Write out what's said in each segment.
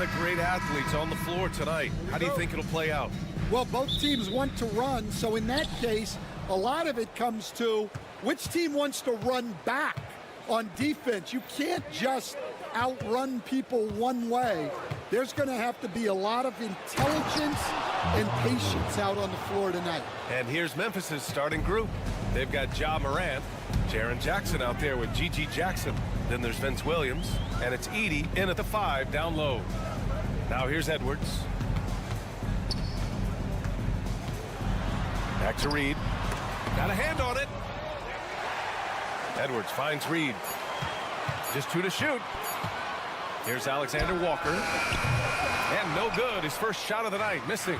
of great athletes on the floor tonight. How do you think it'll play out? Well, both teams want to run, so in that case, a lot of it comes to which team wants to run back on defense. You can't just outrun people one way. There's going to have to be a lot of intelligence and patience out on the floor tonight. And here's Memphis's starting group. They've got Ja Morant, Jaren Jackson out there with Gigi Jackson. Then there's Vince Williams, and it's Edey in at the 5 down low. Now here's Edwards. Back to Reed. Got a hand on it. Edwards finds Reed. Just 2 to shoot. Here's Alexander Walker. And no good. His first shot of the night, missing.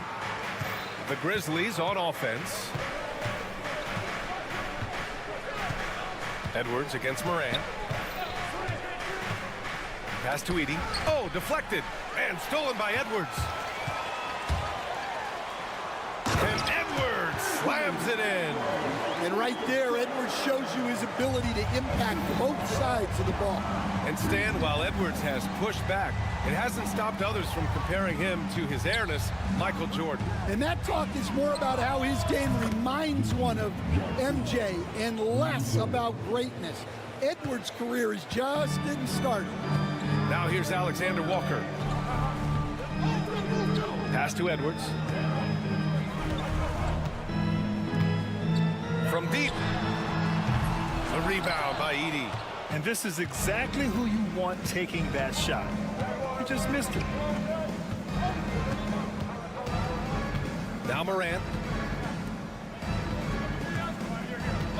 The Grizzlies on offense. Edwards against Morant. Pass to Edey. Oh, deflected. And stolen by Edwards. And Edwards slams it in. And right there, Edwards shows you his ability to impact both sides of the ball. And Stan, while Edwards has pushed back, it hasn't stopped others from comparing him to his airness, Michael Jordan. And that talk is more about how his game reminds one of MJ and less about greatness. Edwards' career is just getting started. Now here's Alexander Walker. Pass to Edwards. From deep. A rebound by Edey. And this is exactly who you want taking that shot. He just missed it. Now Morant.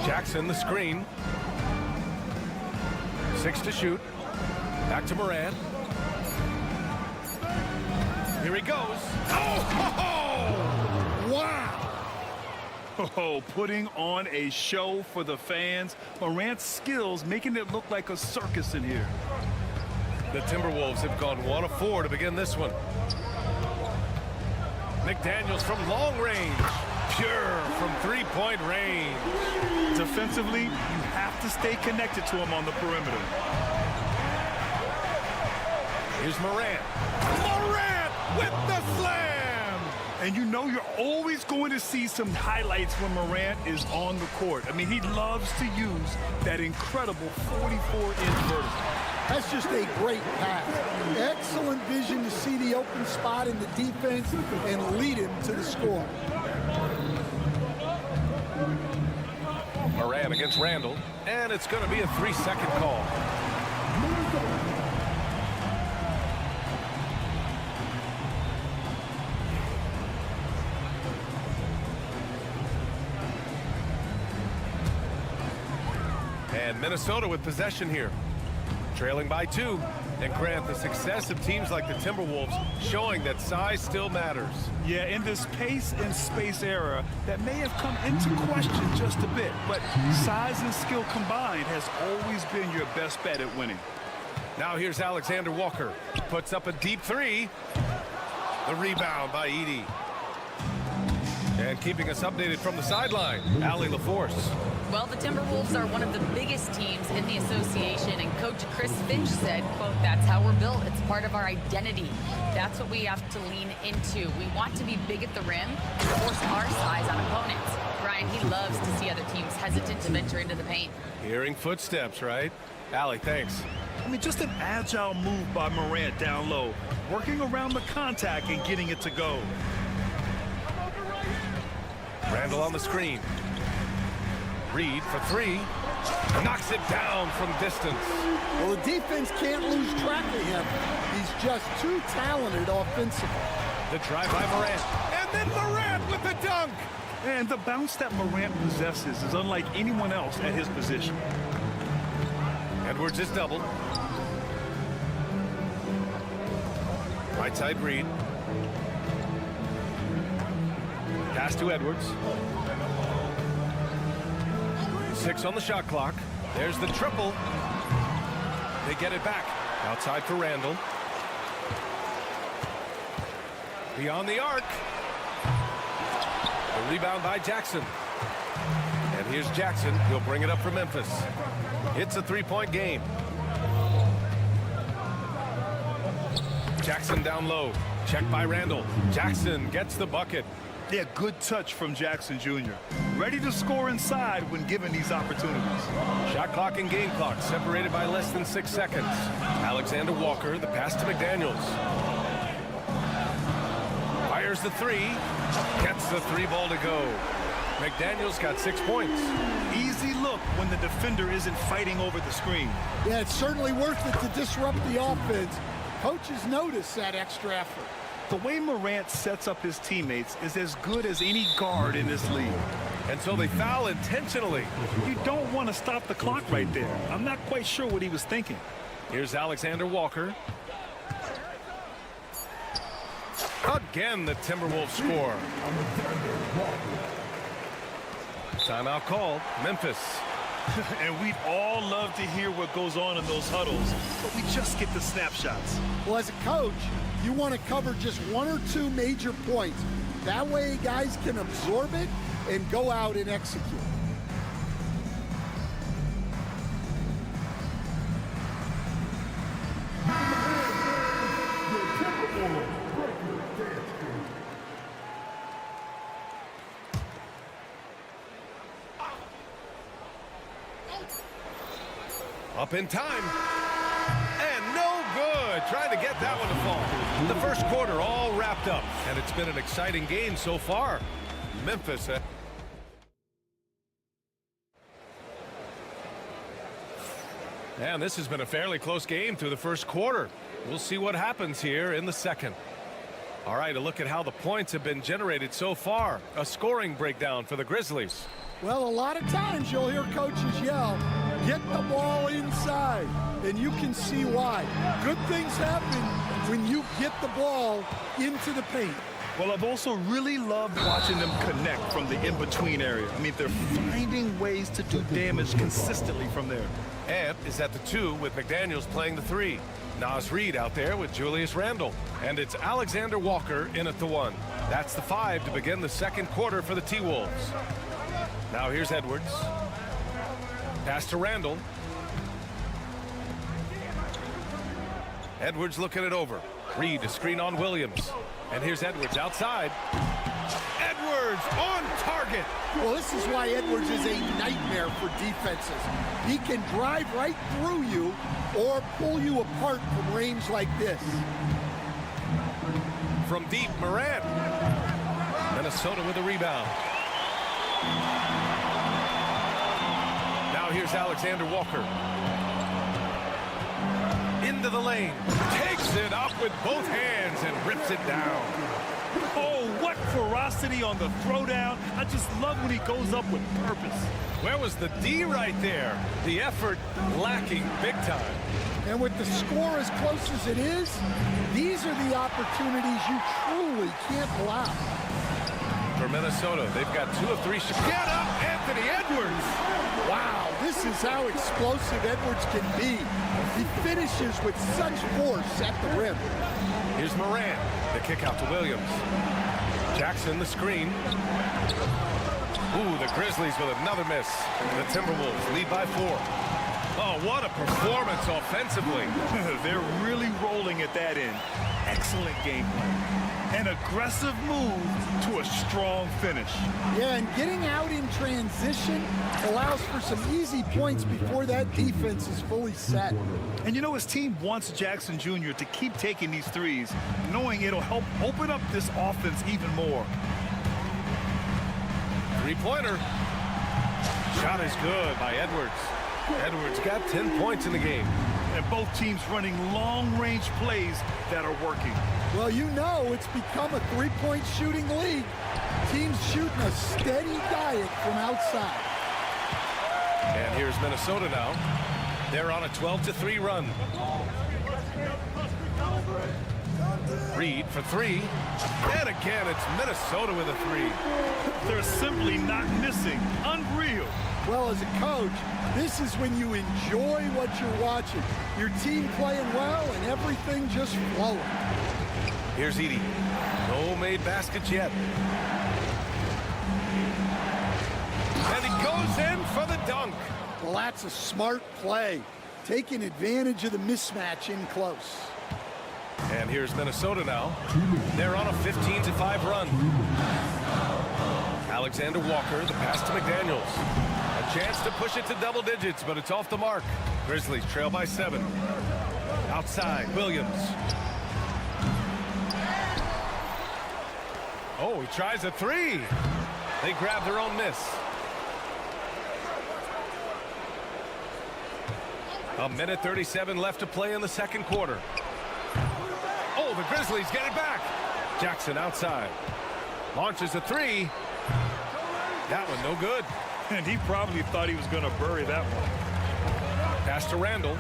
Jackson the screen. 6 to shoot. Back to Morant. Here he goes. Oh! Wow! Oh, putting on a show for the fans. Morant's skills making it look like a circus in here. The Timberwolves have gone 1 of 4 to begin this one. McDaniels from long range. Pure from 3-point range. Defensively, you have to stay connected to him on the perimeter. Here's Morant. Morant with the slam! And you know you're always going to see some highlights when Morant is on the court. I mean, he loves to use that incredible 44-inch vertical. That's just a great pass. Excellent vision to see the open spot in the defense and lead him to the score. Morant against Randall, and it's going to be a 3-second call. And Minnesota with possession here. Trailing by 2. And Grant, the success of teams like the Timberwolves showing that size still matters. Yeah, in this pace and space era, that may have come into question just a bit, but size and skill combined has always been your best bet at winning. Now here's Alexander Walker. Puts up a deep 3. The rebound by Edey. And keeping us updated from the sideline, Allie LaForce. Well, the Timberwolves are one of the biggest teams in the association, and Coach Chris Finch said, quote, "That's how we're built. It's part of our identity. That's what we have to lean into. We want to be big at the rim and force our size on opponents." Brian, he loves to see other teams hesitant to venture into the paint. Hearing footsteps, right? Allie, thanks. I mean, just an agile move by Morant down low, working around the contact and getting it to go. Randall on the screen. Reed for 3. Knocks it down from distance. Well, the defense can't lose track of him. He's just too talented offensively. The drive by Morant. And then Morant with the dunk. And the bounce that Morant possesses is unlike anyone else at his position. Edwards is doubled. Right side Reed. Pass to Edwards. 6 on the shot clock. There's the triple. They get it back. Outside for Randall. Beyond the arc. The rebound by Jackson. And here's Jackson. He'll bring it up for Memphis. It's a 3-point game. Jackson down low. Check by Randall. Jackson gets the bucket. Yeah, good touch from Jackson Jr. Ready to score inside when given these opportunities. Shot clock and game clock separated by less than 6 seconds. Alexander Walker, the pass to McDaniels. Fires the three. Gets the three ball to go. McDaniels got 6 points. Easy look when the defender isn't fighting over the screen. Yeah, it's certainly worth it to disrupt the offense. Coaches notice that extra effort. The way Morant sets up his teammates is as good as any guard in this league. And so they foul intentionally. You don't want to stop the clock right there. I'm not quite sure what he was thinking. Here's Alexander Walker. Again, the Timberwolves score. Timeout called. Memphis. And we'd all love to hear what goes on in those huddles, but we just get the snapshots. Well, as a coach, you want to cover just 1 or 2 major points. That way guys can absorb it and go out and execute. Up in time. And no good. Trying to get that one to fall. The first quarter all wrapped up. And it's been an exciting game so far. Memphis. And this has been a fairly close game through the first quarter. We'll see what happens here in the second. All right, a look at how the points have been generated so far. A scoring breakdown for the Grizzlies. Well, a lot of times you'll hear coaches yell, "Get the ball inside," and you can see why. Good things happen when you get the ball into the paint. Well, I've also really loved watching them connect from the in-between area. I mean, they're finding ways to do damage consistently from there. Ant is at the 2 with McDaniels playing the 3. Naz Reid out there with Julius Randle. And it's Alexander Walker in at the 1. That's the 5 to begin the second quarter for the T-Wolves. Now here's Edwards. Pass to Randle. Edwards looking it over. Reid a screen on Williams. And here's Edwards outside. Edwards on target. Well, this is why Edwards is a nightmare for defenses. He can drive right through you or pull you apart from range like this. From deep, Morant. Minnesota with a rebound. Now here's Alexander Walker. Into the lane. Takes it up with both hands and rips it down. Oh, what ferocity on the throwdown. I just love when he goes up with purpose. Where was the D right there? The effort lacking big time. And with the score as close as it is, these are the opportunities you truly can't allow. For Minnesota, they've got 2 of 3 shots. Get up, Anthony Edwards! Wow, this is how explosive Edwards can be. He finishes with such force at the rim. Here's Morant. The kick out to Williams. Jackson the screen. Ooh, the Grizzlies with another miss. The Timberwolves lead by 4. Oh, what a performance offensively. They're really rolling at that end. Excellent game plan. An aggressive move to a strong finish. Yeah, and getting out in transition allows for some easy points before that defense is fully set. And you know, his team wants Jackson Jr. to keep taking these threes, knowing it'll help open up this offense even more. Three-pointer. Shot is good by Edwards. Edwards got 10 points in the game. And both teams running long-range plays that are working. Well, you know it's become a three-point shooting league. Teams shooting a steady diet from outside. And here's Minnesota now. They're on a 12-3 run. Reid for 3. And again, it's Minnesota with a 3. They're simply not missing. Unreal. Well, as a coach, this is when you enjoy what you're watching. Your team playing well and everything just flowing. Here's Edey. No made baskets yet. And he goes in for the dunk. Well, that's a smart play, taking advantage of the mismatch in close. And here's Minnesota now. They're on a 15-5 run. Alexander Walker, the pass to McDaniels. A chance to push it to double digits, but it's off the mark. Grizzlies trail by 7. Outside, Williams. Oh, he tries a 3. They grab their own miss. A minute 37 left to play in the second quarter. Oh, the Grizzlies get it back. Jackson outside. Launches a 3. That one no good. And he probably thought he was going to bury that one. Pass to Randall.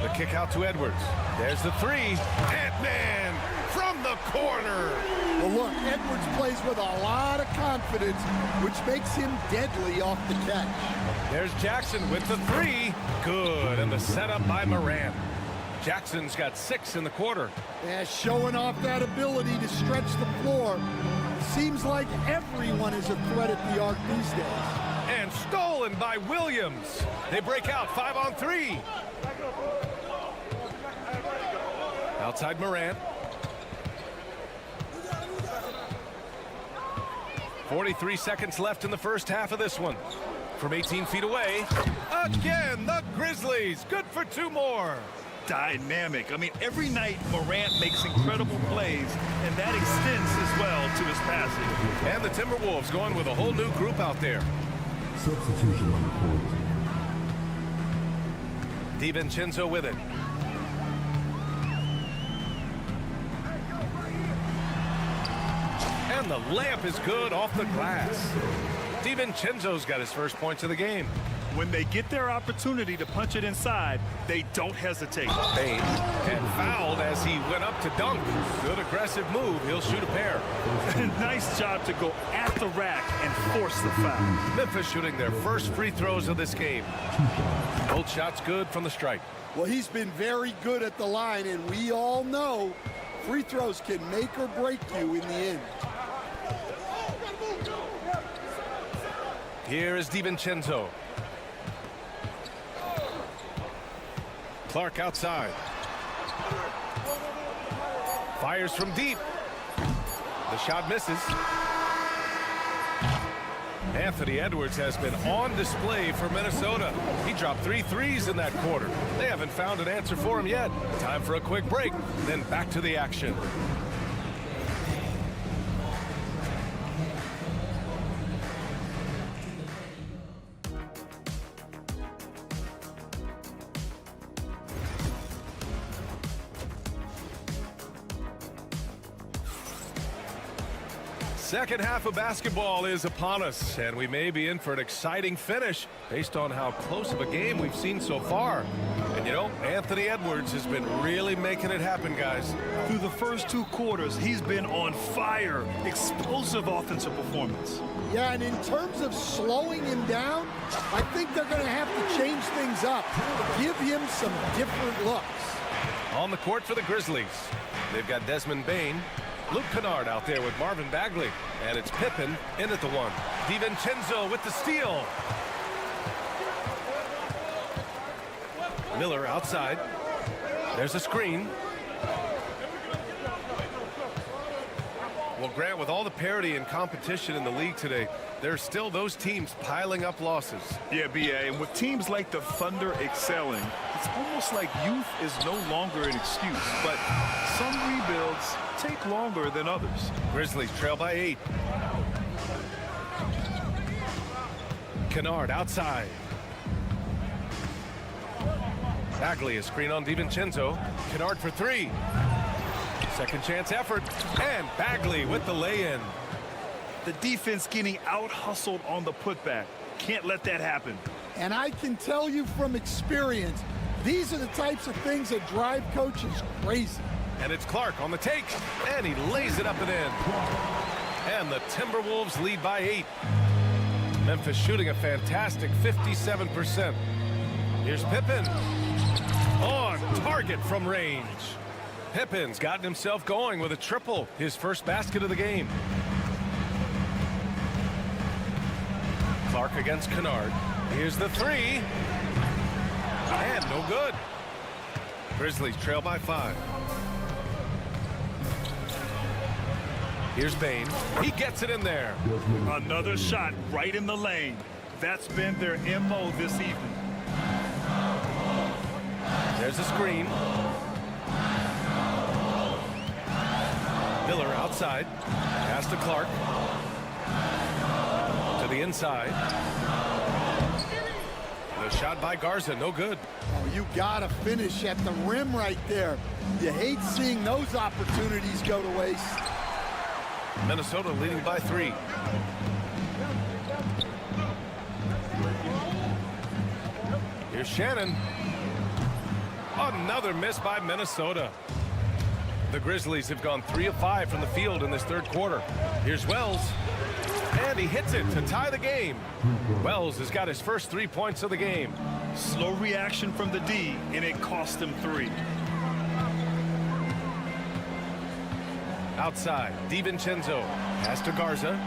The kick out to Edwards. There's the 3. Ant-Man from the corner. Well, look, Edwards plays with a lot of confidence, which makes him deadly off the catch. There's Jackson with the 3. Good. And the setup by Morant. Jackson's got 6 in the quarter. Yeah, showing off that ability to stretch the floor. Seems like everyone is a threat at the arc these days. And stolen by Williams. They break out 5-on-3. Outside Morant. 43 seconds left in the first half of this one. From 18 feet away. Again, the Grizzlies. Good for 2 more. Dynamic. I mean, every night Morant makes incredible plays, and that extends as well to his passing. And the Timberwolves going with a whole new group out there. Substitution on the court. DiVincenzo with it. And the layup is good off the glass. DiVincenzo's got his first points of the game. When they get their opportunity to punch it inside, they don't hesitate. Bain and fouled as he went up to dunk. Good aggressive move. He'll shoot a pair. Nice job to go at the rack and force the foul. Memphis shooting their first free throws of this game. Both shots good from the stripe. Well, he's been very good at the line, and we all know free throws can make or break you in the end. Here is DiVincenzo. Clark outside. Fires from deep. The shot misses. Anthony Edwards has been on display for Minnesota. He dropped 3 threes in that quarter. They haven't found an answer for him yet. Time for a quick break, then back to the action. Second half of basketball is upon us, and we may be in for an exciting finish based on how close of a game we've seen so far. And you know, Anthony Edwards has been really making it happen, guys. Through the first 2 quarters, he's been on fire. Explosive offensive performance. Yeah, and in terms of slowing him down, I think they're going to have to change things up. Give him some different looks. On the court for the Grizzlies, they've got Desmond Bain. Luke Kennard out there with Marvin Bagley. And it's Pippen in at the 1. DiVincenzo with the steal. Miller outside. There's a screen. Well, Grant, with all the parity and competition in the league today, there's still those teams piling up losses. Yeah, B.A., and with teams like the Thunder excelling, it's almost like youth is no longer an excuse. But some rebuilds take longer than others. Grizzlies trail by 8. Kennard outside. Bagley, a screen on DiVincenzo. Kennard for 3. Second chance effort. And Bagley with the lay-in. The defense getting out-hustled on the putback. Can't let that happen. And I can tell you from experience, these are the types of things that drive coaches crazy. And it's Clark on the take. And he lays it up and in. And the Timberwolves lead by 8. Memphis shooting a fantastic 57%. Here's Pippen. On target from range. Pippen's gotten himself going with a triple. His first basket of the game. Clark against Kennard. Here's the 3. And no good. Grizzlies trail by 5. Here's Bain. He gets it in there. Another shot right in the lane. That's been their MO this evening. There's a screen. Miller outside. Pass to Clark. To the inside. The shot by Garza, no good. Oh, you gotta finish at the rim right there. You hate seeing those opportunities go to waste. Minnesota leading by 3. Here's Shannon. Another miss by Minnesota. The Grizzlies have gone 3 of 5 from the field in this third quarter. Here's Wells. And he hits it to tie the game. Wells has got his first 3 points of the game. Slow reaction from the D, and it cost him 3. Outside, DiVincenzo. Pass to Garza.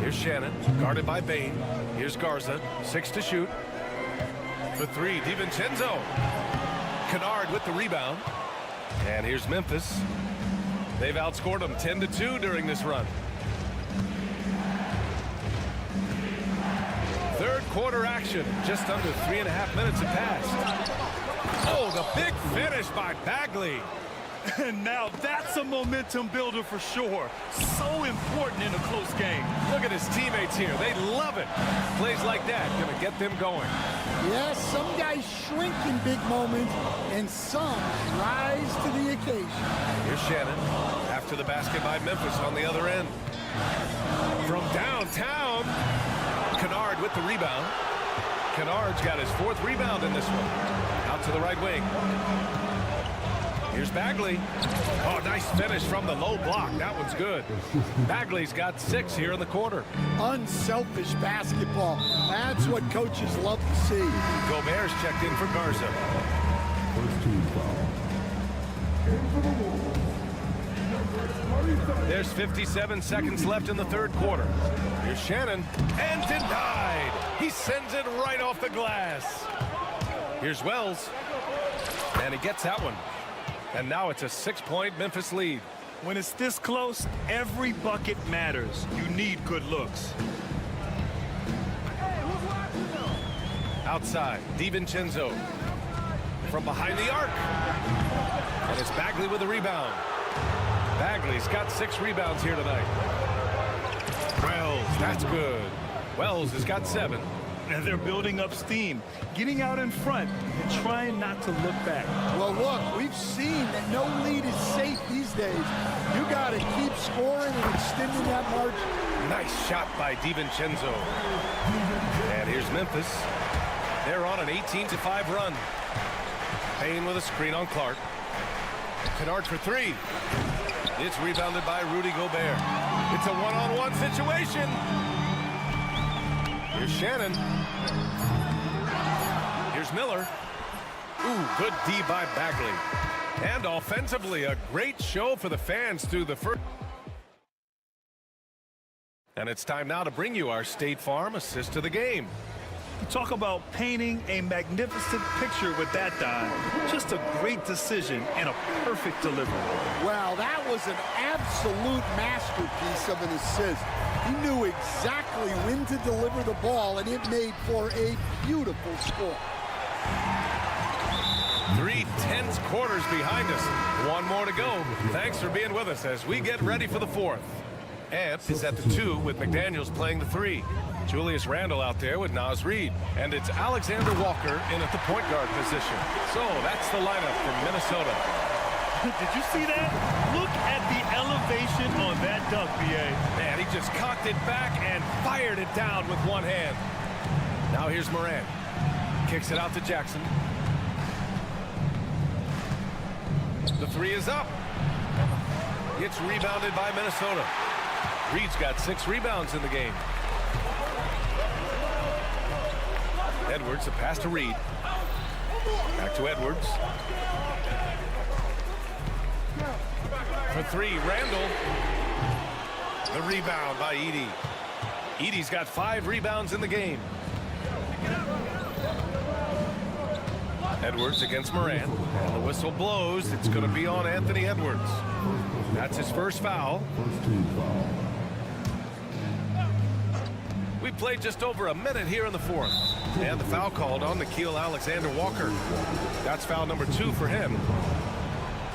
Here's Shannon, guarded by Bain. Here's Garza, 6 to shoot. For 3, DiVincenzo. Kennard with the rebound. And here's Memphis. They've outscored them 10-2 during this run. Third quarter action. Just under 3.5 minutes have passed. Oh, the big finish by Bagley. And now that's a momentum builder for sure. So important in a close game. Look at his teammates here. They love it. Plays like that gonna get them going. Yes, some guys shrink in big moments, and some rise to the occasion. Here's Shannon. After the basket by Memphis on the other end. From downtown, Kennard with the rebound. Kennard's got his 4th rebound in this one. Out to the right wing. Here's Bagley. Oh, nice finish from the low block. That one's good. Bagley's got 6 here in the quarter. Unselfish basketball. That's what coaches love to see. Gobert's checked in for Garza. First team foul. There's 57 seconds left in the third quarter. Here's Shannon. And denied. He sends it right off the glass. Here's Wells. And he gets that one. And now it's a 6-point Memphis lead. When it's this close, every bucket matters. You need good looks. Outside, DiVincenzo. From behind the arc. And it's Bagley with the rebound. Bagley's got 6 rebounds here tonight. Wells, that's good. Wells has got 7. And they're building up steam, getting out in front and trying not to look back. Well, look, we've seen that no lead is safe these days. You got to keep scoring and extending that margin. Nice shot by DiVincenzo. And here's Memphis. They're on an 18-5 run. Payne with a screen on Clark. Kennard for 3. It's rebounded by Rudy Gobert. It's a one-on-one situation. Here's Shannon. Here's Miller. Ooh, good D by Bagley. And offensively, a great show for the fans through the first. And it's time now to bring you our State Farm assist of the game. Talk about painting a magnificent picture with that dive. Just a great decision and a perfect delivery. Wow, that was an absolute masterpiece of an assist. He knew exactly when to deliver the ball, and it made for a beautiful score. 3 tense quarters behind us. 1 more to go. Thanks for being with us as we get ready for the 4th. Amp is at the 2 with McDaniels playing the 3. Julius Randle out there with Naz Reid. And it's Alexander Walker in at the point guard position. So that's the lineup from Minnesota. Did you see that? Look at the elevation on that dunk, B.A. Man, he just cocked it back and fired it down with one hand. Now here's Morant. Kicks it out to Jackson. The 3 is up. It's rebounded by Minnesota. Reed's got 6 rebounds in the game. Edwards, a pass to Reed. Back to Edwards. For 3, Randall. The rebound by Edey. Edey's got 5 rebounds in the game. Edwards against Morant. And the whistle blows. It's going to be on Anthony Edwards. That's his first foul. First team foul. We played just over a minute here in the fourth. And the foul called on Nickeil Alexander-Walker. That's foul number 2 for him.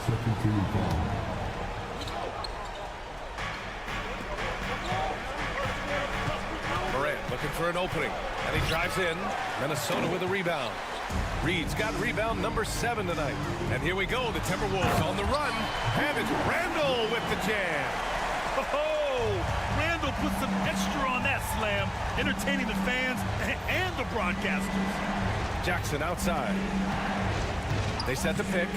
Second team foul. Morant looking for an opening. And he drives in. Minnesota with a rebound. Reed's got rebound number 7 tonight. And here we go. The Timberwolves on the run. And it's Randall with the jam. Oh, Randall put some extra on that slam, entertaining the fans and the broadcasters. Jackson outside. They set the pick.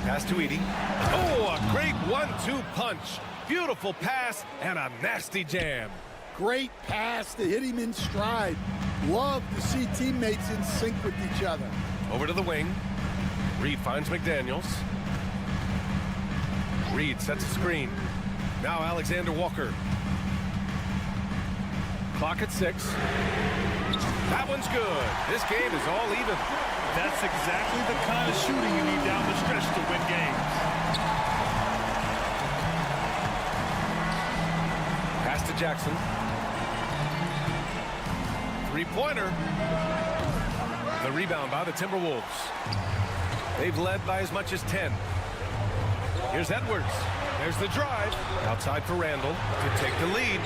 Pass to Edey. Oh, a great 1-2 punch. Beautiful pass and a nasty jam. Great pass to hit him in stride. Love to see teammates in sync with each other. Over to the wing. Reed finds McDaniels. Reed sets a screen. Now Alexander Walker. Clock at 6. That one's good. This game is all even. That's exactly the kind of shooting you need down the stretch to win games. Pass to Jackson. Three-pointer. The rebound by the Timberwolves. They've led by as much as 10. Here's Edwards. There's the drive. Outside for Randall to take the lead.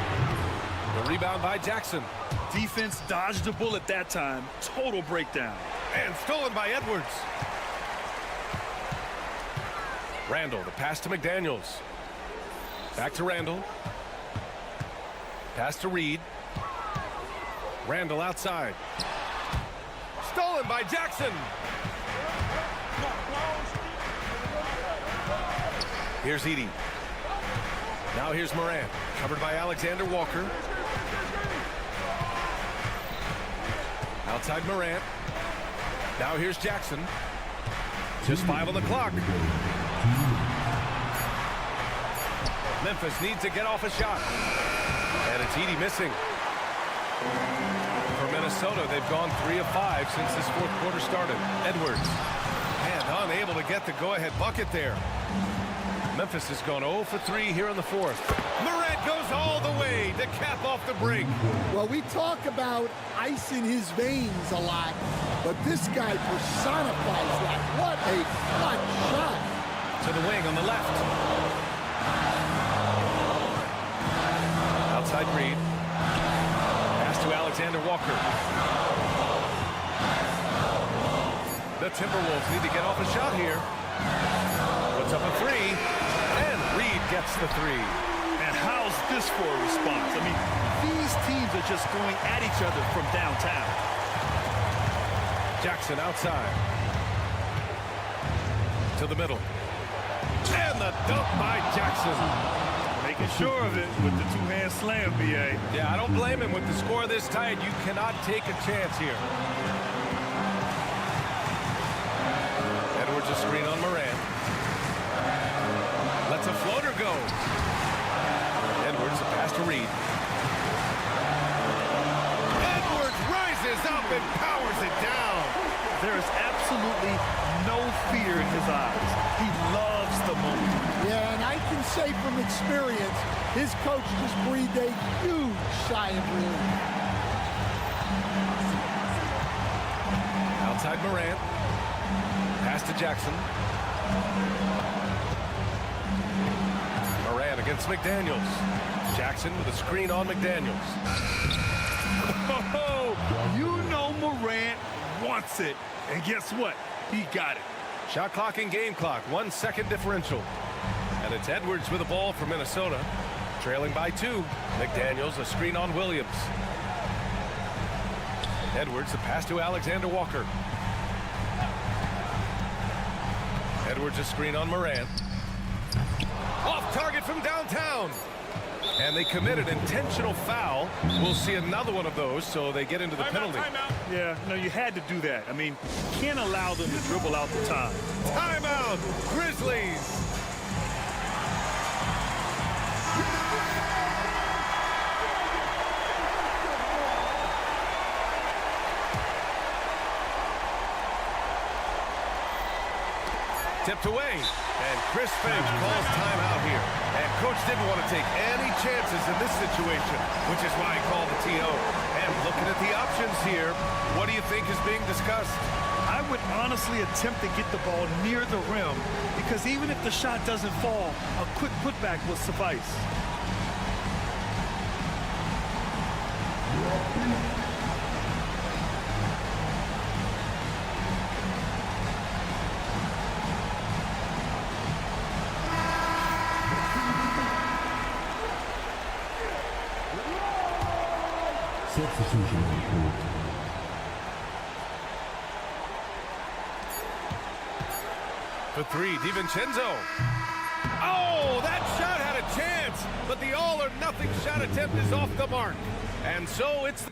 The rebound by Jackson. Defense dodged the bullet that time. Total breakdown. And stolen by Edwards. Randall, the pass to McDaniels. Back to Randall. Pass to Reed. Randall outside. Stolen by Jackson. Here's Edey. Now here's Morant. Covered by Alexander Walker. Outside Morant. Now here's Jackson. Just 5 on the clock. Memphis needs to get off a shot. And it's Edey missing. For Minnesota, they've gone 3 of 5 since this fourth quarter started. Edwards. And unable to get the go-ahead bucket there. Memphis has gone 0 for 3 here in the fourth. Morant goes all the way to cap off the break. Well, we talk about ice in his veins a lot, but this guy personifies that. What a clutch shot. To the wing on the left. Outside Reed. Pass to Alexander Walker. The Timberwolves need to get off a shot here. Puts up a 3. And Reed gets the 3. And how's this for a response? I mean, these teams are just going at each other from downtown. Jackson outside. To the middle. And the dunk by Jackson. Making sure of it with the two-hand slam, B.A. Yeah, I don't blame him. With the score this tight, you cannot take a chance here. Edwards a screen on Morant. Lets a floater go. Edwards a pass to Reed. Edwards rises up and powers it down. There is absolutely no fear in his eyes. He loves the moment. Yeah, and I can say from experience, his coach just breathed a huge sigh of relief. Outside Morant. Pass to Jackson. Morant against McDaniels. Jackson with a screen on McDaniels. Oh, you know Morant wants it. And guess what? He got it. Shot clock and game clock. 1 second differential. And it's Edwards with the ball for Minnesota. Trailing by 2. McDaniels a screen on Williams. Edwards a pass to Alexander Walker. Edwards a screen on Morant. Off target from downtown. And they committed intentional foul. We'll see another one of those, so they get into the penalty. Yeah, no, you had to do that. I mean, you can't allow them to dribble out the time. Timeout, Grizzlies. stripped away. And Chris Finch calls timeout here. And Coach didn't want to take any chances in this situation, which is why he called the TO. And looking at the options here, what do you think is being discussed? I would honestly attempt to get the ball near the rim, because even if the shot doesn't fall, a quick putback will suffice. Substitution on court. For three, DiVincenzo. Oh, that shot had a chance, but the all-or-nothing shot attempt is off the mark. And so it's...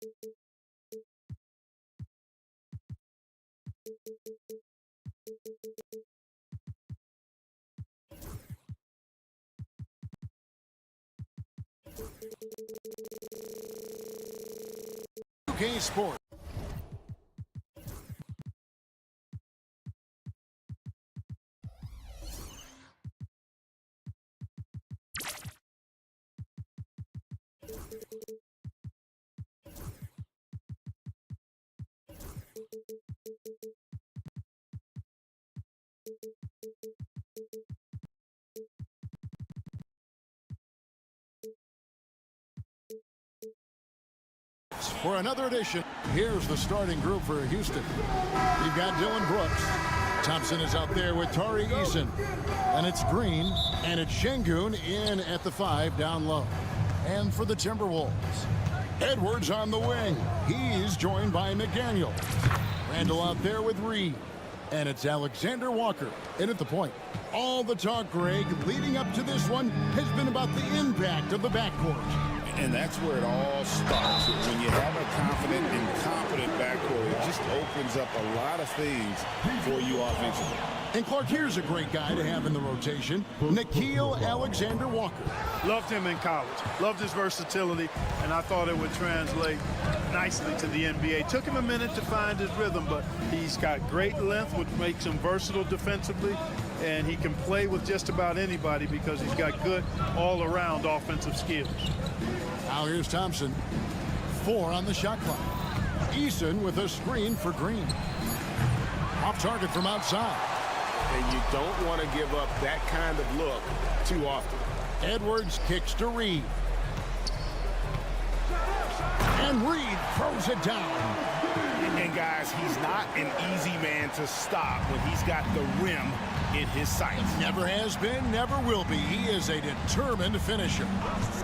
UK Sport. For another edition, here's the starting group for Houston. You've got Dylan Brooks. Thompson is out there with Tari Eason. And it's Green, and it's Şengün in at the 5 down low. And for the Timberwolves, Edwards on the wing. He's joined by McDaniel. Randall out there with Reed. And it's Alexander Walker in at the point. All the talk, Greg, leading up to this one has been about the impact of the backcourt. And that's where it all starts. When you have a confident and competent backcourt, it just opens up a lot of things for you offensively. And Clark, here's a great guy to have in the rotation, Nickeil Alexander-Walker. Loved him in college. Loved his versatility, and I thought it would translate nicely to the NBA. Took him a minute to find his rhythm, but he's got great length, which makes him versatile defensively, and he can play with just about anybody because he's got good all-around offensive skills. Now here's Thompson. 4 on the shot clock. Eason with a screen for Green. Off target from outside. And you don't want to give up that kind of look too often. Edwards kicks to Reed. And Reed throws it down. And guys, he's not an easy man to stop when he's got the rim in his sights. Never has been, never will be. He is a determined finisher.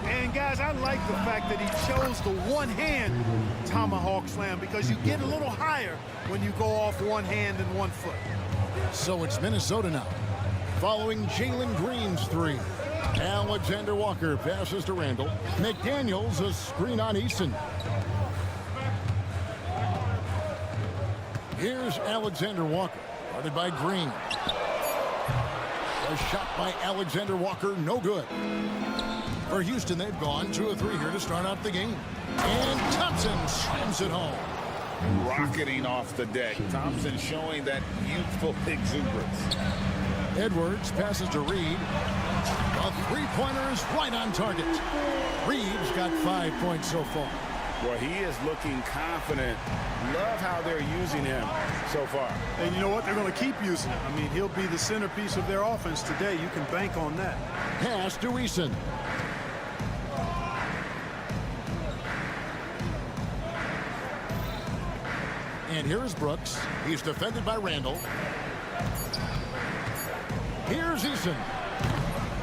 And guys, I like the fact that he chose the one-hand tomahawk slam because you get a little higher when you go off one hand and 1 foot. So it's Minnesota now, following Jalen Green's 3. Alexander Walker passes to Randall. McDaniels a screen on Eason. Here's Alexander Walker, guarded by Green. A shot by Alexander Walker, no good. For Houston, they've gone 2-3 here to start out the game. And Thompson slams it home. Rocketing off the deck. Thompson showing that youthful exuberance. Edwards passes to Reed. A three-pointer is right on target. Reed's got 5 points so far. Well, he is looking confident. Love how they're using him so far. And you know what? They're going to keep using him. I mean, he'll be the centerpiece of their offense today. You can bank on that. Pass to Eason. And here is Brooks. He's defended by Randall. Here's Eason.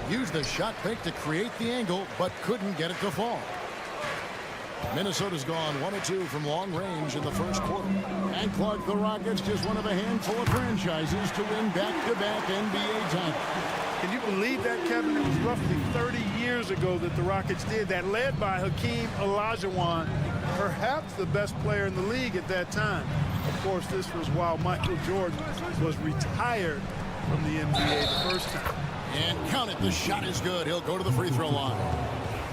Used the shot fake to create the angle, but couldn't get it to fall. Minnesota's gone 1 of 2 from long range in the first quarter. And Clark, the Rockets, just one of a handful of franchises to win back-to-back NBA titles. Can you believe that, Kevin? It was roughly 30 years ago that the Rockets did that, led by Hakeem Olajuwon, perhaps the best player in the league at that time. Of course, this was while Michael Jordan was retired from the NBA the first time. And count it, the shot is good. He'll go to the free throw line.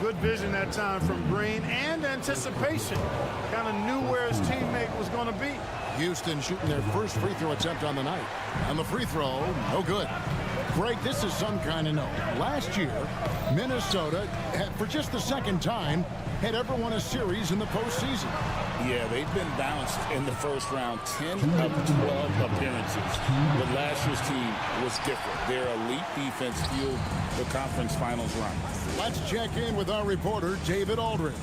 Good vision that time from Green and anticipation. Kind of knew where his teammate was going to be. Houston shooting their first free throw attempt on the night. And the free throw, no good. Greg, this is some kind of note. Last year, Minnesota, for just the second time, had ever won a series in the postseason. Yeah, they've been bounced in the first round, 10 of 12 appearances. But last year's team was different. Their elite defense fueled the conference finals run. Let's check in with our reporter, David Aldridge.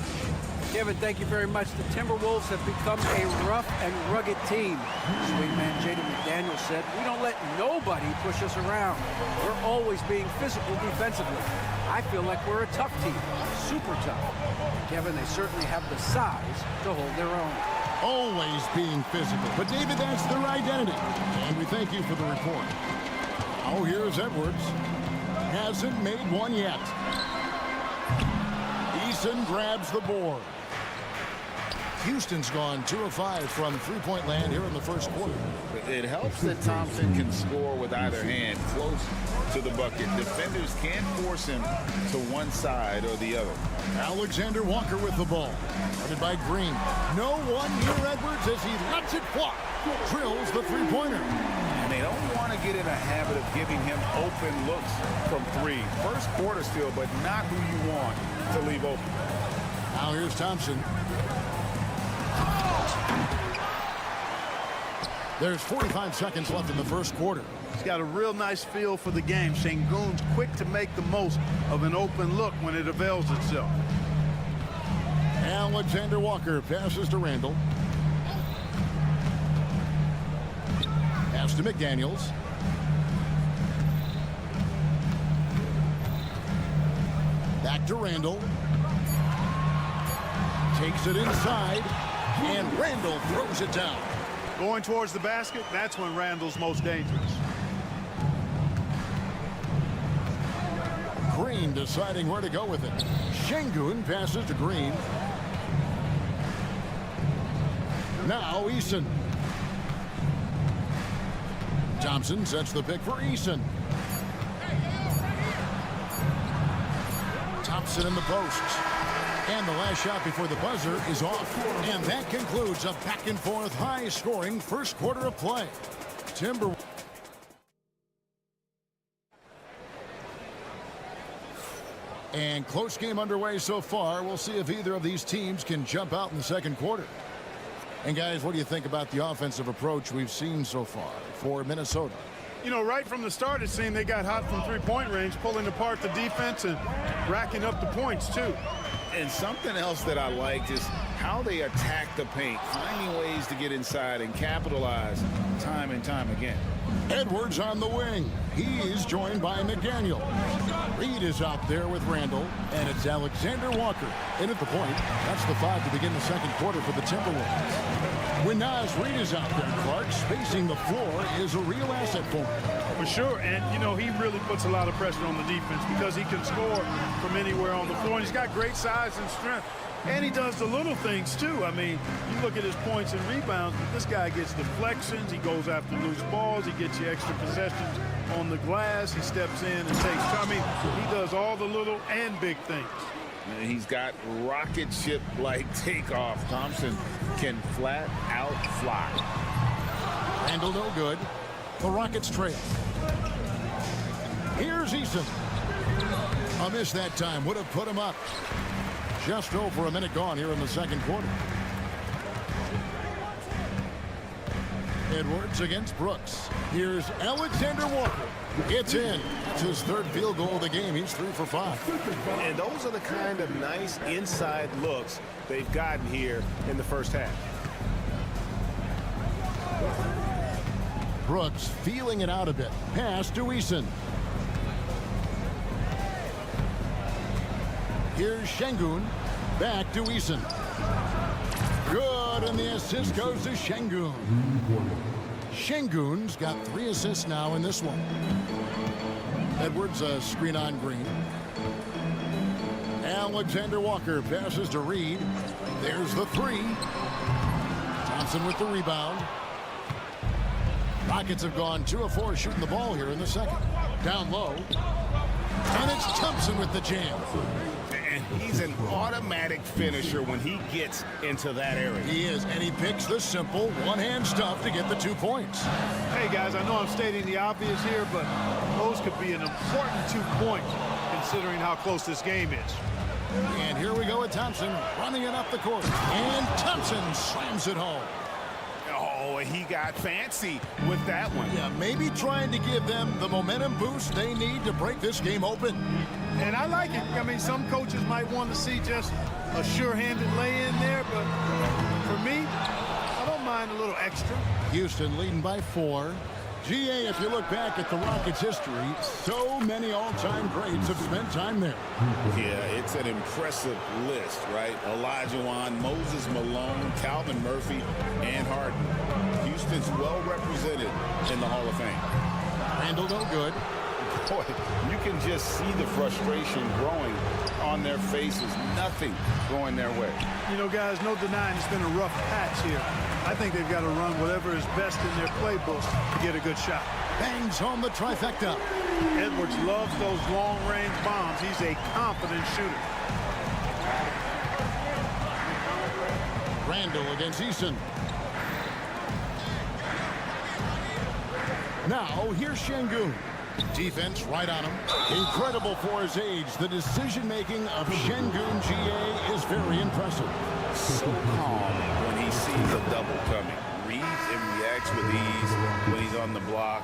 Kevin, thank you very much. The Timberwolves have become a rough and rugged team. Swingman Jaden McDaniel said, "We don't let nobody push us around. We're always being physical defensively. I feel like we're a tough team, super tough." Kevin, they certainly have the size to hold their own. Always being physical. But, David, that's their identity. And we thank you for the report. Oh, here's Edwards. Hasn't made one yet. Eason grabs the board. Houston's gone 2 of 5 from three-point land here in the first quarter. It helps that Thompson can score with either hand close to the bucket. Defenders can't force him to one side or the other. Alexander Walker with the ball. Guarded by Green. No one near Edwards as he lets it fly. Drills the three-pointer. And they don't want to get in a habit of giving him open looks from three. First quarter still, but not who you want to leave open. Now here's Thompson. There's 45 seconds left in the first quarter. He's got a real nice feel for the game. Şengün's quick to make the most of an open look when it avails itself. Alexander Walker passes to Randall. Pass to McDaniels. Back to Randall. Takes it inside, and Randall throws it down. Going towards the basket, that's when Randall's most dangerous. Green deciding where to go with it. Şengün passes to Green. Now Eason. Thompson sets the pick for Eason. Thompson in the posts. And the last shot before the buzzer is off. And that concludes a back-and-forth, high-scoring first quarter of play. Timberwolves. And close game underway so far. We'll see if either of these teams can jump out in the second quarter. And guys, what do you think about the offensive approach we've seen so far for Minnesota? You know, right from the start, it seemed they got hot from three-point range, pulling apart the defense and racking up the points, too. And something else that I liked is how they attack the paint, finding ways to get inside and capitalize time and time again. Edwards on the wing. He's joined by McDaniel. Reed is out there with Randall, and it's Alexander Walker in at the point. That's the 5 to begin the second quarter for the Timberwolves. When Naz Reed is out there, Clark, spacing the floor is a real asset for him. For sure, and, you know, he really puts a lot of pressure on the defense because he can score from anywhere on the floor, and he's got great size and strength. And he does the little things, too. I mean, you look at his points and rebounds, but this guy gets deflections. He goes after loose balls. He gets you extra possessions on the glass. He steps in and takes. I mean, he does all the little and big things. And he's got rocket ship-like takeoff. Thompson can flat out fly. Randall no good. The Rockets trail. Here's Eason. A miss that time would have put him up. Just over a minute gone here in the second quarter. Edwards against Brooks. Here's Alexander Walker. It's in. That's his third field goal of the game. He's 3 for 5. And those are the kind of nice inside looks they've gotten here in the first half. Brooks feeling it out a bit. Pass to Eason. Here's Şengün. Back to Eason. Good, and the assist goes to Şengün. Şengün's got 3 assists now in this one. Edwards a screen on Green. Alexander Walker passes to Reed. There's the 3. Thompson with the rebound. Rockets have gone 2 of 4 shooting the ball here in the second. Down low. And it's Thompson with the jam. And he's an automatic finisher when he gets into that area. He is, and he picks the simple one-hand stuff to get the 2 points. Hey, guys, I know I'm stating the obvious here, but those could be an important 2 points considering how close this game is. And here we go with Thompson running it up the court. And Thompson slams it home. Oh, he got fancy with that one. Yeah, maybe trying to give them the momentum boost they need to break this game open. And I like it. I mean, some coaches might want to see just a sure-handed lay-in there, but for me, I don't mind a little extra. Houston leading by 4. GA, if you look back at the Rockets' history, so many all-time greats have spent time there. Yeah, it's an impressive list, right? Olajuwon, Moses Malone, Calvin Murphy, and Harden. Houston's well represented in the Hall of Fame. Randall no good. Boy, you can just see the frustration growing on their faces, nothing going their way. You know, guys, no denying it's been a rough patch here. I think they've got to run whatever is best in their playbooks to get a good shot. Bangs home the trifecta. Edwards loves those long-range bombs. He's a confident shooter. Randall against Eason. Now, here's Şengün. Defense right on him. Incredible for his age. The decision-making of Şengün GA is very impressive. So calm when he sees a double coming. Reads and reacts with ease when he's on the block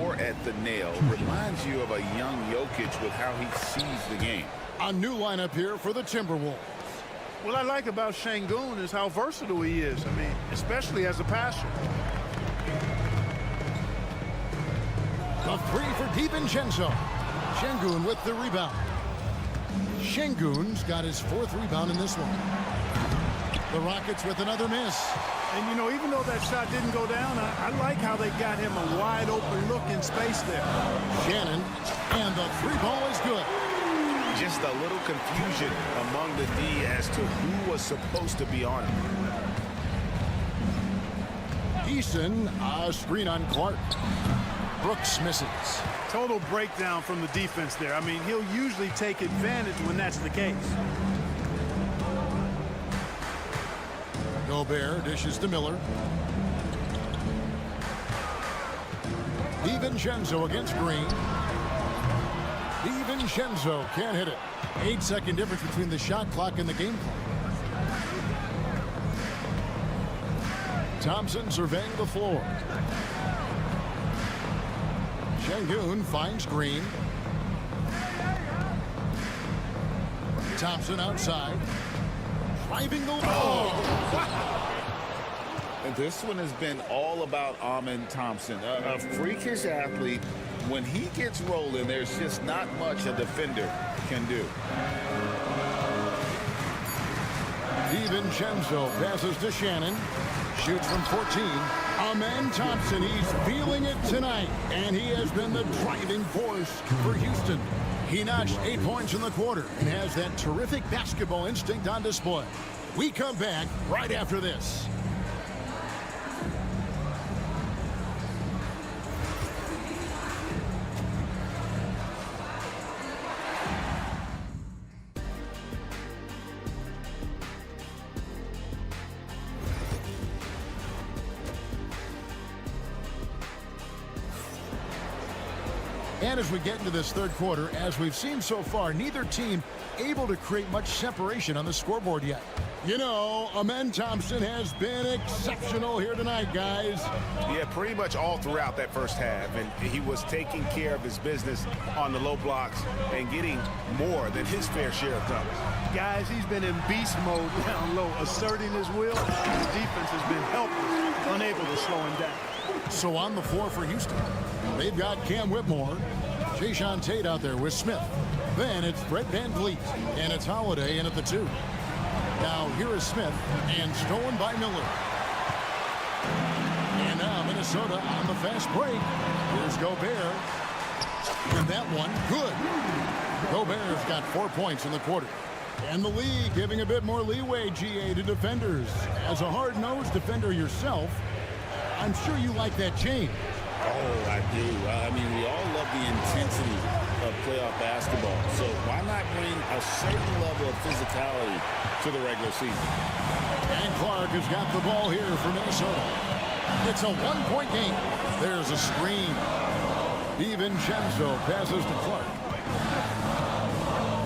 or at the nail. Reminds you of a young Jokic with how he sees the game. A new lineup here for the Timberwolves. What I like about Şengün is how versatile he is. I mean, especially as a passer. The three for DiVincenzo. Şengün with the rebound. Şengün's got his fourth rebound in this one. The Rockets with another miss. And, you know, even though that shot didn't go down, I like how they got him a wide open look in space there. Shannon, and the three ball is good. Just a little confusion among the D as to who was supposed to be on him. Eason, a screen on Clark. Brooks misses. Total breakdown from the defense there. I mean, he'll usually take advantage when that's the case. Gobert dishes to Miller. DiVincenzo against Green. DiVincenzo can't hit it. 8-second difference between the shot clock and the game clock. Thompson surveying the floor. Şengün finds Green. Thompson outside. Driving the ball. And this one has been all about Amen Thompson, a freakish athlete. When he gets rolling, there's just not much a defender can do. DiVincenzo passes to Shannon. Shoots from 14. Amen Thompson, he's feeling it tonight. And he has been the driving force for Houston. He notched 8 points in the quarter and has that terrific basketball instinct on display. We come back right after this. And as we get into this third quarter, as we've seen so far, neither team able to create much separation on the scoreboard yet. You know, Amen Thompson has been exceptional here tonight, guys. Yeah, pretty much all throughout that first half. And he was taking care of his business on the low blocks and getting more than his fair share of doubles. Guys, he's been in beast mode down low, asserting his will. His defense has been helpless, unable to slow him down. So on the floor for Houston, they've got Cam Whitmore, Jason Tate out there with Smith. Then it's Fred VanVleet, and it's Holiday in at the 2. Now here is Smith, and stolen by Miller. And now Minnesota on the fast break. Here's Gobert. And that one, good. Gobert's got 4 points in the quarter. And the league giving a bit more leeway, GA, to defenders. As a hard-nosed defender yourself, I'm sure you like that change. Oh, I do. I mean, we all love the intensity of playoff basketball. So why not bring a certain level of physicality to the regular season? And Clark has got the ball here for Minnesota. It's a one-point game. There's a screen. DiVincenzo passes to Clark.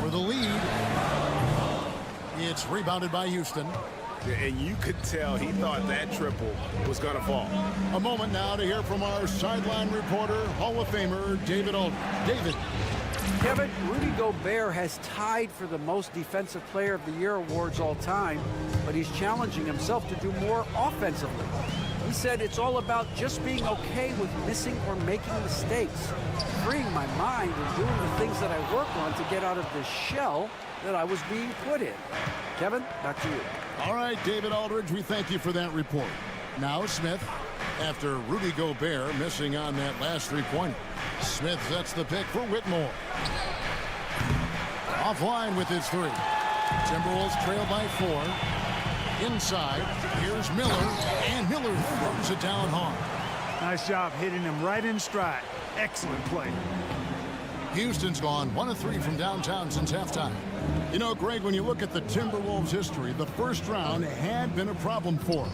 For the lead. It's rebounded by Houston. And you could tell he thought that triple was going to fall. A moment now to hear from our sideline reporter, Hall of Famer, David Aldridge. David. Kevin, Rudy Gobert has tied for the most Defensive Player of the Year awards all time, but he's challenging himself to do more offensively. He said it's all about just being okay with missing or making mistakes, freeing my mind and doing the things that I work on to get out of the shell that I was being put in. Kevin, back to you. All right, David Aldridge, we thank you for that report. Now Smith, after Rudy Gobert missing on that last three-pointer. Smith sets the pick for Whitmore. Offline with his three. Timberwolves trail by 4. Inside, here's Miller, and Miller throws it down hard. Nice job hitting him right in stride. Excellent play. Houston's gone 1 of 3 from downtown since halftime. You know, Greg, when you look at the Timberwolves' history, the first round had been a problem for them.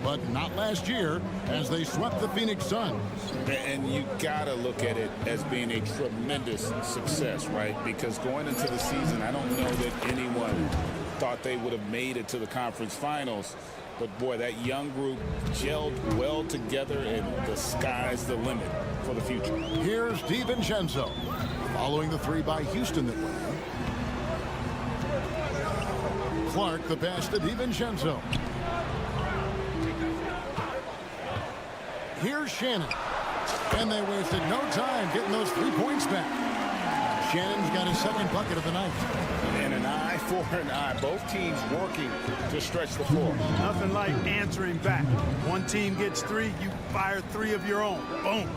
But not last year, as they swept the Phoenix Suns. And you got to look at it as being a tremendous success, right? Because going into the season, I don't know that anyone thought they would have made it to the conference finals. But, boy, that young group gelled well together, and the sky's the limit for the future. Here's DiVincenzo, following the 3 by Houston that went in. Clark, the pass to DiVincenzo. Here's Shannon. And they wasted no time getting those 3 points back. Shannon's got his second bucket of the night. And an eye for an eye. Both teams working to stretch the floor. Nothing like answering back. One team gets 3, you fire 3 of your own. Boom.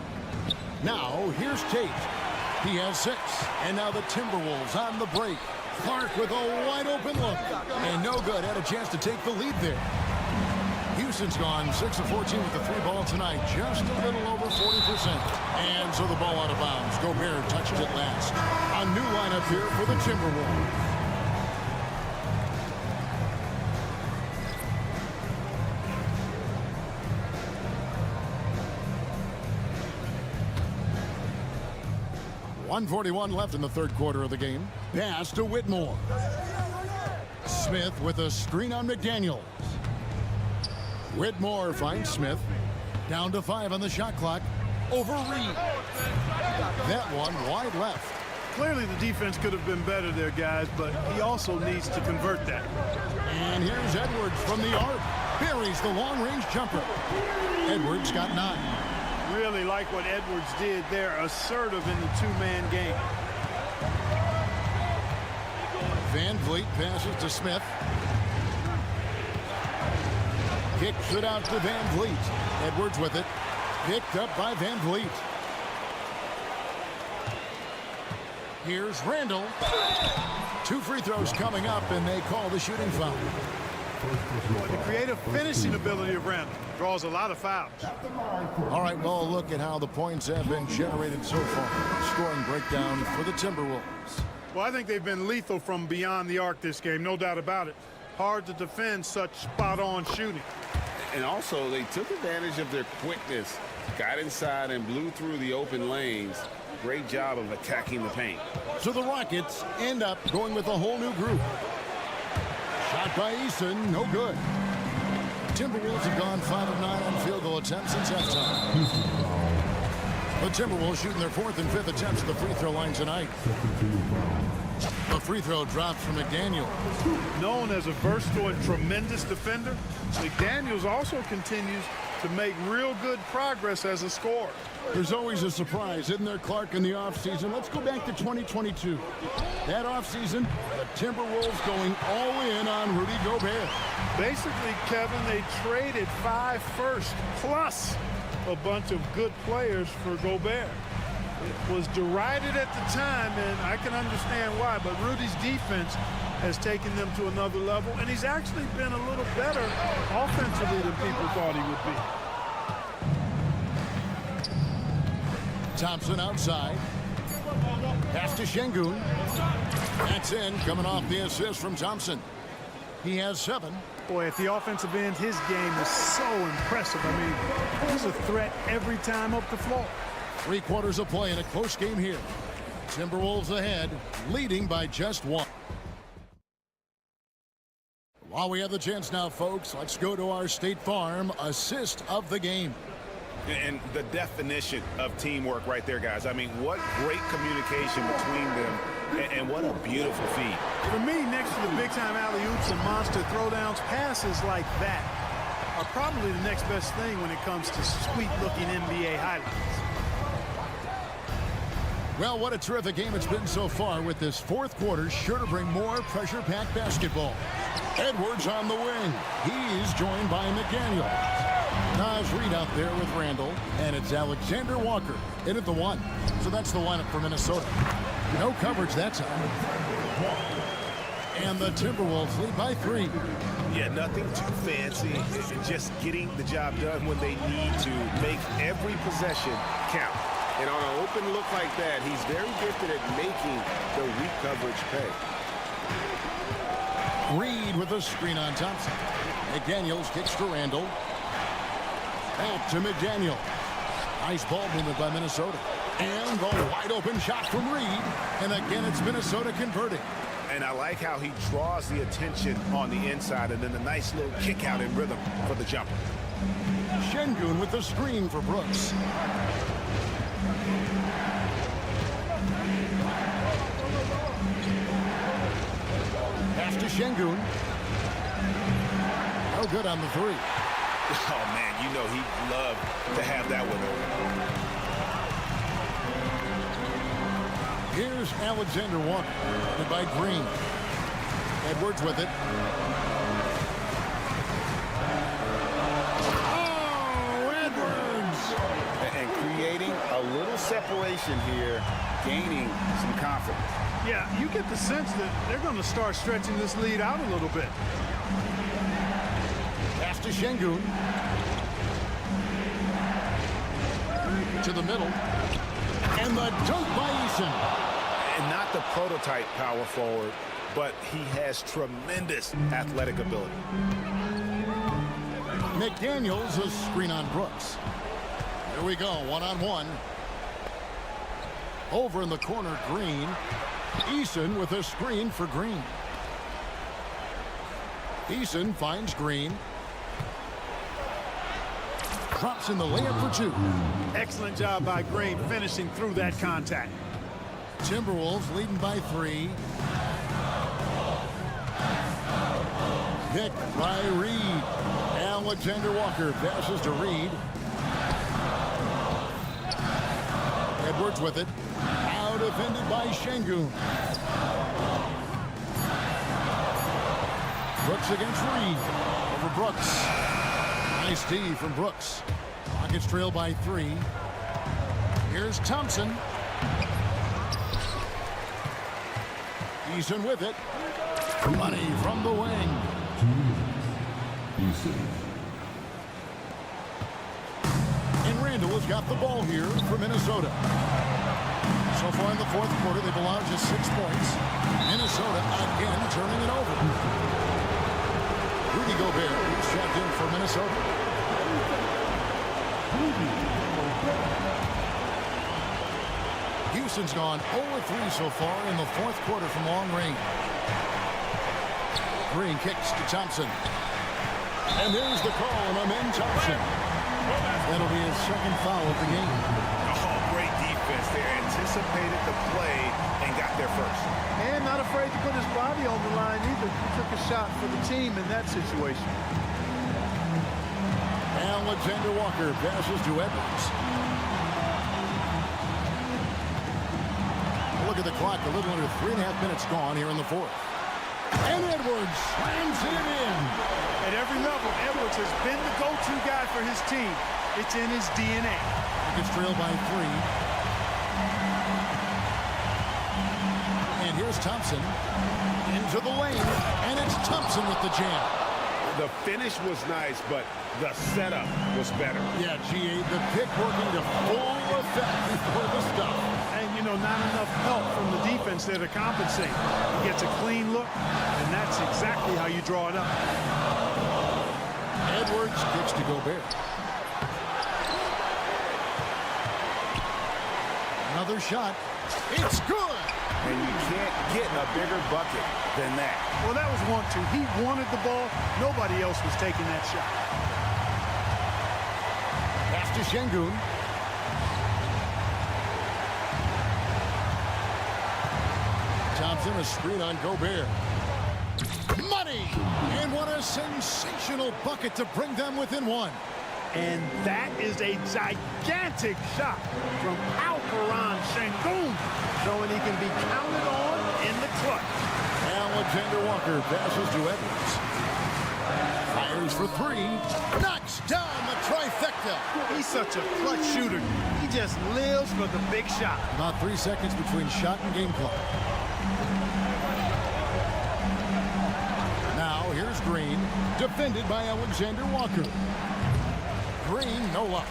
Now, here's Tate. He has 6. And now the Timberwolves on the break. Clark with a wide-open look. And no good. Had a chance to take the lead there. Houston's gone 6 of 14 with the 3 ball tonight. Just a little over 40%. And so the ball out of bounds. Gobert touched it last. A new lineup here for the Timberwolves. .141 left in the third quarter of the game. Pass to Whitmore. Smith with a screen on McDaniels. Whitmore finds Smith. Down to 5 on the shot clock. Over Reed. That one wide left. Clearly the defense could have been better there, guys, but he also needs to convert that. And here's Edwards from the arc. Buries the long-range jumper. Edwards got 9. Really like what Edwards did there, assertive in the 2-man game. Van Vliet passes to Smith. Kicks it out to Van Vliet. Edwards with it. Picked up by Van Vliet. Here's Randall. 2 free throws coming up, and they call the shooting foul. The creative finishing ability of Randall draws a lot of fouls. All right, well, look at how the points have been generated so far. Scoring breakdown for the Timberwolves. Well, I think they've been lethal from beyond the arc this game, no doubt about it. Hard to defend such spot-on shooting. And also, they took advantage of their quickness, got inside and blew through the open lanes. Great job of attacking the paint. So the Rockets end up going with a whole new group. Shot by Eason, no good. Timberwolves have gone 5 of 9 on field goal attempts since halftime. The Timberwolves shooting their 4th and 5th attempts at the free throw line tonight. The free throw dropped from McDaniel. Known as a versatile and tremendous defender, McDaniels also continues to make real good progress as a scorer. There's always a surprise, isn't there, Clark, in the offseason? Let's go back to 2022. That offseason, the Timberwolves going all in on Rudy Gobert. Basically, Kevin, they traded 5 firsts plus a bunch of good players for Gobert. It was derided at the time, and I can understand why, but Rudy's defense has taken them to another level, and he's actually been a little better offensively than people thought he would be. Thompson outside. Pass to Şengün. That's in, coming off the assist from Thompson. He has 7. Boy, at the offensive end, his game is so impressive. I mean, he's a threat every time up the floor. 3 quarters of play in a close game here. Timberwolves ahead, leading by just 1. While we have the chance now, folks, let's go to our State Farm assist of the game. And the definition of teamwork right there, guys. I mean, what great communication between them, and what a beautiful feed. For me, next to the big-time alley-oops and monster throwdowns, passes like that are probably the next best thing when it comes to sweet-looking NBA highlights. Well, what a terrific game it's been so far, with this 4th quarter sure to bring more pressure-packed basketball. Edwards on the wing. He's joined by McDaniel. Naz Reid out there with Randall, and it's Alexander Walker in at the 1. So that's the lineup for Minnesota. No coverage that time. And the Timberwolves lead by 3. Yeah, nothing too fancy. It's just getting the job done when they need to. Make every possession count. And on an open look like that, he's very gifted at making the weak coverage pay. Reed with a screen on Thompson. McDaniels kicks to Randall. Back to McDaniel. Nice ball movement by Minnesota. And the wide open shot from Reed. And again, it's Minnesota converting. And I like how he draws the attention on the inside and then a nice little kick out in rhythm for the jumper. Şengün with the screen for Brooks. Pass to Şengün. No good on the 3. Oh, man, you know he'd love to have that one over. Here's Alexander Walker, led by Green. Edwards with it. Oh, Edwards! And creating a little separation here, gaining some confidence. Yeah, you get the sense that they're going to start stretching this lead out a little bit. Pass to Şengün. To the middle. And the dunk by Eason. And not the prototype power forward, but he has tremendous athletic ability. McDaniels a screen on Brooks. Here we go, one-on-one. Over in the corner, Green. Eason with a screen for Green. Eason finds Green. Drops in the layup for 2. Excellent job by Green finishing through that contact. Timberwolves leading by 3. Picked by Reed. Alexander Walker passes to Reed. Edwards with it. Now defended by Şengün. Brooks against Reed. Over Brooks. Nice D from Brooks. Rockets trail by 3. Here's Thompson. Eason with it. Money from the wing. And Randall has got the ball here for Minnesota. So far in the 4th quarter, they've allowed just 6 points. Minnesota again turning it over. Rudy Gobert is checked in for Minnesota. Houston's gone 0-3 so far in the 4th quarter from long range. Green kicks to Thompson. And there's the call on Amen Thompson. That'll be his 2nd foul of the game. Oh, great defense. They anticipated the play and got there first. And not afraid to put his body on the line either. He took a shot for the team in that situation. Alexander Walker passes to Edwards. Look at the clock. A little under 3.5 minutes gone here in the 4th. And Edwards slams it in. At every level, Edwards has been the go-to guy for his team. It's in his DNA. It's trailed by 3. And here's Thompson into the lane. And it's Thompson with the jam. The finish was nice, but the setup was better. Yeah, G.A., the pick working to full effect before the stop. And, you know, not enough help from the defense there to compensate. He gets a clean look, and that's exactly how you draw it up. Edwards kicks to Gobert. Another shot. It's good. And you can't get a bigger bucket than that. Well, that was 1-2. He wanted the ball. Nobody else was taking that shot. Pass to Şengün. Thompson, a screen on Gobert. Money! And what a sensational bucket to bring them within 1. And that is a gigantic shot from Alperen Şengün, showing he can be counted on in the clutch. Alexander Walker passes to Edwards. Fires Goes for three. Knocks down the trifecta. He's such a clutch shooter. He just lives for the big shot. About 3 seconds between shot and game clock. Now here's Green, defended by Alexander Walker. Green, no luck.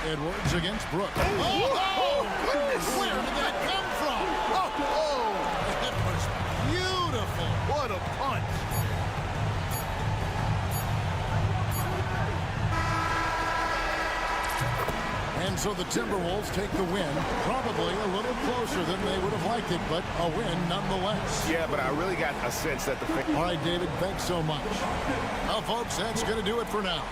Edwards against Brooks. Oh, where did that come from? It was beautiful. What a punch. And so the Timberwolves take the win. Probably a little closer than they would have liked it, but a win nonetheless. Yeah, but I really got a sense that the... All right, David, thanks so much. Well, folks, that's going to do it for now.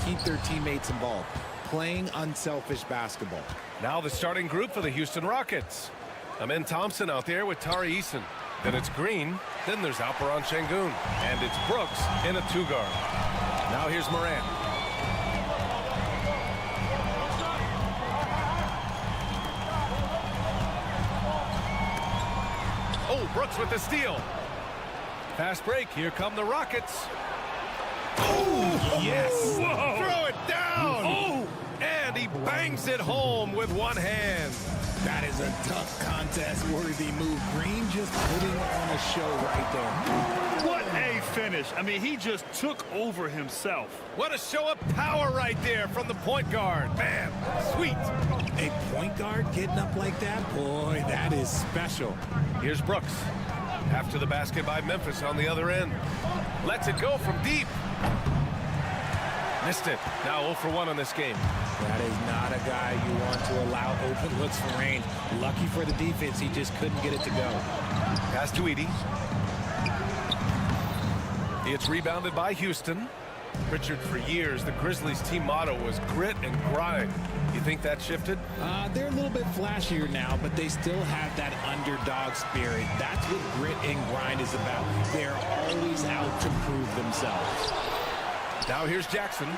keep their teammates involved, playing unselfish basketball. Now the starting group for the Houston Rockets. Amin Thompson out there with Tari Eason. Then it's Green. Then there's Alperon Şengün. And it's Brooks in a 2-guard. Now here's Morant. Oh, Brooks with the steal. Fast break. Here come the Rockets. Oh, yes. Whoa. Throw it down. Oh, and he bangs it home with one hand. That is a tough contest-worthy move. Green just putting on a show right there. What a finish. I mean, he just took over himself. What a show of power right there from the point guard. Man, sweet. A point guard getting up like that? Boy, that is special. Here's Brooks. After the basket by Memphis on the other end. Lets it go from deep. Missed it. Now 0 for 1 on this game. That is not a guy you want to allow open looks from range. Lucky for the defense, he just couldn't get it to go. Pass to Edey. It's rebounded by Houston. Richard, for years, the Grizzlies team motto was grit and grind. You think that shifted? They're a little bit flashier now, but they still have that underdog spirit. That's what grit and grind is about. They're always out to prove themselves. Now here's Jackson.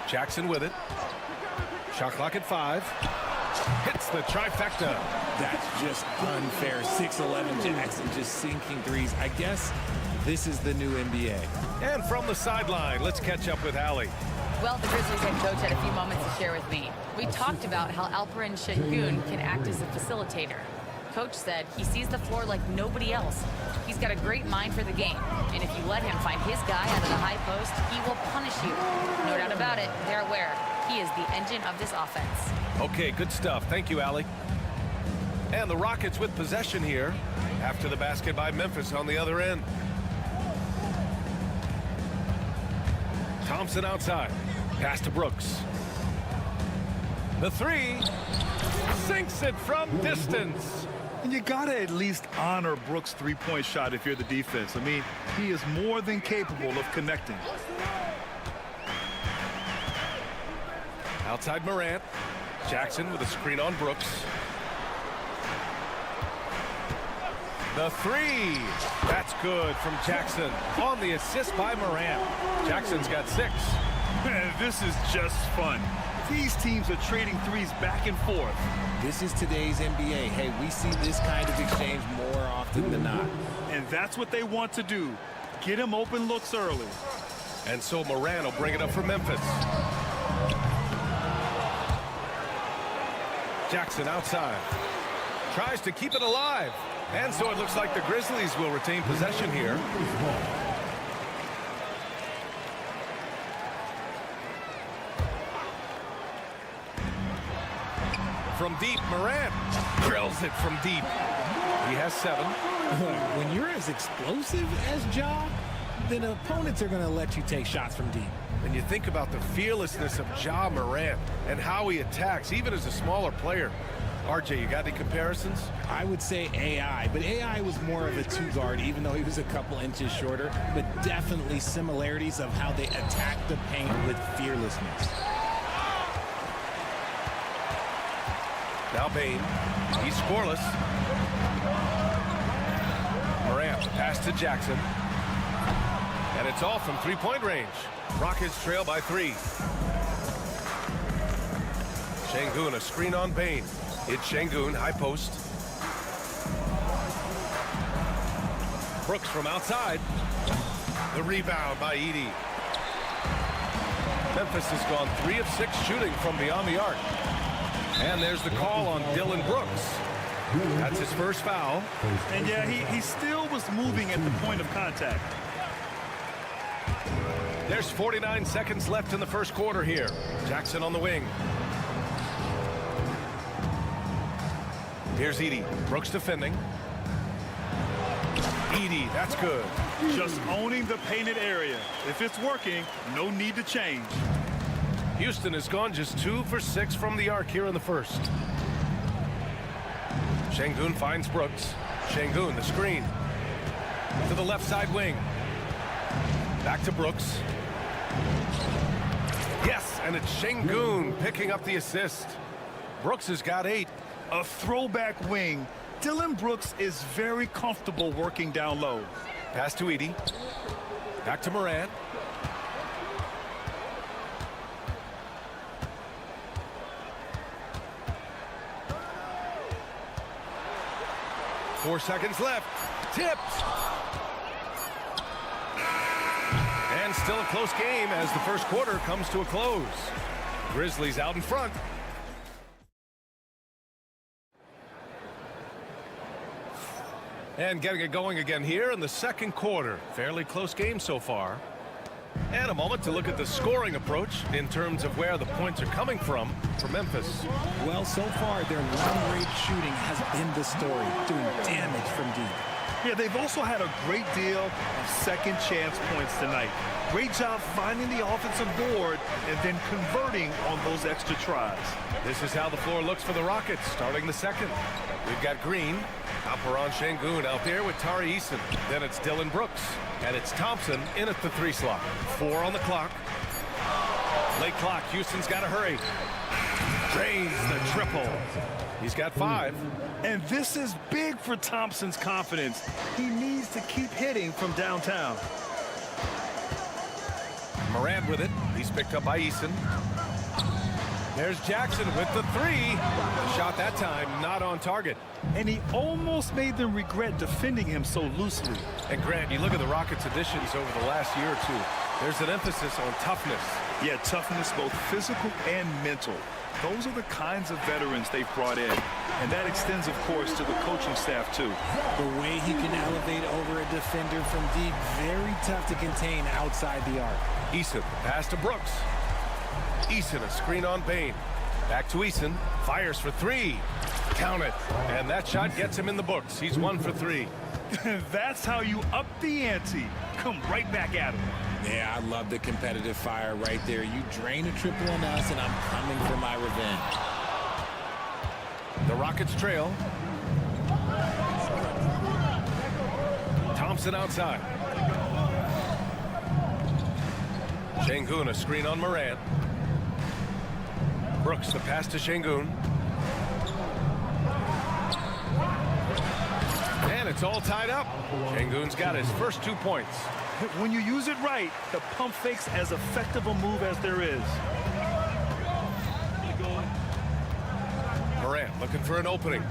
Jackson with it. Shot clock at 5. Hits the trifecta. That's just unfair. 6'11" Jackson just sinking threes. I guess this is the new NBA. And from the sideline, let's catch up with Allie. Well, the Grizzlies head coach had a few moments to share with me. We talked about how Alperon Şengün can act as a facilitator. Coach said he sees the floor like nobody else. He's got a great mind for the game, and if you let him find his guy out of the high post, he will punish you. No doubt about it, they're aware. He is the engine of this offense. Okay, good stuff. Thank you, Allie. And the Rockets with possession here after the basket by Memphis on the other end. Thompson outside. Pass to Brooks. The 3. Sinks it from distance. And you got to at least honor Brooks' three-point shot if you're the defense. I mean, he is more than capable of connecting. Outside Morant. Jackson with a screen on Brooks. The 3. That's good from Jackson on the assist by Morant. Jackson's got 6. Man, this is just fun. These teams are trading threes back and forth. This is today's NBA. Hey, we see this kind of exchange more often than not. And that's what they want to do. Get him open looks early. And so Morant will bring it up for Memphis. Jackson outside. Tries to keep it alive. And so it looks like the Grizzlies will retain possession here. From deep, Morant drills it from deep. He has 7. When you're as explosive as Ja, then opponents are going to let you take shots from deep. And you think about the fearlessness of Ja Morant and how he attacks, even as a smaller player. RJ, you got any comparisons? I would say AI, but AI was more of a 2-guard, even though he was a couple inches shorter, but definitely similarities of how they attack the paint with fearlessness. Now Bane, he's scoreless. Morant, pass to Jackson. And it's all from 3-point range. Rockets trail by 3. Şengün, a screen on Bane. It's Şengün, high post. Brooks from outside. The rebound by Edey. Memphis has gone 3 of 6 shooting from beyond the arc. And there's the call on Dylan Brooks. That's his first foul. And yeah, he still was moving at the point of contact. There's 49 seconds left in the first quarter here. Jackson on the wing. Here's Edey. Brooks defending. Edey, that's good. Just owning the painted area. If it's working, no need to change. Houston has gone just 2 for 6 from the arc here in the first. Şengün finds Brooks. Şengün, the screen. To the left side wing. Back to Brooks. Yes, and it's Şengün picking up the assist. Brooks has got 8. A throwback wing. Dylan Brooks is very comfortable working down low. Pass to Edey. Back to Morant. Four seconds left. Tipped. And still a close game as the first quarter comes to a close. Grizzlies out in front. And getting it going again here in the second quarter. Fairly close game so far. And a moment to look at the scoring approach in terms of where the points are coming from for Memphis. Well, so far, their long-range shooting has been the story, doing damage from deep. Yeah, they've also had a great deal of second chance points tonight. Great job finding the offensive board and then converting on those extra tries. This is how the floor looks for the Rockets starting the second. We've got Green, Alperen Şengün out there with Tari Eason. Then it's Dylan Brooks. And it's Thompson in at the 3 slot. 4 on the clock. Late clock. Houston's got to hurry. Drains the triple. He's got 5. And this is big for Thompson's confidence. He needs to keep hitting from downtown. Morant with it. He's picked up by Eason. There's Jackson with the 3. The shot that time not on target. And he almost made them regret defending him so loosely. And Grant, you look at the Rockets' additions over the last year or two. There's an emphasis on toughness. Yeah, toughness, both physical and mental. Those are the kinds of veterans they've brought in. And that extends, of course, to the coaching staff, too. The way he can elevate over a defender from deep, very tough to contain outside the arc. Eason, pass to Brooks. Eason, a screen on Bane. Back to Eason, fires for 3. Count it. And that shot gets him in the books. He's 1 for 3. That's how you up the ante. Come right back at him. Yeah, I love the competitive fire right there. You drain a triple on us, and I'm coming for my revenge. The Rockets trail. Thompson outside. Şengün, a screen on Morant. Brooks, the pass to Şengün. And it's all tied up. Şengün's got his first 2 points. When you use it right, the pump fake's as effective a move as there is. Morant looking for an opening.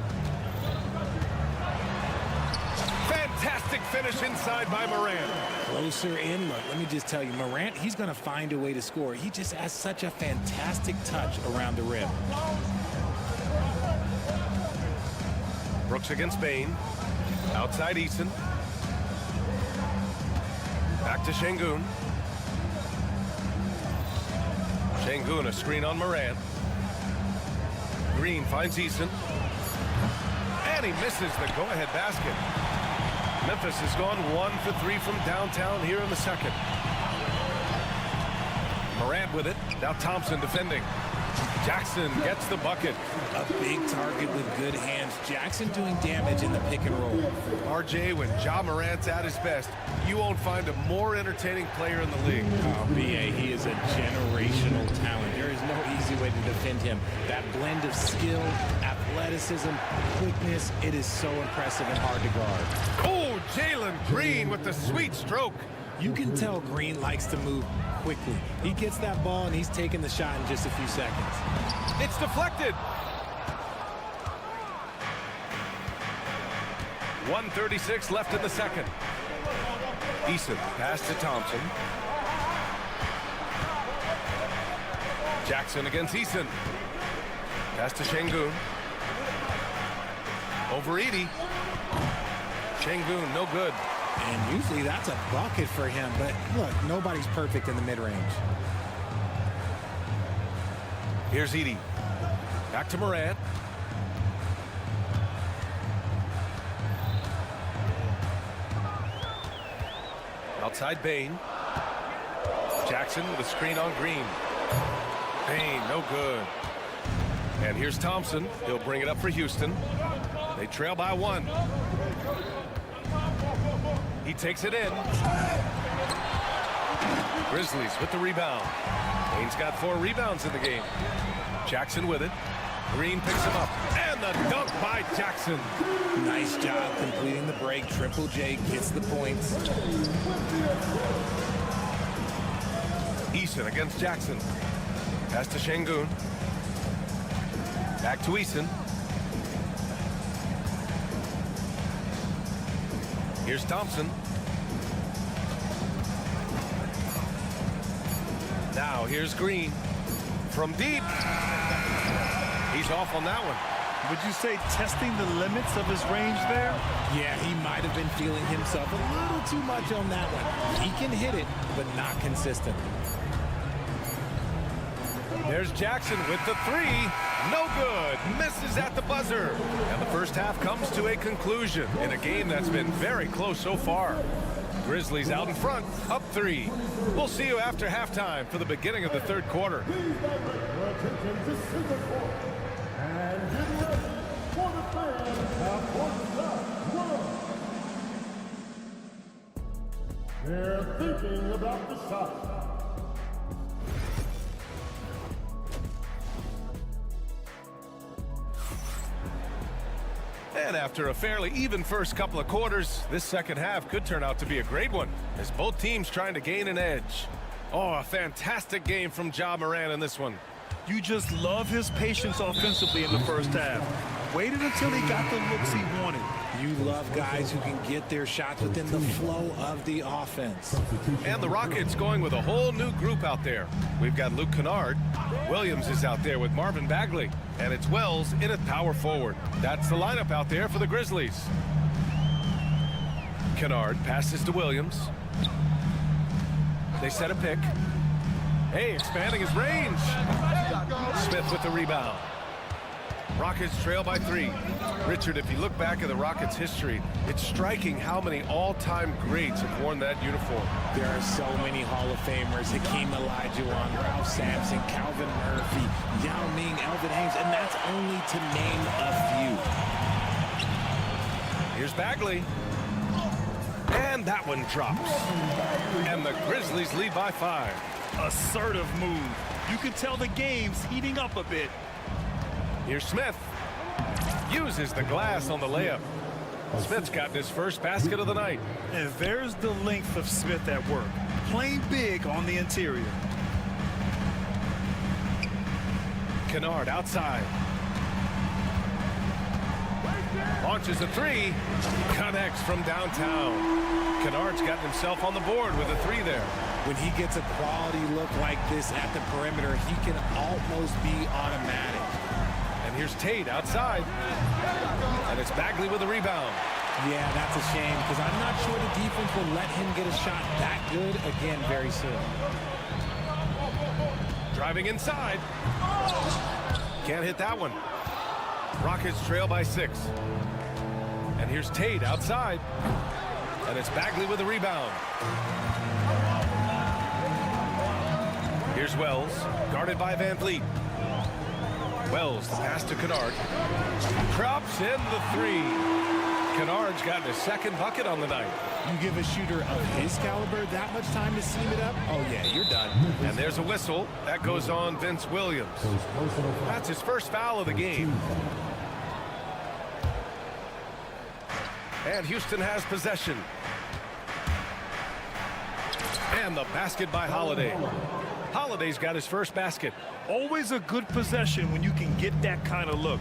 Fantastic finish inside by Morant. Closer in. Look, let me just tell you, Morant, he's going to find a way to score. He just has such a fantastic touch around the rim. Brooks against Bane. Outside Eason. Back to Şengün. Şengün, a screen on Morant. Green finds Eason. And he misses the go-ahead basket. Memphis has gone 1 for 3 from downtown here in the second. Morant with it. Now Thompson defending. Jackson gets the bucket. A big target with good hands. Jackson doing damage in the pick and roll. RJ, when Ja Morant's at his best, you won't find a more entertaining player in the league. Oh, B.A., he is a generational talent. There is no easy way to defend him. That blend of skill, athleticism, quickness, it is so impressive and hard to guard. Oh, Jalen Green with the sweet stroke. You can tell Green likes to move quickly. He gets that ball, and he's taking the shot in just a few seconds. It's deflected. 1:36 left in the second. Eason, pass to Thompson. Jackson against Eason. Pass to Şengün. Over Edey. Şengün, no good. And usually that's a bucket for him, but look, nobody's perfect in the mid-range. Here's Edey. Back to Morant. Outside Bane. Jackson with a screen on Green. Bane, no good. And here's Thompson. He'll bring it up for Houston. They trail by 1. He takes it in. Grizzlies with the rebound. Wayne's got 4 rebounds in the game. Jackson with it. Green picks him up. And the dunk by Jackson. Nice job completing the break. Triple J gets the points. Eason against Jackson. Pass to Şengün. Back to Eason. Here's Thompson. Now here's Green. From deep. He's off on that one. Would you say testing the limits of his range there? Yeah, he might have been feeling himself a little too much on that one. He can hit it, but not consistently. There's Jackson with the 3. No good. Misses at the buzzer. And the first half comes to a conclusion in a game that's been very close so far. Grizzlies out in front, up 3. We'll see you after halftime for the beginning of the third quarter. They're thinking about the shot. And after a fairly even first couple of quarters, this second half could turn out to be a great one as both teams trying to gain an edge. Oh, a fantastic game from Ja Morant in this one. You just love his patience offensively in the first half. Waited until he got the looks he wanted. You love guys who can get their shots within the flow of the offense. And the Rockets going with a whole new group out there. We've got Luke Kennard. Williams is out there with Marvin Bagley. And it's Wells in at power forward. That's the lineup out there for the Grizzlies. Kennard passes to Williams. They set a pick. Hey, expanding his range. Smith with the rebound. Rockets trail by 3. Richard, if you look back at the Rockets' history, it's striking how many all-time greats have worn that uniform. There are so many Hall of Famers. Hakeem Olajuwon, Ralph Sampson, Calvin Murphy, Yao Ming, Elvin Hayes, and that's only to name a few. Here's Bagley. And that one drops. And the Grizzlies lead by 5. Assertive move. You can tell the game's heating up a bit. Here's Smith. Uses the glass on the layup. Smith's gotten his first basket of the night. And there's the length of Smith at work. Playing big on the interior. Kennard outside. Launches a 3. Connects from downtown. Kennard's gotten himself on the board with a 3 there. When he gets a quality look like this at the perimeter, he can almost be automatic. And here's Tate outside. And it's Bagley with a rebound. Yeah, that's a shame because I'm not sure the defense will let him get a shot that good again very soon. Driving inside. Can't hit that one. Rockets trail by 6. And here's Tate outside. And it's Bagley with a rebound. Here's Wells, guarded by Van Vliet. Wells, the pass to Kennard. Drops in the 3. Kennard's gotten his second bucket on the night. You give a shooter of his caliber that much time to seam it up, oh yeah, you're done. And there's a whistle. That goes on Vince Williams. That's his first foul of the game. And Houston has possession. And the basket by Holiday. Holiday's got his first basket. Always a good possession when you can get that kind of look.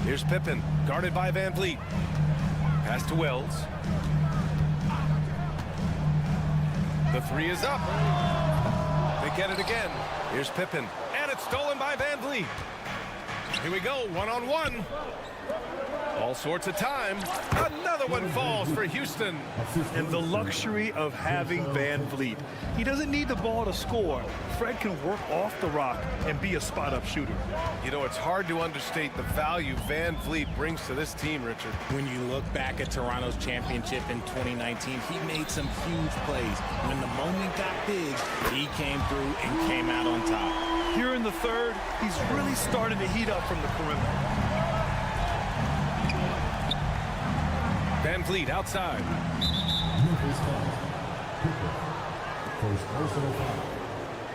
Here's Pippen, guarded by Van Vliet. Pass to Wells. The 3 is up. They get it again. Here's Pippen, and it's stolen by Van Vliet. Here we go, one-on-one. All sorts of time. Another one falls for Houston. And the luxury of having Van Vliet. He doesn't need the ball to score. Fred can work off the rock and be a spot-up shooter. You know, it's hard to understate the value Van Vliet brings to this team, Richard. When you look back at Toronto's championship in 2019, he made some huge plays. When the moment got big, he came through and came out on top. Here in the third, he's really starting to heat up from the perimeter. Van Vliet outside. Memphis foul. First personal foul.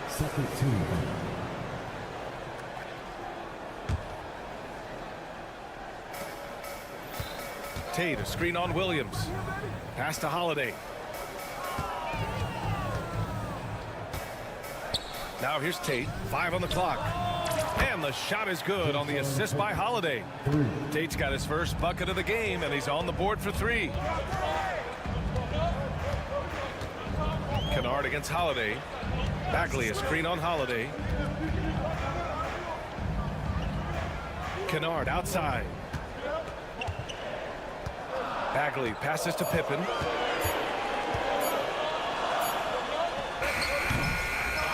Second team foul. Tate, a screen on Williams. Pass to Holiday. Now here's Tate. 5 on the clock. And the shot is good on the assist by Holiday. Tate's got his first bucket of the game, and he's on the board for 3. Kennard against Holiday. Bagley, a screen on Holiday. Kennard outside. Bagley passes to Pippen.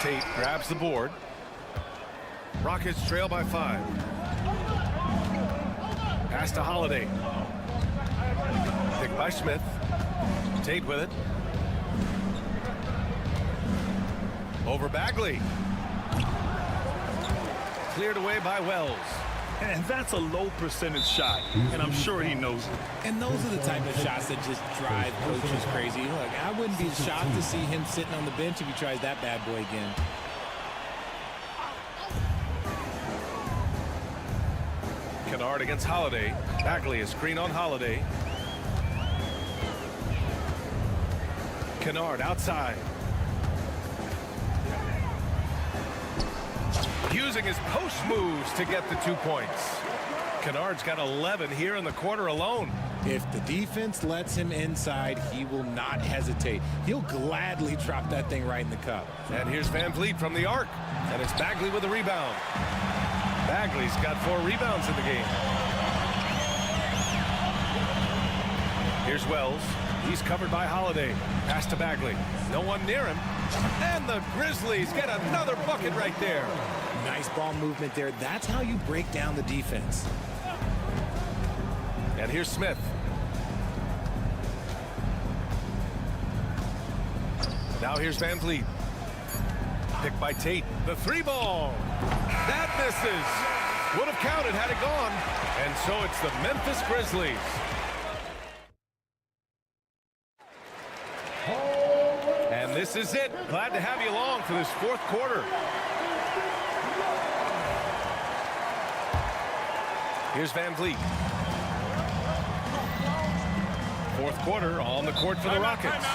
Tate grabs the board. Rockets trail by 5. Pass to Holiday. Picked by Smith. Tate with it. Over Bagley. Cleared away by Wells. And that's a low percentage shot, and I'm sure he knows it. And those are the type of shots that just drive coaches crazy. Look, I wouldn't be shocked to see him sitting on the bench if he tries that bad boy again. Kennard against Holiday. Bagley, a screen on Holiday. Kennard outside. Using his post moves to get the 2 points. Kennard's got 11 here in the quarter alone. If the defense lets him inside, he will not hesitate. He'll gladly drop that thing right in the cup. And here's Van Vliet from the arc. And it's Bagley with a rebound. Bagley's got 4 rebounds in the game. Here's Wells. He's covered by Holiday. Pass to Bagley. No one near him. And the Grizzlies get another bucket right there. Nice ball movement there. That's how you break down the defense. And here's Smith. Now here's Van Vliet. Picked by Tate. The 3-ball. That misses. Would have counted had it gone. And so it's the Memphis Grizzlies. And this is it. Glad to have you along for this 4th quarter. Here's Van Vliet. 4th quarter on the court for the Rockets.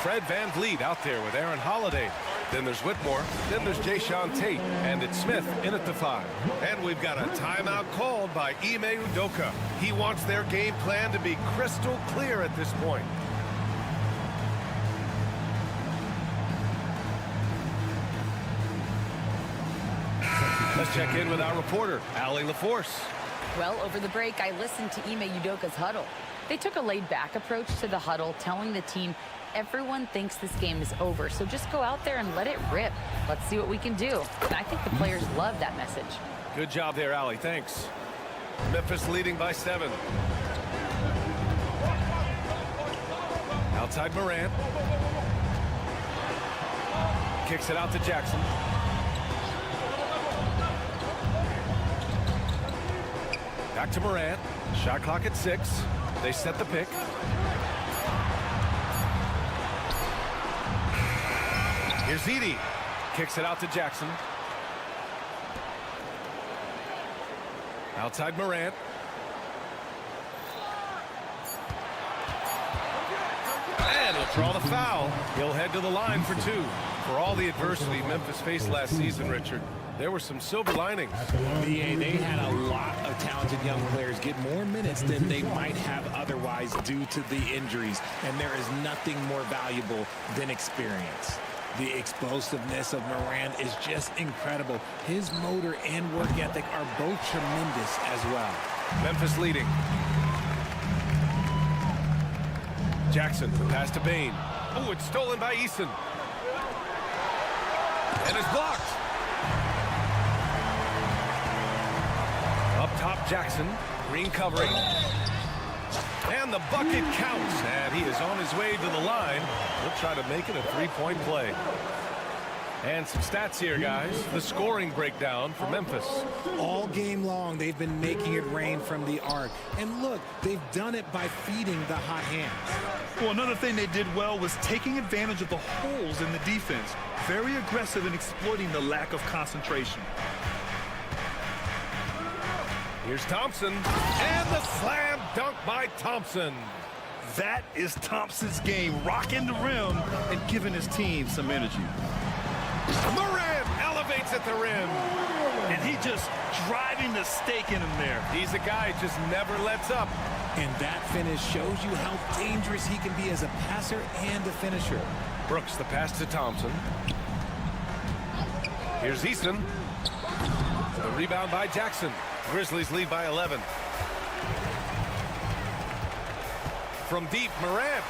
Fred Van Vliet out there with Aaron Holiday. Then there's Whitmore. Then there's Jayshawn Tate. And it's Smith in at the 5. And we've got a timeout called by Ime Udoka. He wants their game plan to be crystal clear at this point. Let's check in with our reporter, Allie LaForce. Well, over the break, I listened to Ime Udoka's huddle. They took a laid-back approach to the huddle, telling the team everyone thinks this game is over, so just go out there and let it rip. Let's see what we can do. And I think the players love that message. Good job there, Allie. Thanks. Memphis leading by 7. Outside Morant. Kicks it out to Jackson. Back to Morant. Shot clock at 6. They set the pick. Here's Edey. Kicks it out to Jackson. Outside Morant. And he'll draw the foul. He'll head to the line for 2. For all the adversity Memphis faced last season, Richard, there were some silver linings. They had a lot of talented young players get more minutes than they might have otherwise due to the injuries. And there is nothing more valuable than experience. The explosiveness of Morant is just incredible. His motor and work ethic are both tremendous as well. Memphis leading. Jackson, the pass to Bain. Oh, it's stolen by Eason. And it's blocked. Up top, Jackson. Green covering. And the bucket counts. And he is on his way to the line. He'll try to make it a 3-point play. And some stats here, guys. The scoring breakdown for Memphis. All game long, they've been making it rain from the arc. And look, they've done it by feeding the hot hands. Well, another thing they did well was taking advantage of the holes in the defense. Very aggressive in exploiting the lack of concentration. Here's Thompson. And the slam dunk by Thompson. That is Thompson's game, rocking the rim and giving his team some energy. Morant elevates at the rim. And he just driving the stake in him there. He's a guy who just never lets up. And that finish shows you how dangerous he can be as a passer and a finisher. Brooks, the pass to Thompson. Here's Easton. The rebound by Jackson. Grizzlies lead by 11. From deep, Morant.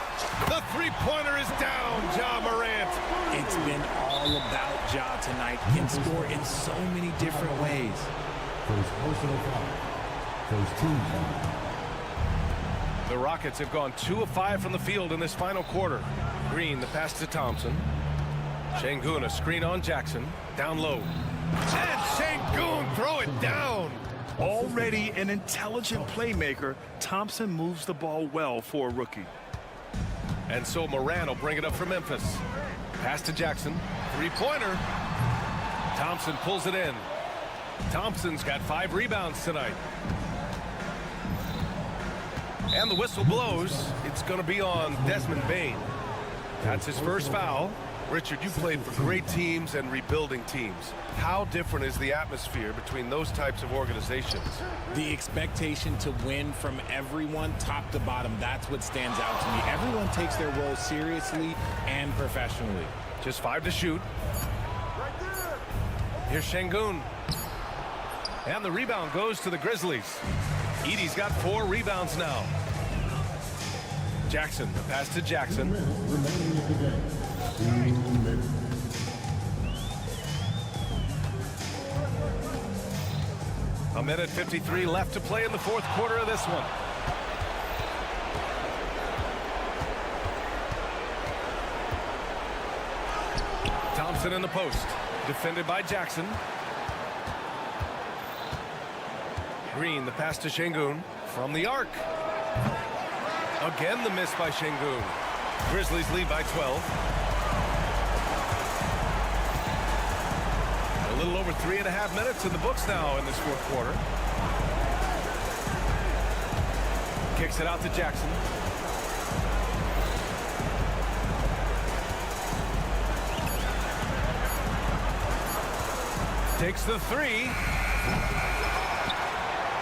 The three-pointer is down, Ja Morant. It's been all about Ja tonight. Can score in so many different ways. First personal foul. First team foul. The Rockets have gone 2 of 5 from the field in this final quarter. Green, the pass to Thompson. Şengün, a screen on Jackson. Down low. And Şengün, throw it down. Already an intelligent playmaker, Thompson moves the ball well for a rookie. And so Morant will bring it up for Memphis. Pass to Jackson. Three-pointer. Thompson pulls it in. Thompson's got 5 rebounds tonight. And the whistle blows. It's going to be on Desmond Bane. That's his first foul. Richard, you played for great teams and rebuilding teams. How different is the atmosphere between those types of organizations? The expectation to win from everyone, top to bottom, that's what stands out to me. Everyone takes their role seriously and professionally. Just 5 to shoot. Here's Şengün. And the rebound goes to the Grizzlies. Edey's got 4 rebounds now. Jackson, the pass to Jackson. A minute 53 left to play in the fourth quarter of this one. Thompson in the post, defended by Jackson. Green, the pass to Şengün from the arc. Again, the miss by Şengün. Grizzlies lead by 12. A little over 3.5 minutes in the books now in this fourth quarter. Kicks it out to Jackson. Takes the 3.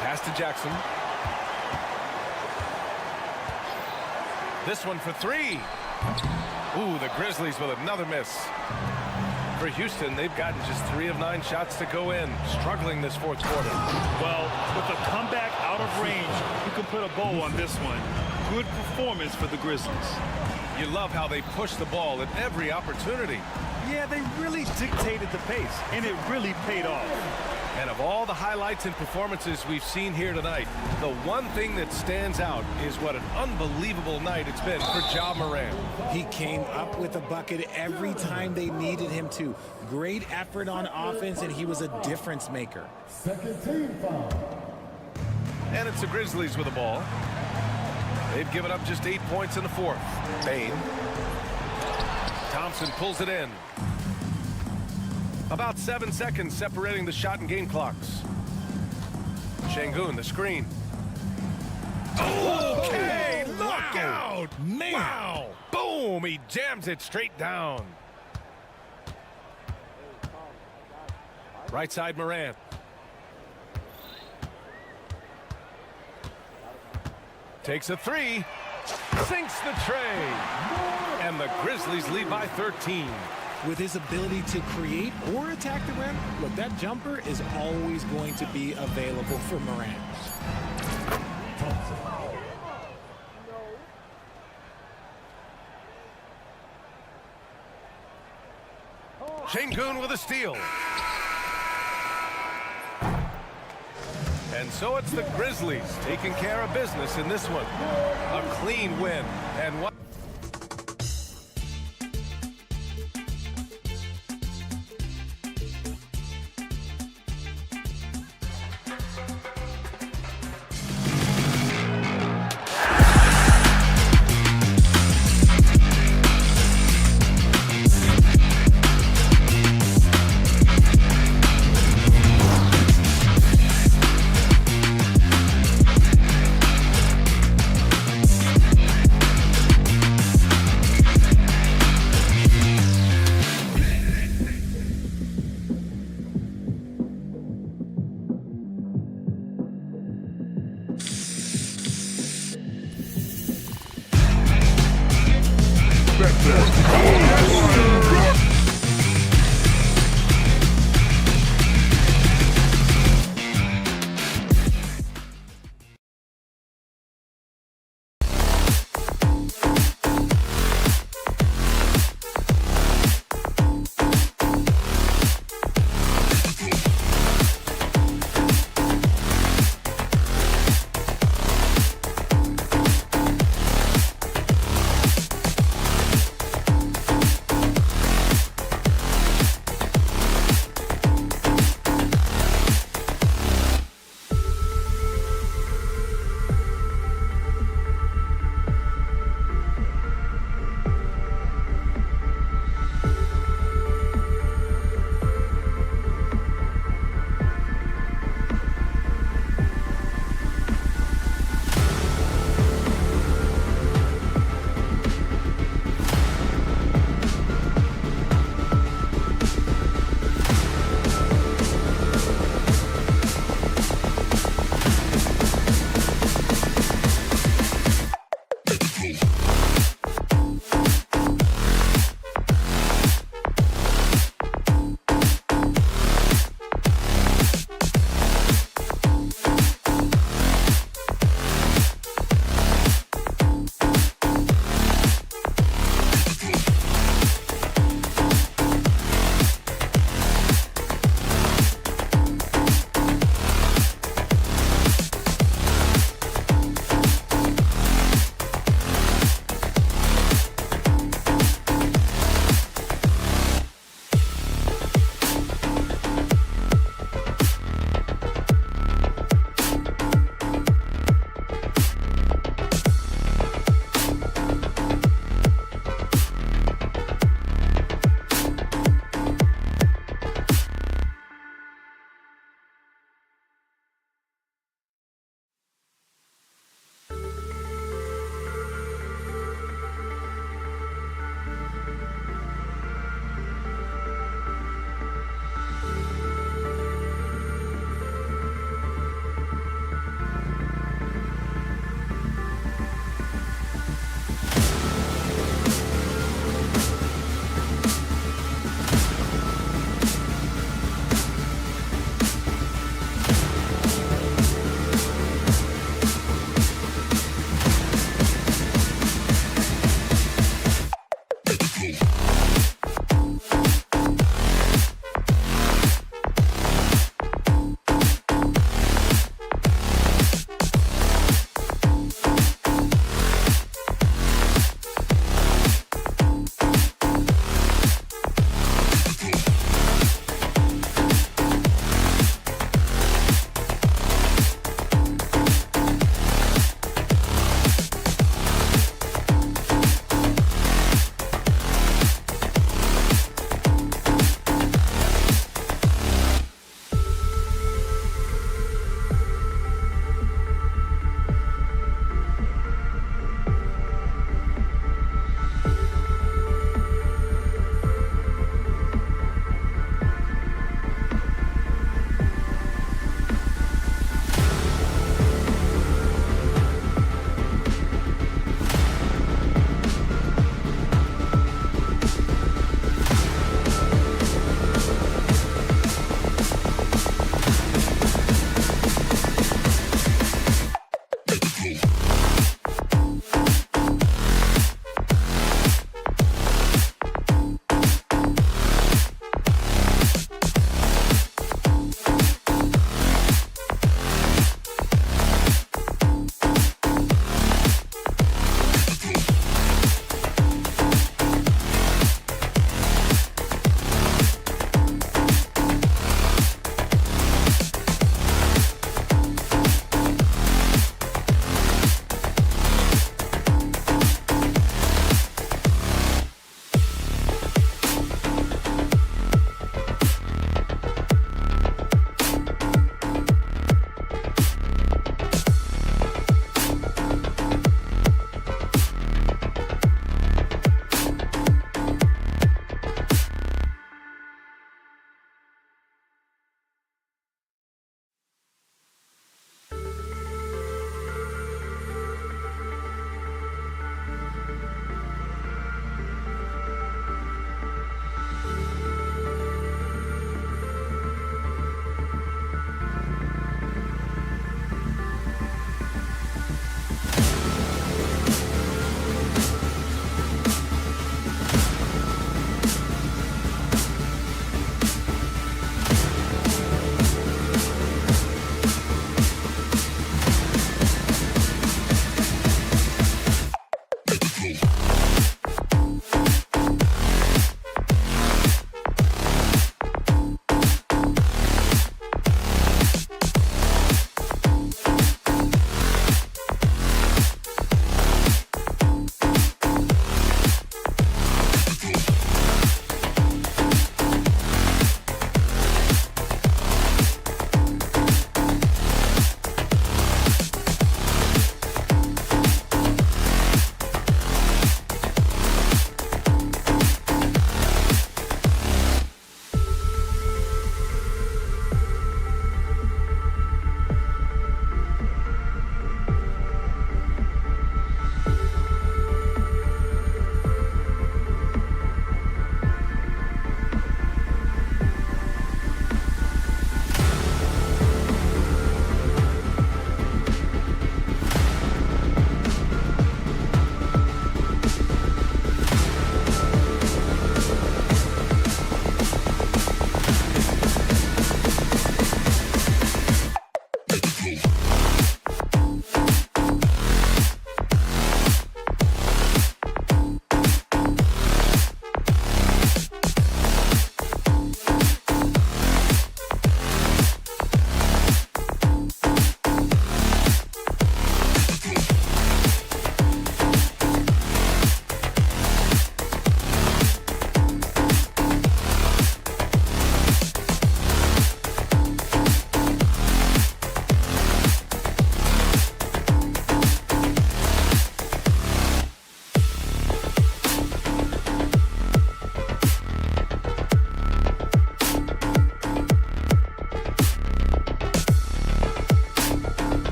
Pass to Jackson. This one for 3. Ooh, the Grizzlies with another miss. For Houston, they've gotten just 3 of 9 shots to go in, struggling this fourth quarter. Well, with a comeback out of range, you can put a bow on this one. Good performance for the Grizzlies. You love how they push the ball at every opportunity. Yeah, they really dictated the pace, and it really paid off. And of all the highlights and performances we've seen here tonight, the one thing that stands out is what an unbelievable night it's been for Ja Morant. He came up with a bucket every time they needed him to. Great effort on offense, and he was a difference maker. Second team foul. And it's the Grizzlies with the ball. They've given up just 8 points in the fourth. Bane. Thompson pulls it in. About 7 seconds separating the shot and game clocks. Şengün, the screen. Okay, look out! Man. Wow! Boom! He jams it straight down. Right side, Morant. Takes a 3. Sinks the tray. And the Grizzlies lead by 13. With his ability to create or attack the rim, look, that jumper is always going to be available for Morant. Şengün with a steal. And so it's the Grizzlies taking care of business in this one. A clean win. And what?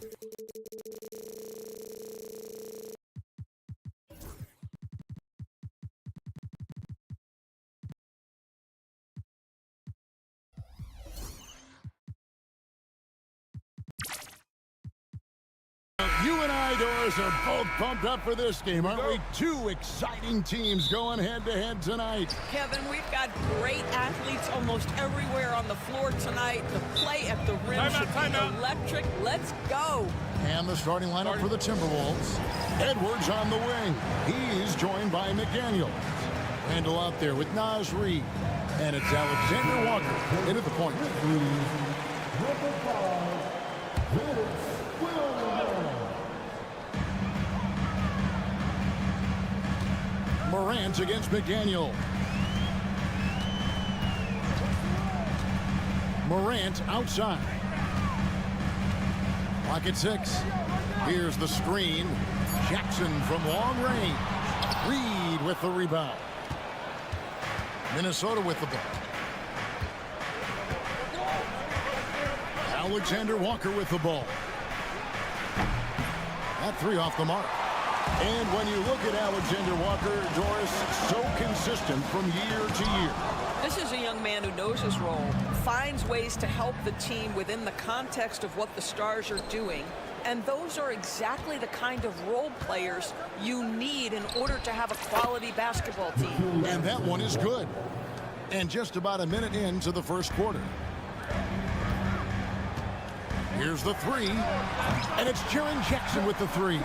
You and I, Doris, are both pumped up for this game, aren't we? Two exciting teams going head-to-head tonight. Kevin, we've got great athletes almost everywhere on the floor tonight. The play at the rim should be electric. Let's go. And the starting lineup for the Timberwolves. Edwards on the wing. He's joined by McDaniel. Randall out there with Naz Reid. And it's Alexander Walker into the point. Morant against McDaniel. Morant outside. Clock at 6. Here's the screen. Jackson from long range. Reid with the rebound. Minnesota with the ball. Alexander Walker with the ball. That three off the mark. And when you look at Alexander Walker, Doris, so consistent from year to year. This is a young man who knows his role, finds ways to help the team within the context of what the Stars are doing. And those are exactly the kind of role players you need in order to have a quality basketball team. And that one is good. And just about a minute into the first quarter. Here's the three. And it's Jaren Jackson with the three.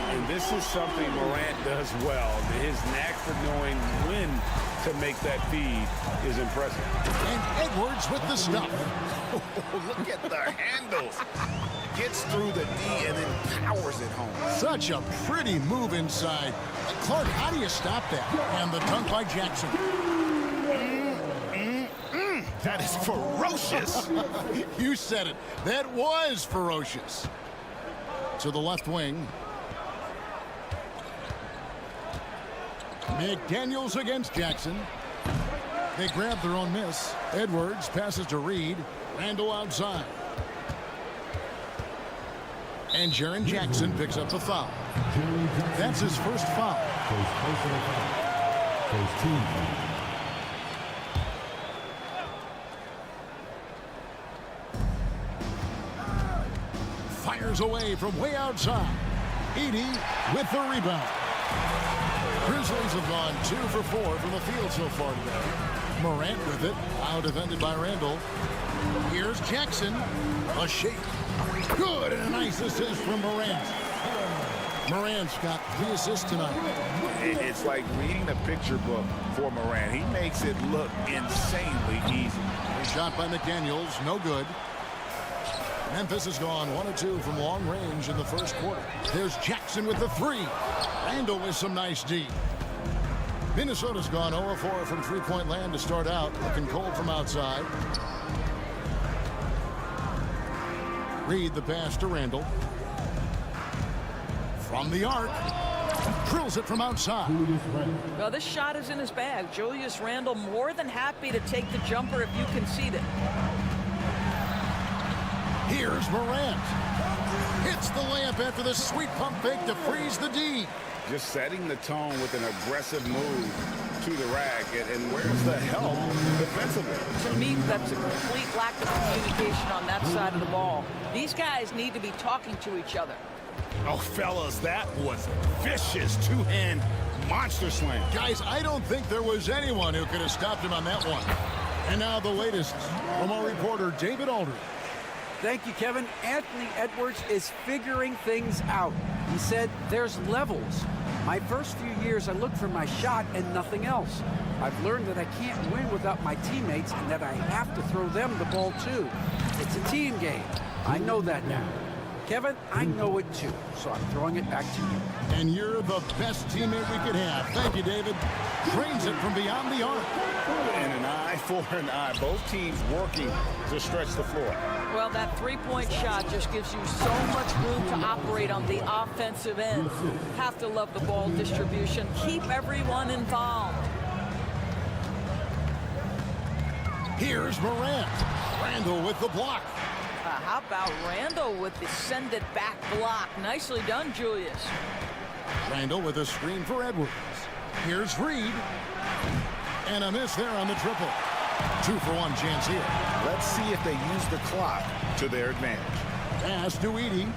And this is something Morant does well. His knack for knowing when to make that feed is impressive. And Edwards with the stuff. Look at the handles. Gets through the D and then powers it home. Such a pretty move inside. Clark, how do you stop that? And the dunk by Jackson. That is ferocious. You said it. That was ferocious. To the left wing. McDaniels against Jackson. They grab their own miss. Edwards passes to Reid. Randall outside. And Jaren Jackson picks up the foul. That's his first foul. First team foul. Fires away from way outside. Edie with the rebound. Grizzlies have gone 2 for 4 from the field so far today. Morant with it. Now defended by Randall. Here's Jackson. A shake. Good. And a nice assist from Morant. Morant's got 3 assists tonight. It's like reading a picture book for Morant. He makes it look insanely easy. A shot by McDaniels. No good. Memphis has gone 1 of 2 from long range in the first quarter. There's Jackson with the three. Randall with some nice D. Minnesota's gone 0 of 4 from three-point land to start out. Looking cold from outside. Reid the pass to Randall. From the arc. Drills it from outside. Well, this shot is in his bag. Julius Randle more than happy to take the jumper if you concede it. Here's Morant. Hits the layup after the sweet pump fake to freeze the D. Just setting the tone with an aggressive move to the rack. And where's the help defensively? To me, that's a complete lack of communication on that side of the ball. These guys need to be talking to each other. Oh, fellas, that was vicious two-hand monster slam. Guys, I don't think there was anyone who could have stopped him on that one. And now the latest from our reporter, David Aldridge. Thank you, Kevin. Anthony Edwards is figuring things out. He said there's levels. My first few years, I looked for my shot and nothing else. I've learned that I can't win without my teammates and that I have to throw them the ball too. It's a team game. I know that now. Kevin, I know it too, so I'm throwing it back to you. And you're the best teammate we could have. Thank you, David. Drains it from beyond the arc. And an eye for an eye. Both teams working to stretch the floor. Well, that three-point shot just gives you so much room to operate on the offensive end. Have to love the ball distribution. Keep everyone involved. Here's Morant. Randall with the block. How about Randall with the send it back block? Nicely done, Julius. Randall with a screen for Edwards. Here's Reed. And a miss there on the triple. 2-for-1 chance here. Let's see if they use the clock to their advantage. Pass to Edey.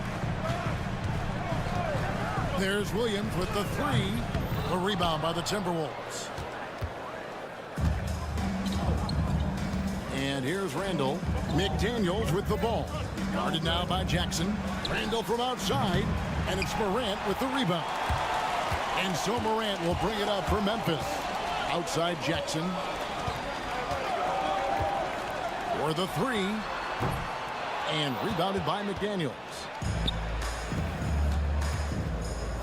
There's Williams with the three. A rebound by the Timberwolves. And here's Randall. McDaniels with the ball. Guarded now by Jackson. Randall from outside. And it's Morant with the rebound. And so Morant will bring it up for Memphis. Outside Jackson. For the three. And rebounded by McDaniels.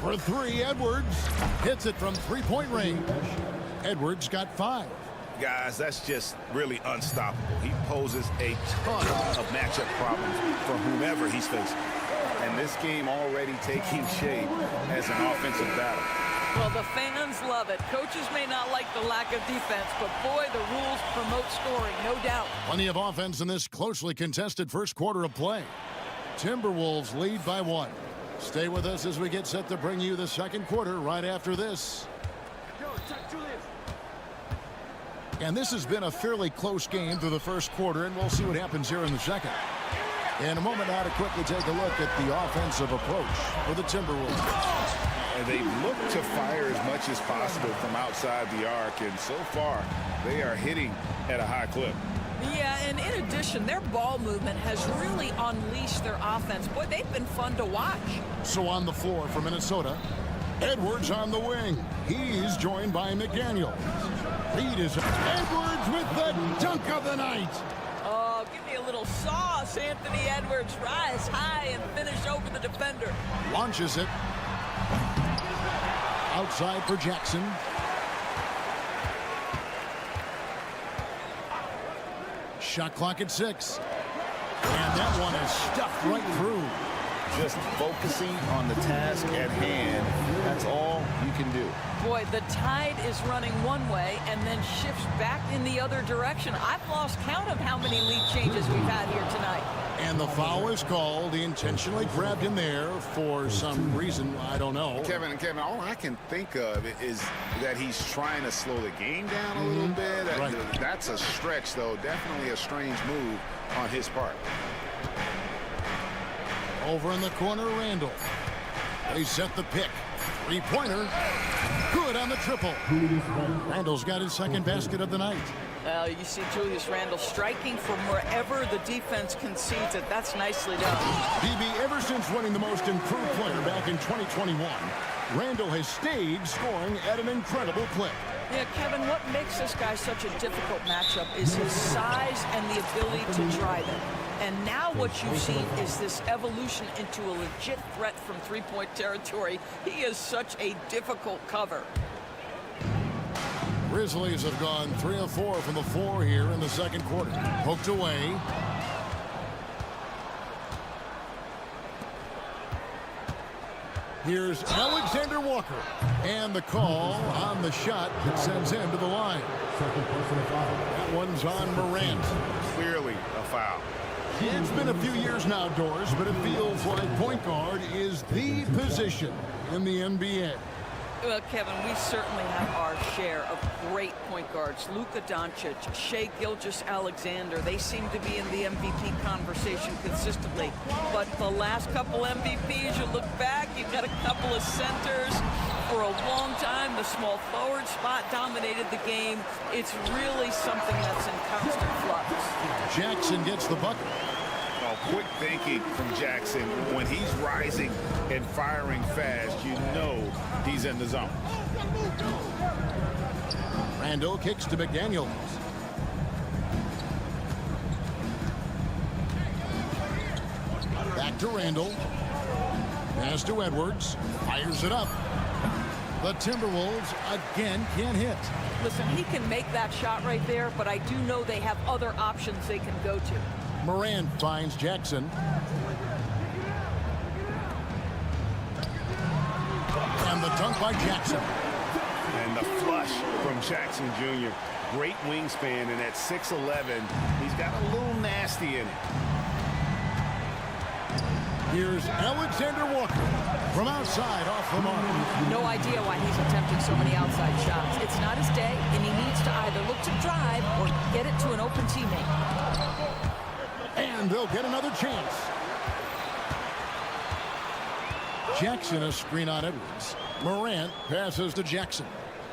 For three, Edwards hits it from three-point range. Edwards got 5. Guys, that's just really unstoppable. He poses a ton of matchup problems for whomever he's facing. And this game already taking shape as an offensive battle. Well, the fans love it. Coaches may not like the lack of defense, but boy, the rules promote scoring, no doubt. Plenty of offense in this closely contested first quarter of play. Timberwolves lead by 1. Stay with us as we get set to bring you the second quarter right after this. And this has been a fairly close game through the first quarter, and we'll see what happens here in the second. In a moment now to quickly take a look at the offensive approach for the Timberwolves. And they look to fire as much as possible from outside the arc, and so far they are hitting at a high clip. Yeah, and in addition, their ball movement has really unleashed their offense. Boy, they've been fun to watch. So on the floor for Minnesota, Edwards on the wing. He's joined by McDaniel. Lead is Edwards with the dunk of the night. Oh, give me a little sauce, Anthony Edwards. Rise high and finish over the defender. Launches it. Outside for Jackson. Shot clock at 6. And that one is stuffed right through. Just focusing on the task at hand. That's all you can do. Boy, the tide is running one way and then shifts back in the other direction. I've lost count of how many lead changes we've had here tonight. And the foul is called. He intentionally grabbed him there for some reason. I don't know. Kevin, all I can think of is that he's trying to slow the game down a little bit. Right. That's a stretch, though. Definitely a strange move on his part. Over in the corner, Randall. They set the pick. Three-pointer. Good on the triple. Randall's got his second basket of the night. You see Julius Randall striking from wherever the defense concedes it. That's nicely done. DB, ever since winning the most improved player back in 2021, Randall has stayed scoring at an incredible clip. Yeah, Kevin, what makes this guy such a difficult matchup is his size and the ability to drive it. And now what you've seen is this evolution into a legit threat from three-point territory. He is such a difficult cover. Grizzlies have gone 3 of 4 from the floor here in the second quarter. Poked away. Here's Alexander Walker. And the call on the shot that sends him to the line. That one's on Morant. Clearly a foul. It's been a few years now, Doris, but it feels like point guard is the position in the NBA. Well, Kevin, we certainly have our share of great point guards. Luka Doncic, Shai Gilgeous-Alexander, they seem to be in the MVP conversation consistently. But the last couple MVPs, you look back, you've got a couple of centers. For a long time, the small forward spot dominated the game. It's really something that's in constant flux. Jackson gets the bucket. Quick thinking from Jackson. When he's rising and firing fast, you know he's in the zone. Randall kicks to McDaniels. Back to Randall. Pass to Edwards. Fires it up. The Timberwolves again can't hit. Listen, he can make that shot right there, but I do know they have other options they can go to. Morant finds Jackson. And the dunk by Jackson. And the flush from Jackson Jr. Great wingspan, and at 6'11", he's got a little nasty in it. Here's Alexander Walker from outside off the mark. No idea why he's attempting so many outside shots. It's not his day, and he needs to either look to drive or get it to an open teammate. And they'll get another chance. Jackson a screen on Edwards. Morant passes to Jackson.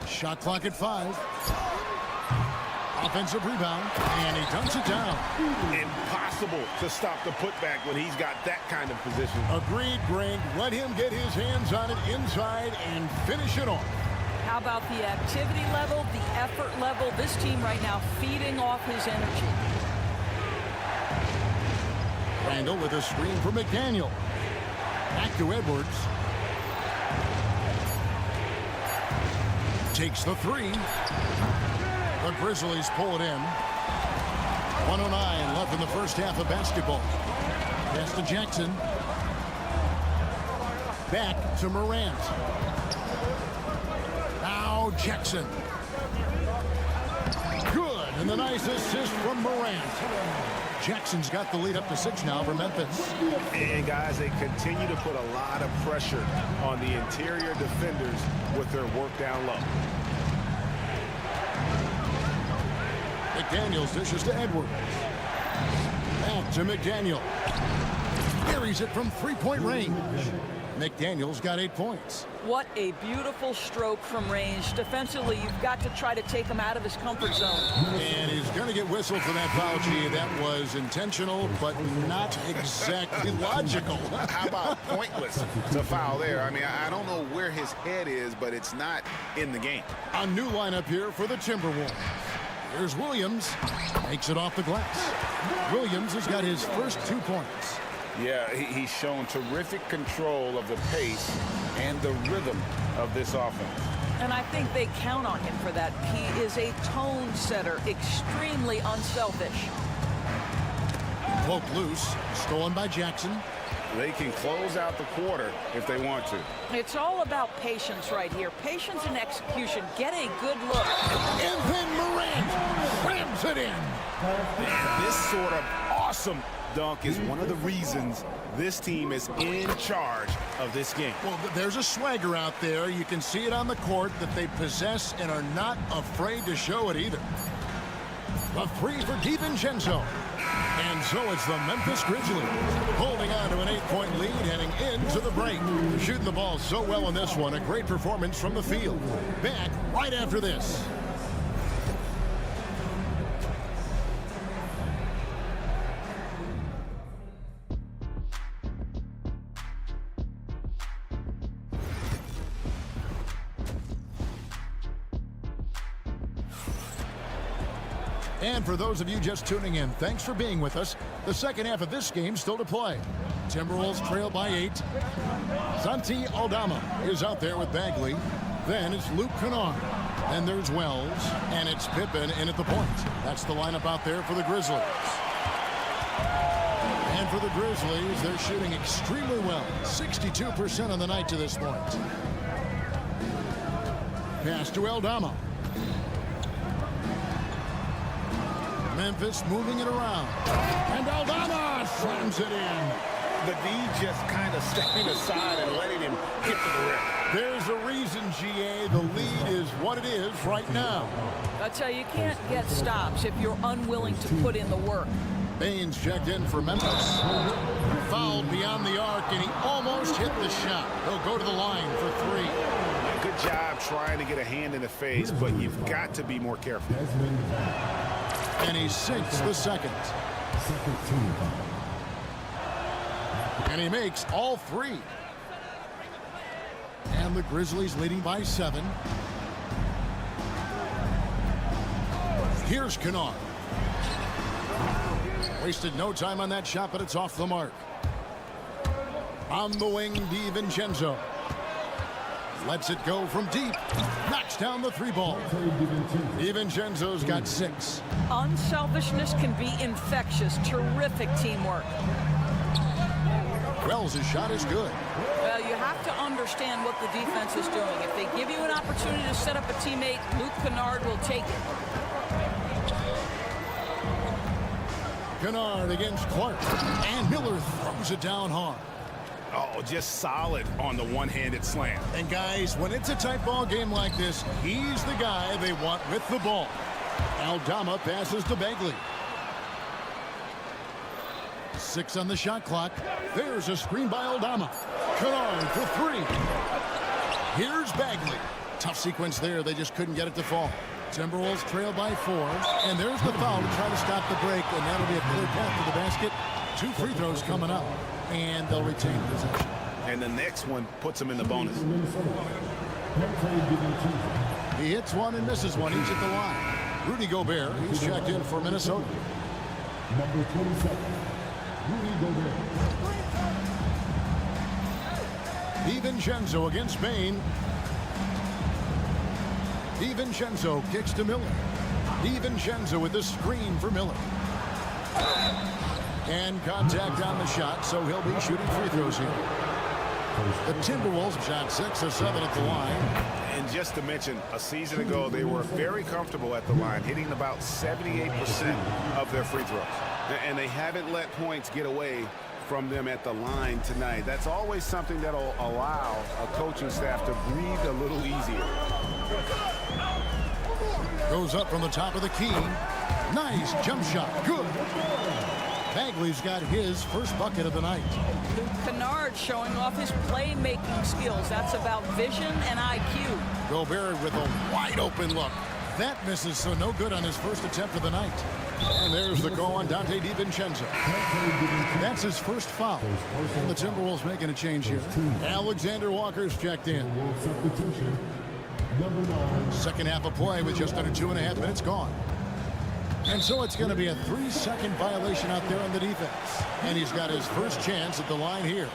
Shot clock at 5. Offensive rebound, and he dunks it down. Impossible to stop the putback when he's got that kind of position. Agreed, Greg. Let him get his hands on it inside and finish it off. How about the activity level, the effort level? This team right now feeding off his energy. Randall with a screen for McDaniel. Back to Edwards. Takes the 3. The Grizzlies pull it in. 1:09 left in the first half of basketball. Pass to Jackson. Back to Morant. Now Jackson. Good, and the nice assist from Morant. Jackson's got the lead up to 6 now for Memphis. And guys, they continue to put a lot of pressure on the interior defenders with their work down low. McDaniels dishes to Edwards. Back to McDaniel. Carries it from 3-point range. McDaniels got 8 points. What a beautiful stroke from range. Defensively, you've got to try to take him out of his comfort zone. And he's going to get whistled for that foul, G. That was intentional, but not exactly logical. How about pointless to foul there? I mean, I don't know where his head is, but it's not in the game. A new lineup here for the Timberwolves. Here's Williams. Makes it off the glass. Williams has got his first 2 points. Yeah, he's shown terrific control of the pace and the rhythm of this offense. And I think they count on him for that. He is a tone setter, extremely unselfish. Poke loose, stolen by Jackson. They can close out the quarter if they want to. It's all about patience right here. Patience and execution. Get a good look. And then Morant slams it in. And this sort of awesome dunk is one of the reasons this team is in charge of this game. Well, there's a swagger out there. You can see it on the court that they possess and are not afraid to show it either. A 3 for DiVincenzo. And so it's the Memphis Grizzlies holding on to an 8-point lead heading into the break. Shooting the ball so well in this one. A great performance from the field. Back right after this. And for those of you just tuning in, thanks for being with us. The second half of this game still to play. Timberwolves trail by 8. Santi Aldama is out there with Bagley. Then it's Luke Kennard. Then there's Wells. And it's Pippen in at the point. That's the lineup out there for the Grizzlies. And for the Grizzlies, they're shooting extremely well. 62% on the night to this point. Pass to Aldama. Memphis moving it around. And Aldama slams it in. The D just kind of stepping aside and letting him get to the rim. There's a reason, GA. The lead is what it is right now. I tell you, you can't get stops if you're unwilling to put in the work. Baines checked in for Memphis. Fouled beyond the arc, and he almost hit the shot. He'll go to the line for 3. Good job trying to get a hand in the face, but you've got to be more careful. And he sinks the second. And he makes all 3. And the Grizzlies leading by 7. Here's Kennard. Wasted no time on that shot, but it's off the mark. On the wing, DiVincenzo. Lets it go from deep. Knocks down the 3-ball. DiVincenzo's got 6. Unselfishness can be infectious. Terrific teamwork. Wells' shot is good. Well, you have to understand what the defense is doing. If they give you an opportunity to set up a teammate, Luke Kennard will take it. Kennard against Clark. And Miller throws it down hard. Oh, just solid on the one-handed slam. And guys, when it's a tight ball game like this, he's the guy they want with the ball. Aldama passes to Bagley. 6 on the shot clock. There's a screen by Aldama. Kennard for 3. Here's Bagley. Tough sequence there. They just couldn't get it to fall. Timberwolves trail by 4. And there's the foul to try to stop the break. And that'll be a clear path to the basket. 2 free throws coming up. And they'll retain possession. And the next one puts them in the bonus. He hits one and misses one. He's at the line. Rudy Gobert, he's checked in for Minnesota. Number 27, Rudy Gobert. DiVincenzo against Bain. DiVincenzo kicks to Miller. DiVincenzo with the screen for Miller. And contact on the shot, so he'll be shooting free throws here. The Timberwolves shot 6 of 7 at the line. And just to mention, a season ago, they were very comfortable at the line, hitting about 78% of their free throws. And they haven't let points get away from them at the line tonight. That's always something that'll allow a coaching staff to breathe a little easier. Goes up from the top of the key. Nice jump shot. Good. Bagley's got his first bucket of the night. Kennard showing off his playmaking skills. That's about vision and IQ. Gobert with a wide open look. That misses, so no good on his first attempt of the night. And there's the call on Donte DiVincenzo. That's his first foul. And the Timberwolves making a change here. Alexander Walker's checked in. Second half of play with just under 2.5 minutes gone. And so it's going to be a 3-second violation out there on the defense. And he's got his first chance at the line here.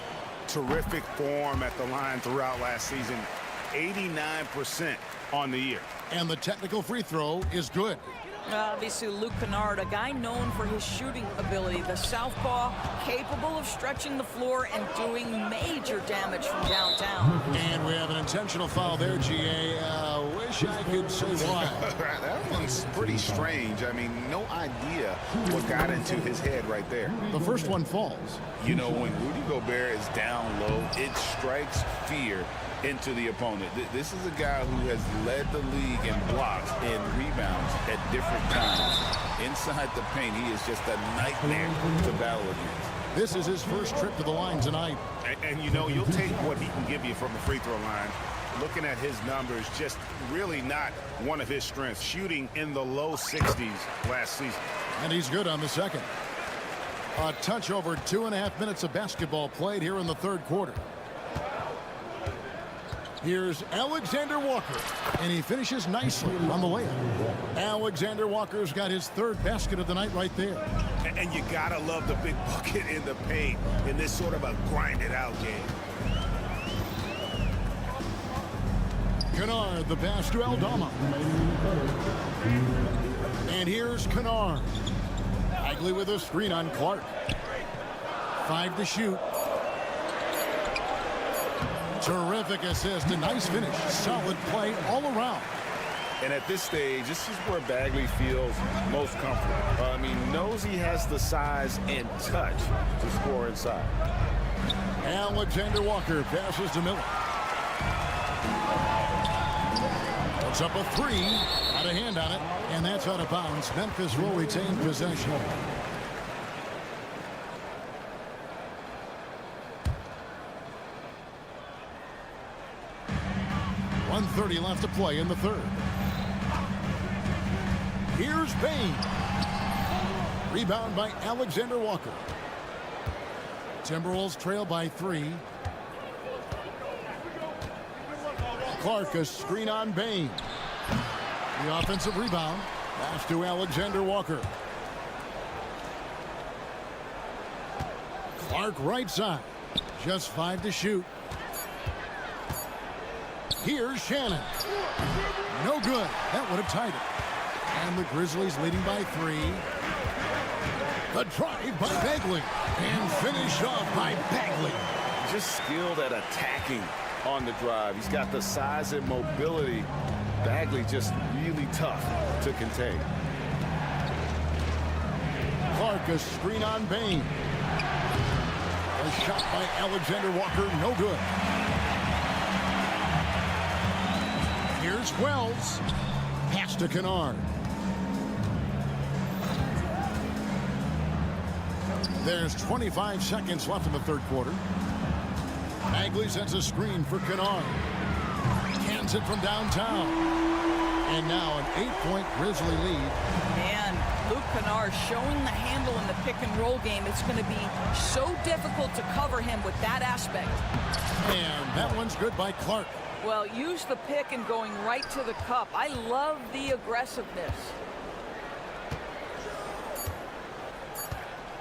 Terrific form at the line throughout last season. 89% on the year. And the technical free throw is good. Obviously, Luke Kennard, a guy known for his shooting ability. The southpaw, capable of stretching the floor and doing major damage from downtown. And we have an intentional foul there, GA. Wish I could say why. That one's pretty strange. I mean, no idea what got into his head right there. The first one falls. You know, when Rudy Gobert is down low, it strikes fear into the opponent. This is a guy who has led the league in blocks and rebounds at different times. Inside the paint, he is just a nightmare to battle against. This is his first trip to the line tonight. And you know, you'll take what he can give you from the free throw line. Looking at his numbers, just really not one of his strengths. Shooting in the low 60s last season. And he's good on the second. A touch over 2.5 minutes of basketball played here in the third quarter. Here's Alexander Walker, and he finishes nicely on the layup. Alexander Walker's got his third basket of the night right there. And you gotta love the big bucket in the paint in this sort of a grinded-out game. Kennard, the pass to Aldama. And here's Kennard. Bagley with a screen on Clark. 5 to shoot. Terrific assist, a nice finish. Solid play all around. And at this stage, this is where Bagley feels most comfortable. I mean, knows he has the size and touch to score inside. Alexander Walker passes to Miller. Puts up a 3. Got a hand on it, and that's out of bounds. Memphis will retain possession. 1:30 left to play in the third. Here's Bain. Rebound by Alexander Walker. Timberwolves trail by 3. Clark, a screen on Bain. The offensive rebound. Pass to Alexander Walker. Clark right side. Just 5 to shoot. Here's Shannon. No good. That would have tied it. And the Grizzlies leading by 3. The drive by Bagley. And finish off by Bagley. Just skilled at attacking on the drive. He's got the size and mobility. Bagley just really tough to contain. Clark, a screen on Bain. A shot by Alexander Walker, no good. Here's Wells. Pass to Kennard. There's 25 seconds left in the third quarter. Bagley sets a screen for Kennard. Cans it from downtown. And now an 8-point Grizzly lead. And Luke Kennard showing the handle in the pick and roll game. It's going to be so difficult to cover him with that aspect. And that one's good by Clark. Well, use the pick and going right to the cup. I love the aggressiveness.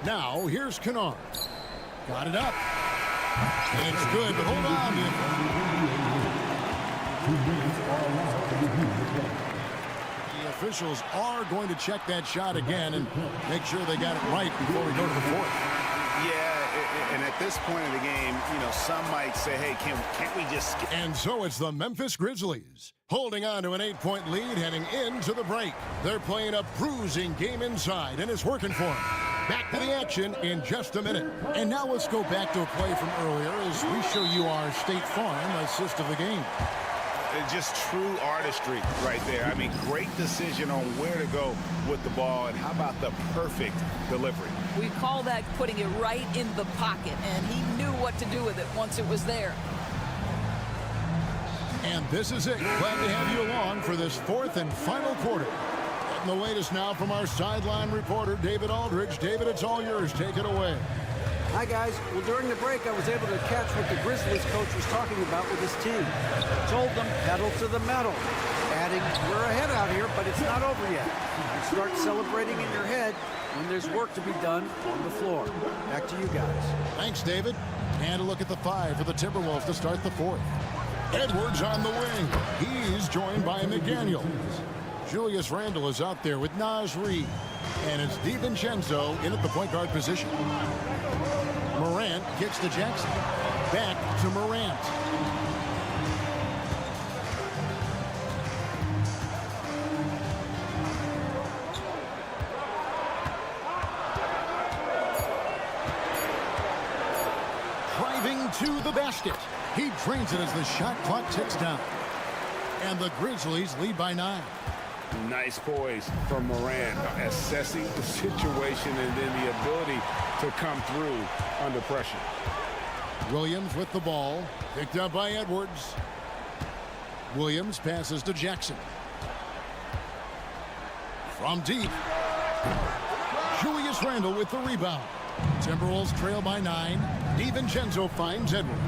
Now, here's Kennard. Got it up. And it's good, but hold on. The officials are going to check that shot again and make sure they got it right before we go to the fourth. Yeah, and at this point in the game, you know, some might say, hey, can't we just skip? And so it's the Memphis Grizzlies holding on to an 8-point lead heading into the break. They're playing a bruising game inside, and it's working for them. Back to the action in just a minute. And now let's go back to a play from earlier as we show you our State Farm assist of the game. Just true artistry right there. I mean, great decision on where to go with the ball, and how about the perfect delivery? We call that putting it right in the pocket, and he knew what to do with it once it was there. And this is it. Glad to have you along for this fourth and final quarter. And the latest now from our sideline reporter, David Aldridge. David, it's all yours. Take it away. Hi, guys. Well, during the break, I was able to catch what the Grizzlies coach was talking about with his team. Told them, pedal to the metal. Adding, we're ahead out here, but it's not over yet. You start celebrating in your head when there's work to be done on the floor. Back to you guys. Thanks, David. And a look at the 5 for the Timberwolves to start the fourth. Edwards on the wing. He's joined by McDaniels. Julius Randle is out there with Naz Reid. And it's DiVincenzo in at the point guard position. Morant gets to Jackson. Back to Morant. Driving to the basket. He drains it as the shot clock ticks down. And the Grizzlies lead by 9. Nice poise from Morant, assessing the situation and then the ability to come through under pressure. Williams with the ball, picked up by Edwards. Williams passes to Jackson. From deep, Julius Randle with the rebound. Timberwolves trail by 9. DiVincenzo finds Edwards.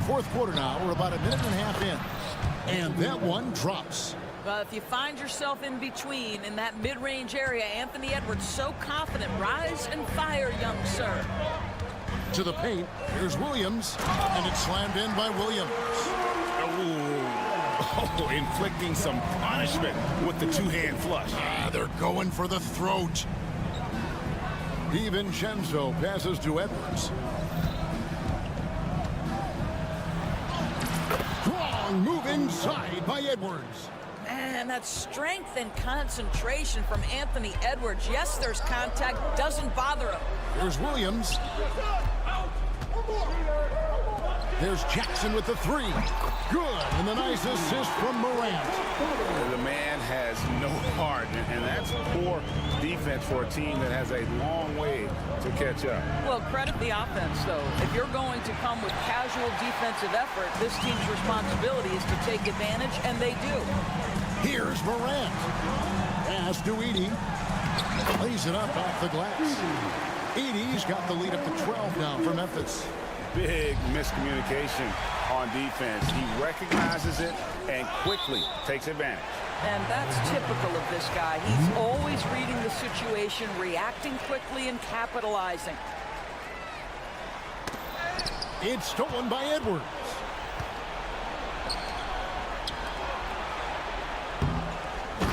Fourth quarter now. We're about a minute and a half in. And that one drops. Well, if you find yourself in between in that mid-range area, Anthony Edwards so confident. Rise and fire, young sir. To the paint. Here's Williams. And it's slammed in by Williams. Oh, inflicting some punishment with the two-hand flush. They're going for the throat. DiVincenzo passes to Edwards. Strong move inside by Edwards. Man, that strength and concentration from Anthony Edwards. Yes, there's contact. Doesn't bother him. There's Williams. There's Jackson with the 3. Good. And the nice assist from Morant. The man has no heart, and that's poor defense for a team that has a long way to catch up. Well, credit the offense, though. If you're going to come with casual defensive effort, this team's responsibility is to take advantage, and they do. Here's Morant. Pass to Edey. Lays it up off the glass. Edey's got the lead up to 12 now for Memphis. Big miscommunication on defense. He recognizes it and quickly takes advantage. And that's typical of this guy. He's always reading the situation, reacting quickly, and capitalizing. It's stolen by Edwards.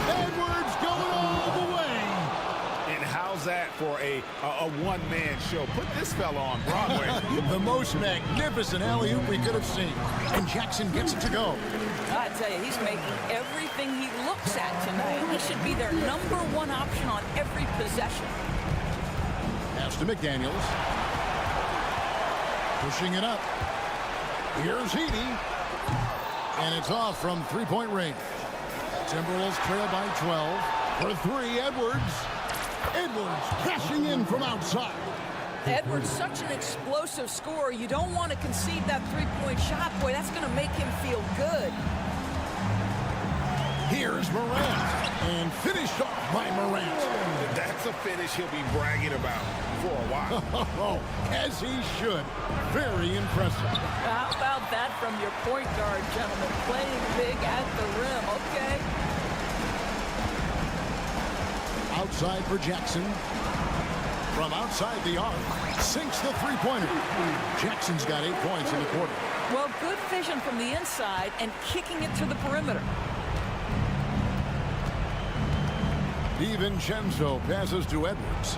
Edwards going all the way. And how's that for a one-man show? Put this fella on Broadway. The most magnificent alley-oop we could have seen. And Jackson gets it to go. I tell you, he's making everything he looks at tonight. He should be their #1 option on every possession. Pass to McDaniels. Pushing it up. Here's Edey. And it's off from three-point range. Timberwolves trail by 12. For three, Edwards. Edwards cashing in from outside. Edwards, such an explosive scorer. You don't want to concede that three-point shot. Boy, that's going to make him feel good. Here's Morant. And finished off by Morant. That's a finish he'll be bragging about for a while. As he should. Very impressive. How about that from your point guard, gentlemen? Playing big at the rim, okay? Outside for Jackson. From outside the arc, sinks the three-pointer. Jackson's got 8 points in the quarter. Well, good vision from the inside and kicking it to the perimeter. DiVincenzo passes to Edwards.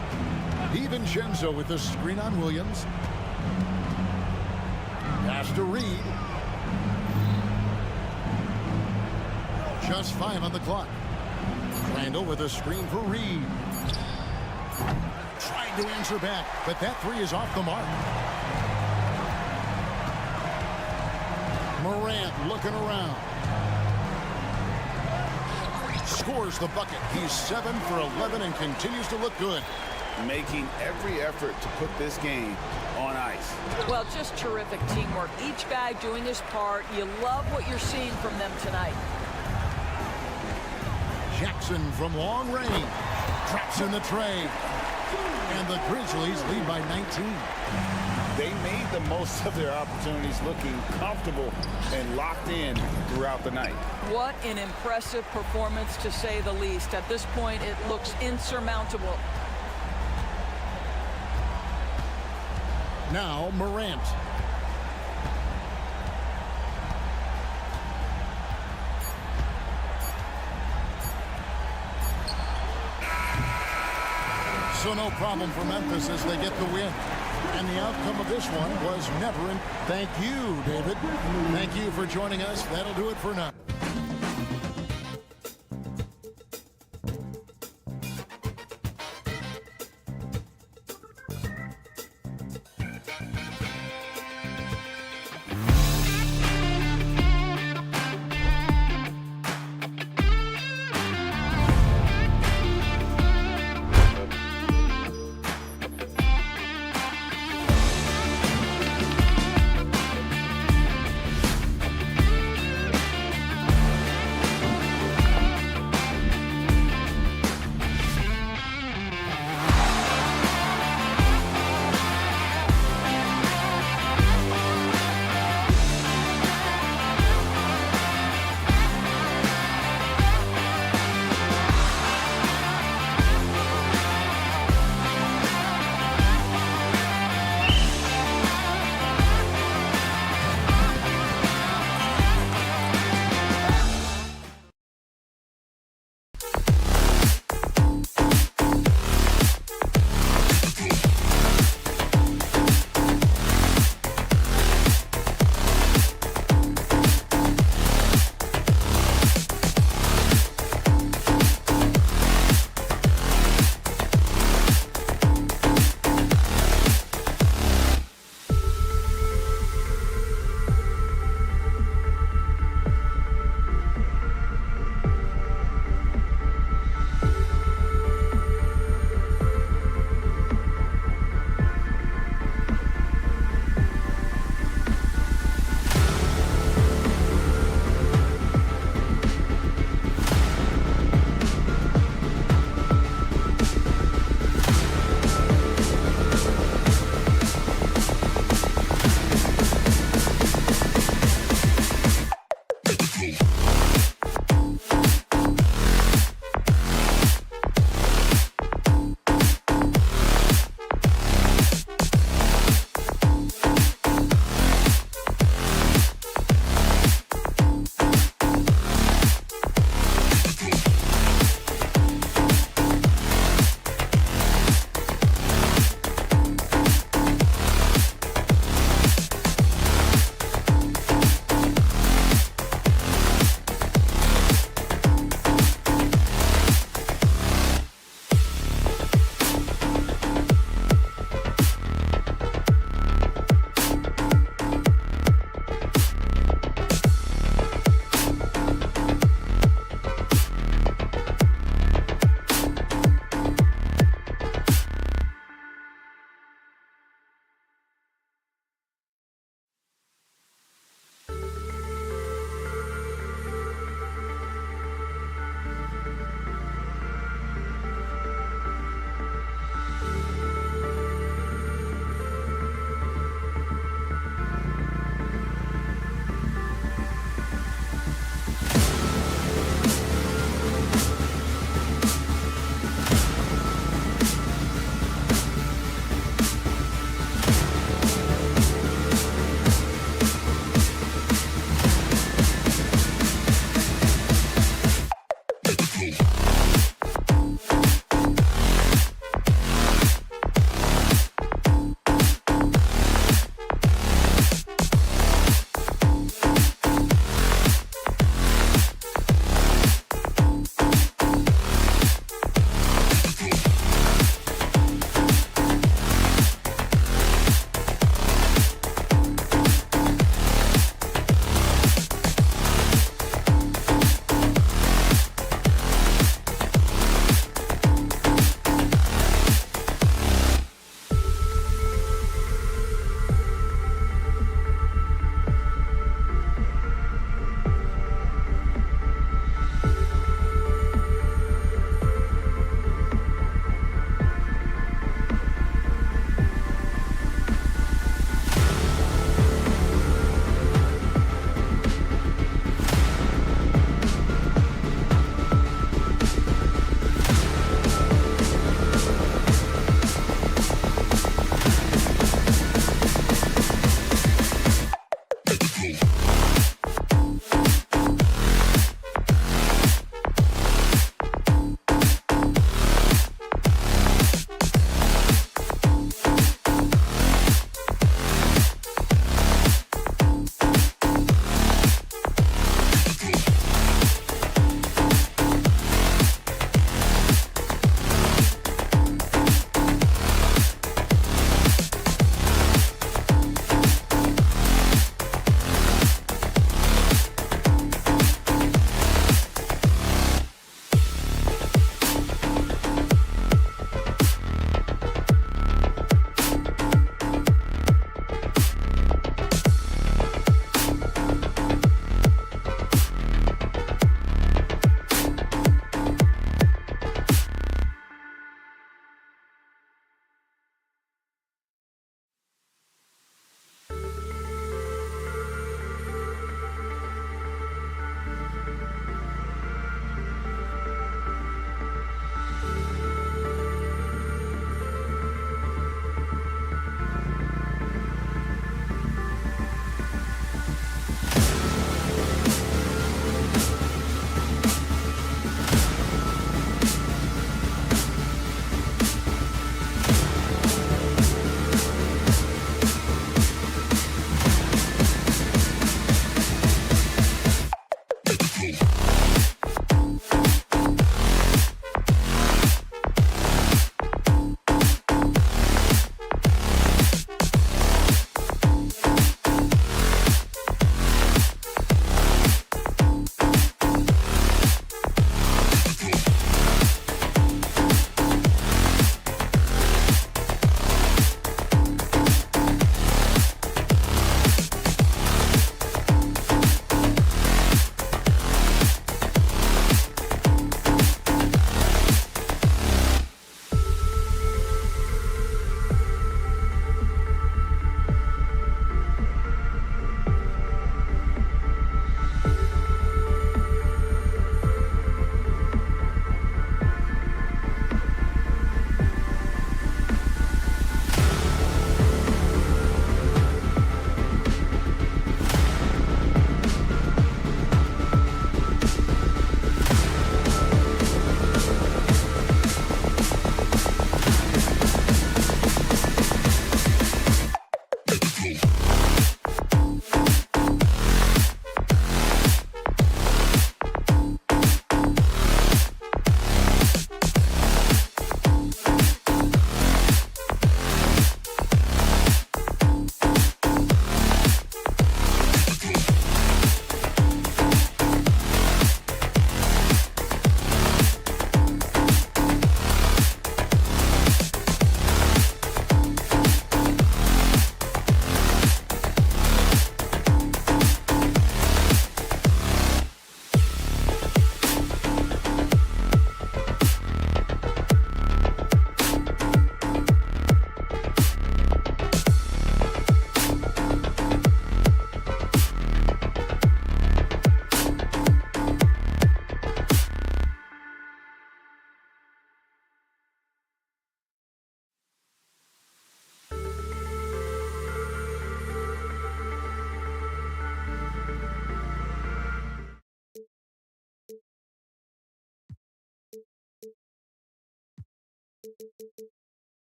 DiVincenzo with the screen on Williams. Pass to Reed. Just 5 on the clock. Randall with a screen for Reed. Trying to answer back, but that three is off the mark. Morant looking around. Scores the bucket. He's 7 for 11 and continues to look good. Making every effort to put this game on ice. Well, just terrific teamwork. Each guy doing his part. You love what you're seeing from them tonight. Jackson from long range. Traps in the tray. And the Grizzlies lead by 19. They made the most of their opportunities, looking comfortable and locked in throughout the night. What an impressive performance, to say the least. At this point, it looks insurmountable. Now Morant. So no problem for Memphis as they get the win. And the outcome of this one was never in. Thank you, David. Thank you for joining us. That'll do it for now.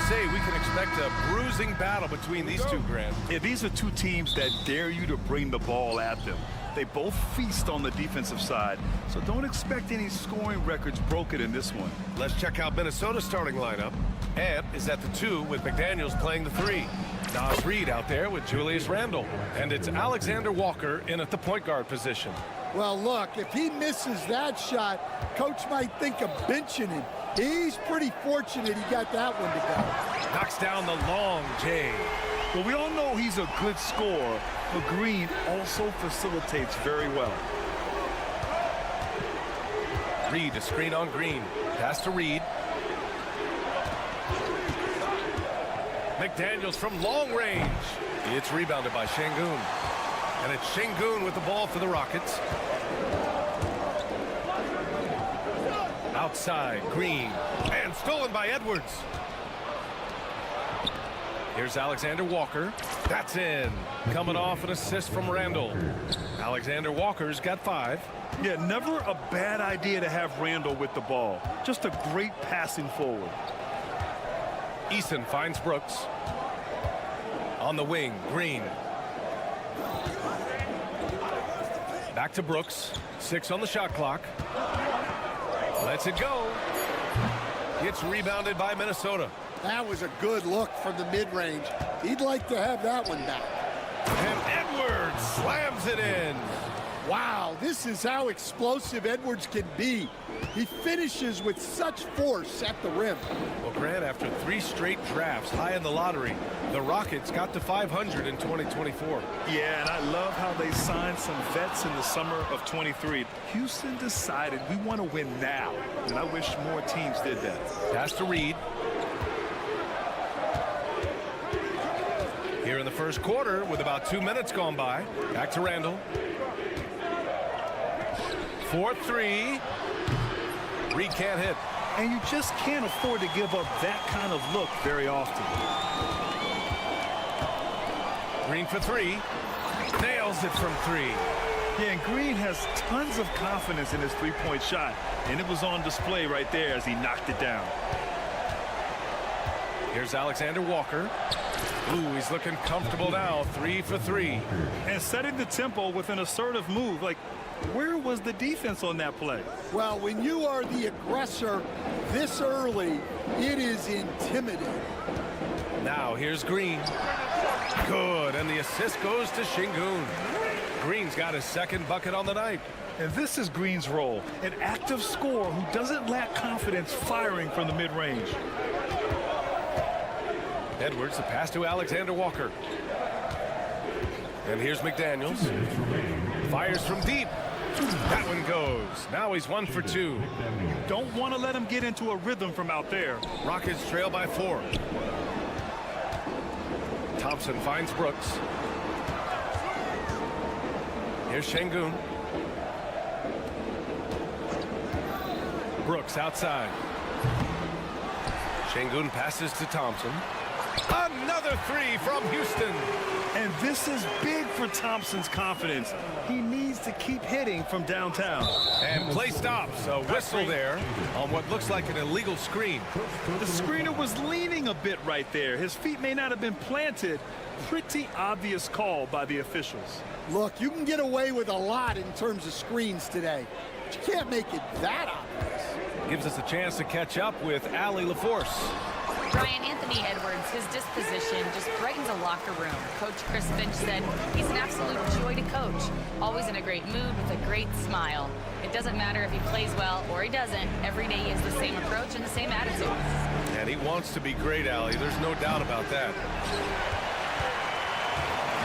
Say we can expect a bruising battle between these two, Grant. Yeah, these are two teams that dare you to bring the ball at them. They both feast on the defensive side, so don't expect any scoring records broken in this one. Let's check out Minnesota's starting lineup. Ant is at the 2 with McDaniels playing the 3. Nas Reed out there with Julius Randle. And it's Alexander Walker in at the point guard position. Well, look, if he misses that shot, coach might think of benching him. He's pretty fortunate he got that one to go. Knocks down the long J. Well, we all know he's a good scorer, but Green also facilitates very well. Reed, a screen on Green. Pass to Reed. McDaniels from long range. It's rebounded by Şengün. And it's Şengün with the ball for the Rockets. Outside, Green. And stolen by Edwards. Here's Alexander Walker. That's in. Coming off an assist from Randall. Alexander Walker's got 5. Yeah, never a bad idea to have Randall with the ball. Just a great passing forward. Eason finds Brooks. On the wing, Green. Back to Brooks. 6 on the shot clock. Lets it go. It's rebounded by Minnesota. That was a good look from the mid-range. He'd like to have that one back. And Edwards slams it in. Wow, this is how explosive Edwards can be. He finishes with such force at the rim. Well, Grant, after 3 straight drafts high in the lottery, the Rockets got to 500 in 2024. Yeah, and I love how they signed some vets in the summer of 23. Houston decided we want to win now, and I wish more teams did that. Pass to Reed. Here in the first quarter with about 2 minutes gone by. Back to Randall. 4-3. Reed can't hit. And you just can't afford to give up that kind of look very often. Green for 3. Nails it from 3. Yeah, and Green has tons of confidence in his three-point shot, and it was on display right there as he knocked it down. Here's Alexander Walker. Ooh, he's looking comfortable now. 3 for 3. And setting the tempo with an assertive move. Like, where was the defense on that play? Well, when you are the aggressor this early, it is intimidating. Now here's Green. Good, and the assist goes to Şengün. Green's got his second bucket on the night. And this is Green's role, an active scorer who doesn't lack confidence firing from the mid-range. Edwards, the pass to Alexander Walker. And here's McDaniels. Fires from deep. That one goes. Now he's 1 for 2. Don't want to let him get into a rhythm from out there. Rockets trail by 4. Thompson finds Brooks. Here's Şengün. Brooks outside. Şengün passes to Thompson. Another 3 from Houston. And this is big for Thompson's confidence. He needs to keep hitting from downtown. And play stops. A whistle there on what looks like an illegal screen. The screener was leaning a bit right there. His feet may not have been planted. Pretty obvious call by the officials. Look, you can get away with a lot in terms of screens today. But you can't make it that obvious. Gives us a chance to catch up with Allie LaForce. Brian, Anthony Edwards, his disposition just brightens a locker room. Coach Chris Finch said he's an absolute joy to coach. Always in a great mood with a great smile. It doesn't matter if he plays well or he doesn't. Every day he has the same approach and the same attitude. And he wants to be great, Allie. There's no doubt about that.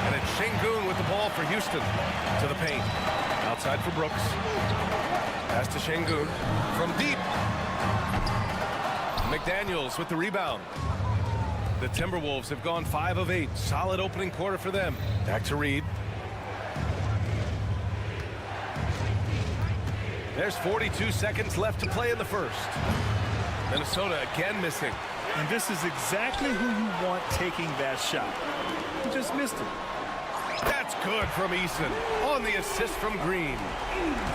And it's Şengün with the ball for Houston. To the paint. Outside for Brooks. Pass to Şengün. From deep. McDaniels with the rebound. The Timberwolves have gone 5 of 8. Solid opening quarter for them. Back to Reed. There's 42 seconds left to play in the first. Minnesota again missing. And this is exactly who you want taking that shot. He just missed it. That's good from Eason on the assist from Green.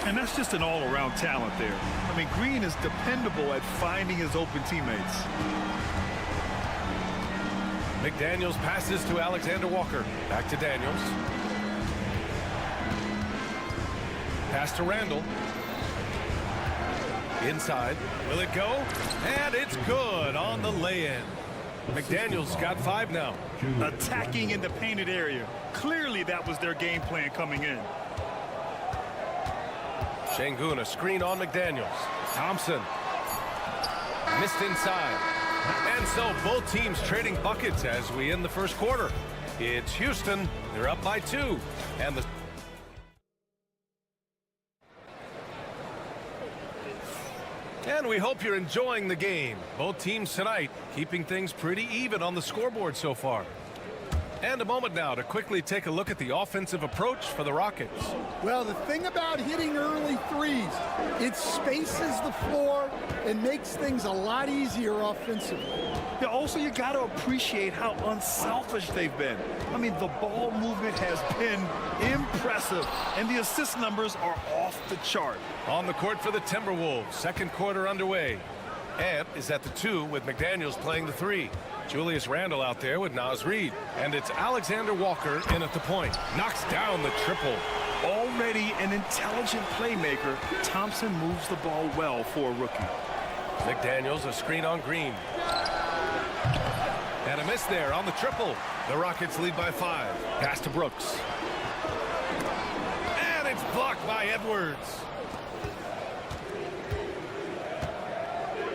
And that's just an all-around talent there. I mean, Green is dependable at finding his open teammates. McDaniels passes to Alexander Walker. Back to Daniels. Pass to Randall. Inside. Will it go? And it's good on the lay-in. McDaniels got 5 now. Attacking in the painted area. Clearly that was their game plan coming in. Şengün, a screen on McDaniels. Thompson. Missed inside. And so both teams trading buckets as we end the first quarter. It's Houston. They're up by 2. And the And we hope you're enjoying the game. Both teams tonight keeping things pretty even on the scoreboard so far. And a moment now to quickly take a look at the offensive approach for the Rockets. Well, the thing about hitting early threes, it spaces the floor and makes things a lot easier offensively. Yeah, also, you got to appreciate how unselfish they've been. I mean, the ball movement has been impressive, and the assist numbers are off the chart. On the court for the Timberwolves, second quarter underway. Ant is at the 2 with McDaniels playing the 3. Julius Randle out there with Naz Reid. And it's Alexander Walker in at the point. Knocks down the triple. Already an intelligent playmaker, Thompson moves the ball well for a rookie. McDaniels, a screen on Green. And a miss there on the triple. The Rockets lead by 5. Pass to Brooks. And it's blocked by Edwards.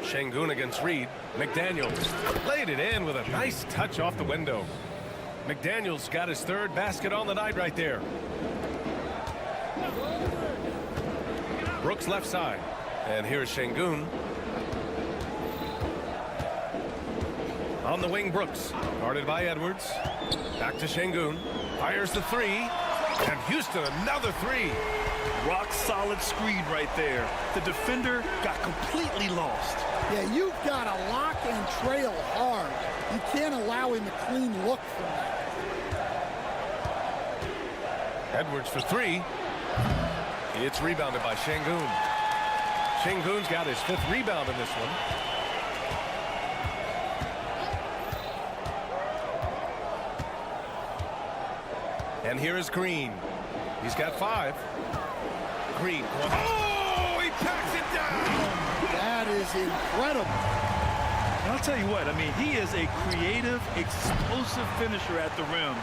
Şengün against Reid. McDaniels laid it in with a nice touch off the window. McDaniels got his 3rd basket on the night right there. Brooks left side. And here's Şengün. On the wing, Brooks. Guarded by Edwards. Back to Şengün. Fires the 3. And Houston another 3. Rock solid screen right there. The defender got completely lost. Yeah, you've got to lock and trail hard. You can't allow him a clean look from that. Edwards for 3. It's rebounded by Şengün. Şengün's got his 5th rebound in this one. And here is Green. He's got 5. Green. Oh, he packs it down. That is incredible. And I'll tell you what, I mean, he is a creative, explosive finisher at the rim.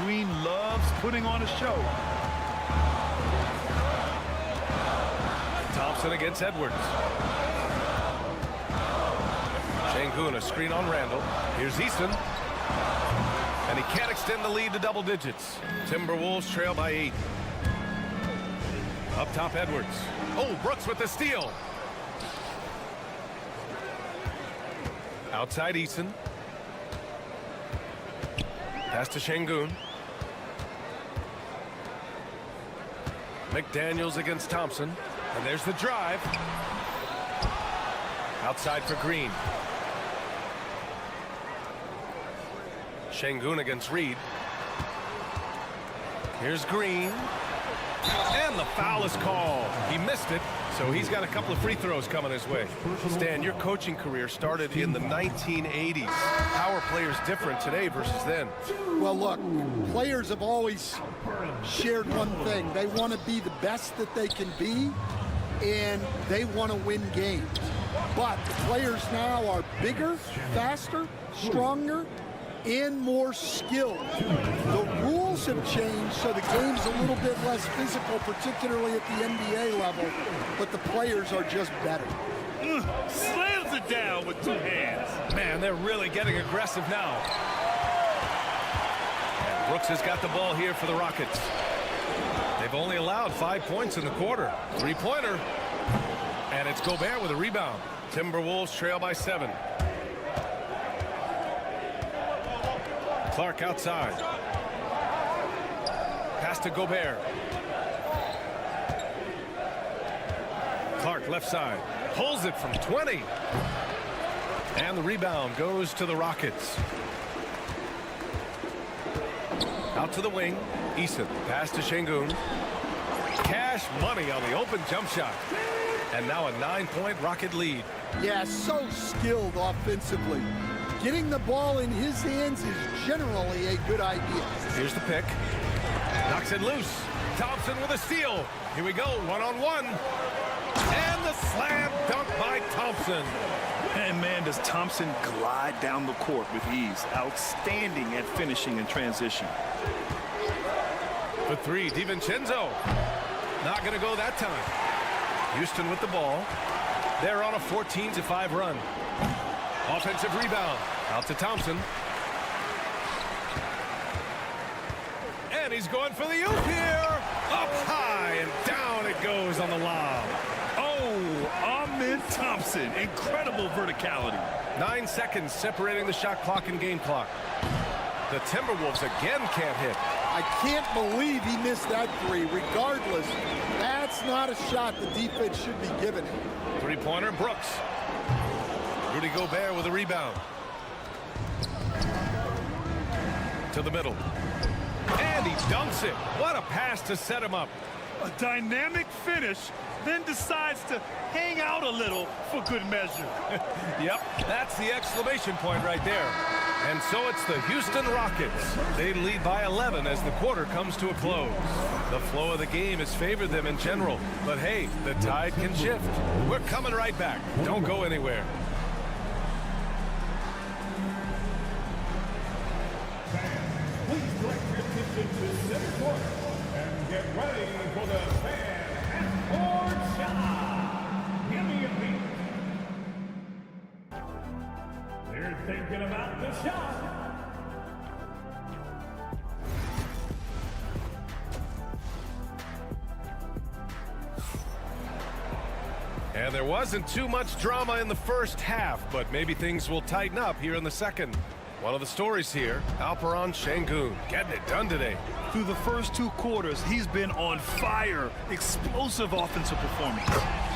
Green loves putting on a show. Thompson against Edwards. Şengün, a screen on Randle. Here's Easton. And he can't extend the lead to double digits. Timberwolves trail by 8. Up top, Edwards. Oh, Brooks with the steal. Outside, Easton. Pass to Şengün. McDaniels against Thompson. And there's the drive. Outside for Green. Şengün against Reid. Here's Green. And the foul is called. He missed it, so he's got a couple of free throws coming his way. Stan, your coaching career started in the 1980s. How are players different today versus then? Well, look, players have always shared one thing. They want to be the best that they can be, and they want to win games. But the players now are bigger, faster, stronger, and more skilled. The rules have changed, so the game's a little bit less physical, particularly at the NBA level, but the players are just better. Slams it down with 2 hands. Man, they're really getting aggressive now. And Brooks has got the ball here for the Rockets. They've only allowed 5 points in the quarter. 3-pointer. And it's Gobert with a rebound. Timberwolves trail by 7. Clark outside. Pass to Gobert. Clark left side. Pulls it from 20. And the rebound goes to the Rockets. Out to the wing. Eason. Pass to Şengün. Cash money on the open jump shot. And now a 9-point Rocket lead. Yeah, so skilled offensively. Getting the ball in his hands is generally a good idea. Here's the pick. Knocks it loose. Thompson with a steal. Here we go, 1-on-1. And the slam dunk by Thompson. And man, does Thompson glide down the court with ease. Outstanding at finishing in transition. For 3, DiVincenzo. Not going to go that time. Houston with the ball. They're on a 14-5 run. Offensive rebound. Out to Thompson. And he's going for the oop here. Up high and down it goes on the lob. Oh, Ahmed Thompson. Incredible verticality. 9 seconds separating the shot clock and game clock. The Timberwolves again can't hit. I can't believe he missed that three. Regardless, that's not a shot the defense should be giving him. Three-pointer, Brooks. Rudy Gobert with a rebound. To the middle. And he dunks it. What a pass to set him up. A dynamic finish, then decides to hang out a little for good measure. Yep, that's the exclamation point right there. And so it's the Houston Rockets. They lead by 11 as the quarter comes to a close. The flow of the game has favored them in general. But hey, the tide can shift. We're coming right back. Don't go anywhere. Please direct your attention to center court and get ready for the fan and court shot. Give me a beat. They're thinking about the shot. And there wasn't too much drama in the first half, but maybe things will tighten up here in the second. One of the stories here, Alperen Sengun getting it done today. Through the first two quarters, he's been on fire. Explosive offensive performance.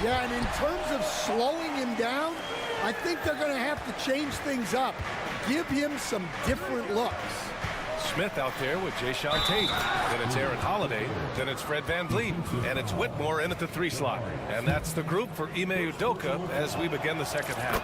Yeah, and in terms of slowing him down, I think they're going to have to change things up. Give him some different looks. Smith out there with Jayshawn Tate. Then it's Aaron Holiday. Then it's Fred VanVleet. And it's Whitmore in at the 3 slot. And that's the group for Ime Udoka as we begin the second half.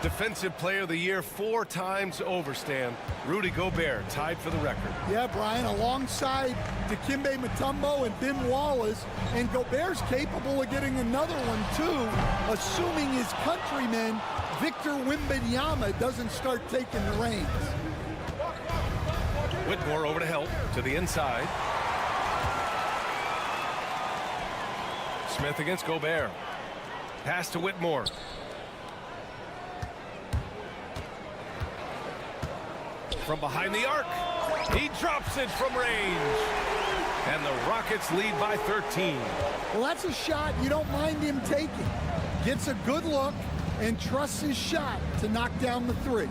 Defensive Player of the Year 4 times over, Stan. Rudy Gobert tied for the record. Yeah, Brian, alongside Dikembe Mutombo and Ben Wallace, and Gobert's capable of getting another one too, assuming his countryman Victor Wembanyama doesn't start taking the reins. Whitmore over to help to the inside. Smith against Gobert. Pass to Whitmore. From behind the arc, he drops it from range. And the Rockets lead by 13. Well, that's a shot you don't mind him taking. Gets a good look and trusts his shot to knock down the 3.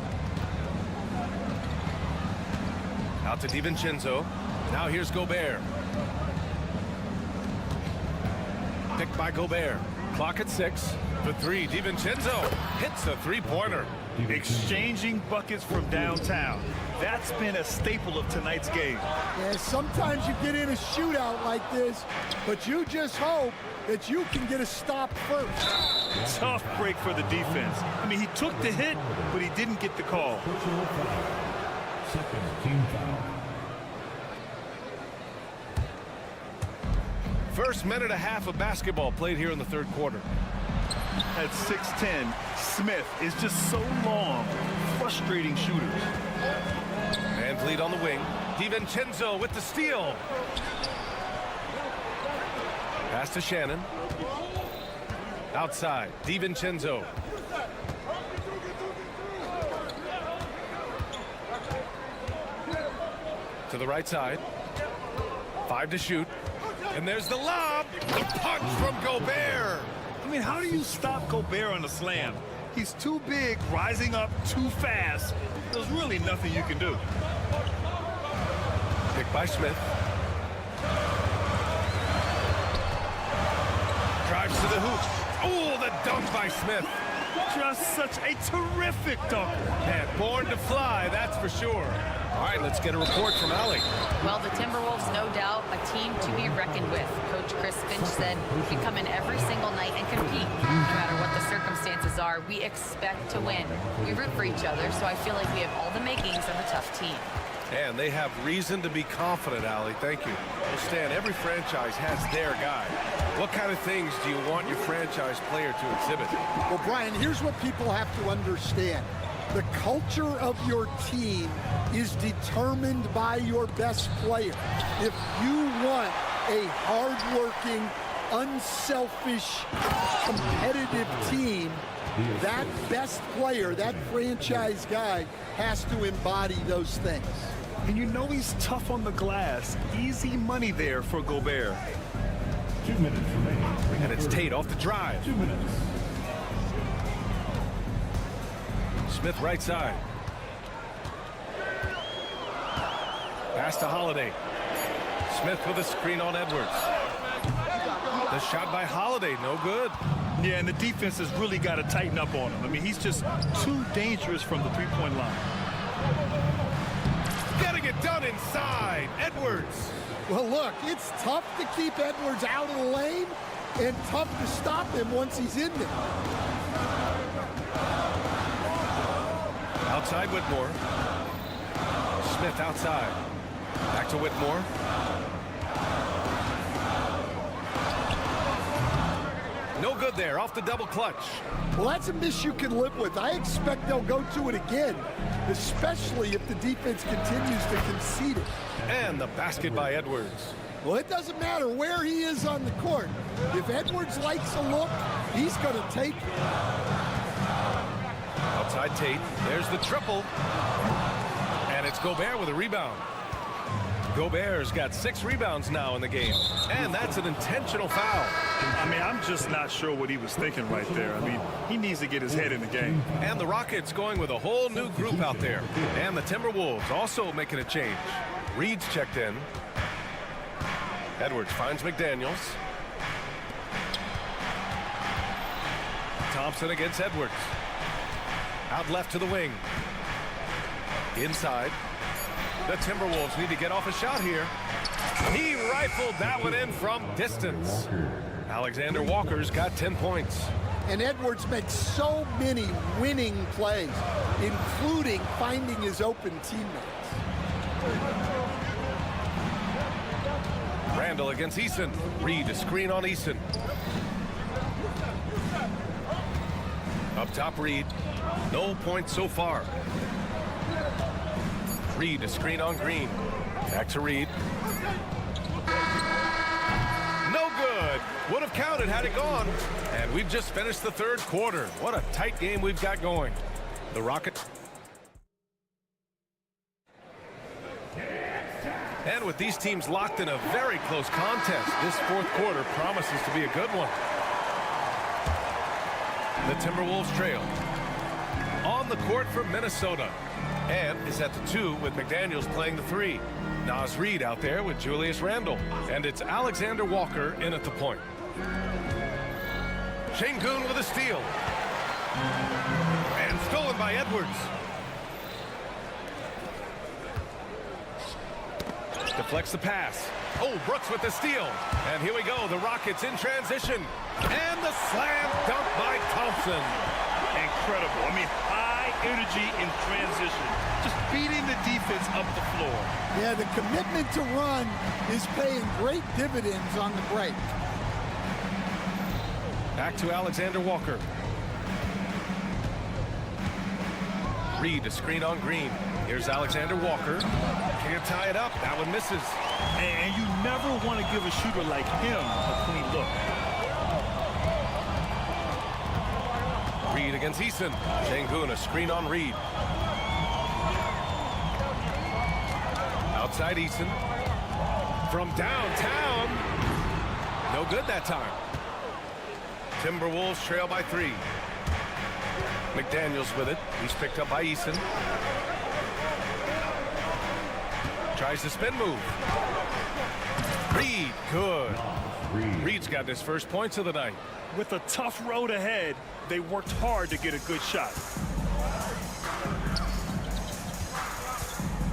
Out to DiVincenzo. Now here's Gobert. Picked by Gobert. Clock at 6. The 3, DiVincenzo hits a three-pointer. Exchanging buckets from downtown. That's been a staple of tonight's game. Yeah, sometimes you get in a shootout like this, but you just hope that you can get a stop first. Tough break for the defense. I mean, he took the hit, but he didn't get the call. Second team foul. First minute and a half of basketball played here in the third quarter. At 6'10", Smith is just so long, frustrating shooters. VanVleet on the wing. DiVincenzo with the steal. Pass to Shannon. Outside, DiVincenzo. To the right side. 5 to shoot. And there's the lob. The punch from Gobert. I mean, how do you stop Gobert on the slam? He's too big, rising up too fast. There's really nothing you can do. Picked by Smith. Drives to the hoop. Oh, the dunk by Smith. Just such a terrific dunk. Man, born to fly, that's for sure. All right, let's get a report from Allie. Well, the Timberwolves, no doubt, a team to be reckoned with. Coach Chris Finch said, we come in every single night and compete. No matter what the circumstances are, we expect to win. We root for each other, so I feel like we have all the makings of a tough team. And they have reason to be confident, Allie. Thank you. Well, Stan, every franchise has their guy. What kind of things do you want your franchise player to exhibit? Well, Brian, here's what people have to understand. The culture of your team is determined by your best player. If you want a hardworking, unselfish, competitive team, that best player, that franchise guy, has to embody those things. And you know he's tough on the glass. Easy money there for Gobert. 2 minutes remaining. And it's Tate off the drive. 2 minutes. Smith right side. Pass to Holiday. Smith with a screen on Edwards. The shot by Holiday, no good. Yeah, and the defense has really got to tighten up on him. I mean, he's just too dangerous from the three-point line. Getting it done inside. Edwards. Well, look, it's tough to keep Edwards out of the lane and tough to stop him once he's in there. Outside Whitmore. Smith outside. Back to Whitmore. No good there, off the double clutch. Well, that's a miss you can live with. I expect they'll go to it again, especially if the defense continues to concede it. And the basket by Edwards. Well, it doesn't matter where he is on the court. If Edwards likes a look, he's going to take it. Outside Tate, there's the triple. And it's Gobert with a rebound. Gobert's got 6 rebounds now in the game. And that's an intentional foul. I mean, I'm just not sure what he was thinking right there. I mean, he needs to get his head in the game. And the Rockets going with a whole new group out there. And the Timberwolves also making a change. Reed's checked in. Edwards finds McDaniels. Thompson against Edwards. Out left to the wing. Inside. The Timberwolves need to get off a shot here. He rifled that one in from distance. Alexander Walker's got 10 points. And Edwards makes so many winning plays, including finding his open teammates. Randall against Eason. Reed a screen on Eason. Up top Reed. No points so far. Reed a screen on Green. Back to Reed. No good. Would have counted had it gone. And we've just finished the third quarter. What a tight game we've got going. The Rockets. And with these teams locked in a very close contest, this fourth quarter promises to be a good one. The Timberwolves trail. On the court for Minnesota. And is at the 2 with McDaniels playing the 3. Naz Reid out there with Julius Randle. And it's Alexander Walker in at the point. Şengün with a steal. And stolen by Edwards. Deflects the pass. Oh, Brooks with the steal. And here we go, the Rockets in transition. And the slam dunk by Thompson. Incredible. I mean, high energy in transition. Just beating the defense up the floor. Yeah, the commitment to run is paying great dividends on the break. Back to Alexander Walker. Reed a screen on Green. Here's Alexander Walker. Can't tie it up. That one misses. And you never want to give a shooter like him a clean look. Reed against Eason. Şengün a screen on Reed. Outside Eason. From downtown. No good that time. Timberwolves trail by 3. McDaniels with it. He's picked up by Eason. Tries the spin move. Reed, good. Reed's got his first points of the night. With a tough road ahead, they worked hard to get a good shot.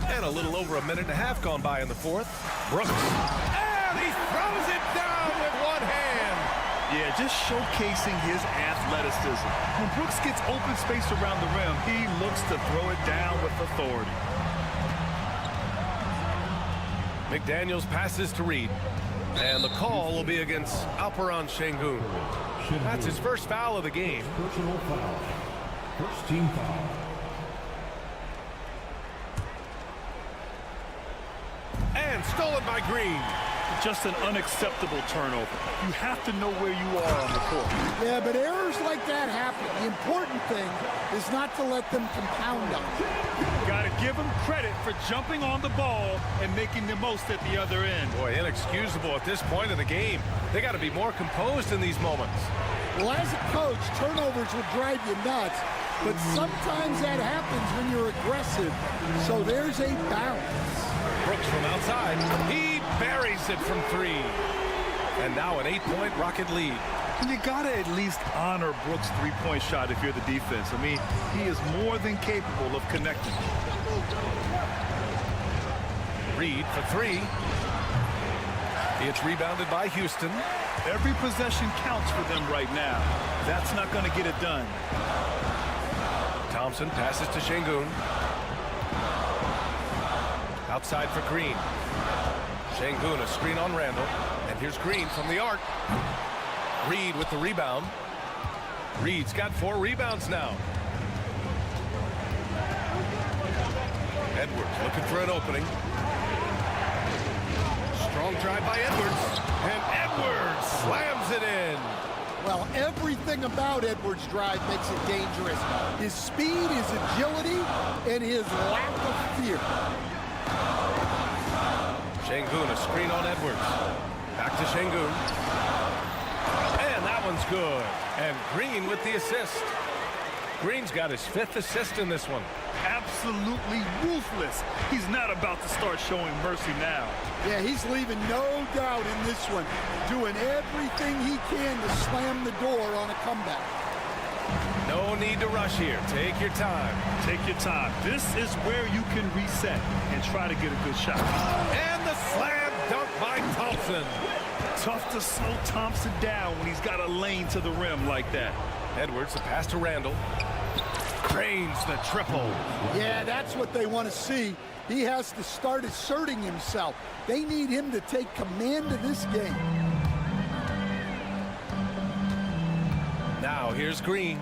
And a little over a minute and a half gone by in the fourth. Brooks. And he throws it down with one hand. Yeah, just showcasing his athleticism. When Brooks gets open space around the rim, he looks to throw it down with authority. McDaniels passes to Reed. And the call will be against Alperen Şengün. That's his first foul of the game. Personal foul. First team foul. And stolen by Green. Just an unacceptable turnover. You have to know where you are on the court. Yeah, but errors like that happen. The important thing is not to let them compound on it. Got to give them credit for jumping on the ball and making the most at the other end. Boy, inexcusable at this point in the game. They got to be more composed in these moments. Well, as a coach, turnovers will drive you nuts, but sometimes that happens when you're aggressive. So there's a balance. Brooks from outside. He buries it from 3. And now an 8-point Rocket lead. And you gotta at least honor Brooks' three-point shot if you're the defense. I mean, he is more than capable of connecting. Reed for 3. It's rebounded by Houston. Every possession counts for them right now. That's not gonna get it done. Thompson passes to Şengün. Outside for Green. Şengün, a screen on Randall. And here's Green from the arc. Reed with the rebound. Reed's got 4 rebounds now. Edwards looking for an opening. Strong drive by Edwards. And Edwards slams it in. Well, everything about Edwards' drive makes it dangerous. His speed, his agility, and his lack of fear. Şengün, a screen on Edwards. Back to Şengün. And that one's good. And Green with the assist. Green's got his 5th assist in this one. Absolutely ruthless. He's not about to start showing mercy now. Yeah, he's leaving no doubt in this one. Doing everything he can to slam the door on a comeback. No need to rush here. Take your time. Take your time. This is where you can reset and try to get a good shot. And the slam dunk by Thompson. Tough to slow Thompson down when he's got a lane to the rim like that. Edwards, the pass to Randall. Drains the triple. Yeah, that's what they want to see. He has to start asserting himself. They need him to take command of this game. Now here's Green.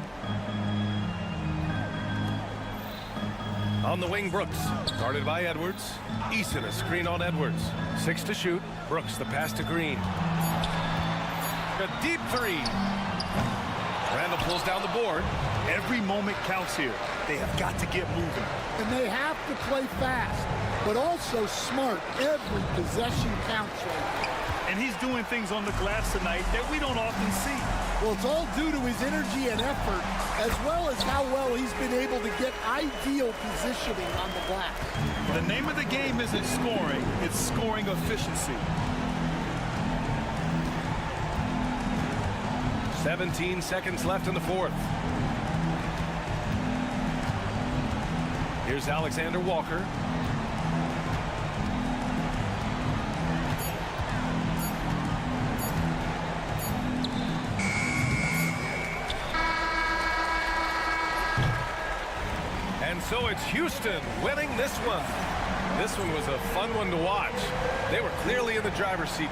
On the wing, Brooks. Guarded by Edwards. Eason, a screen on Edwards. 6 to shoot. Brooks, the pass to Green. A deep 3. Randall pulls down the board. Every moment counts here. They have got to get moving. And they have to play fast, but also smart. Every possession counts right now. And he's doing things on the glass tonight that we don't often see. Well, it's all due to his energy and effort, as well as how well he's been able to get ideal positioning on the glass. The name of the game isn't scoring, it's scoring efficiency. 17 seconds left in the 4th. Here's Alexander Walker. And so it's Houston winning this one. This one was a fun one to watch. They were clearly in the driver's seat.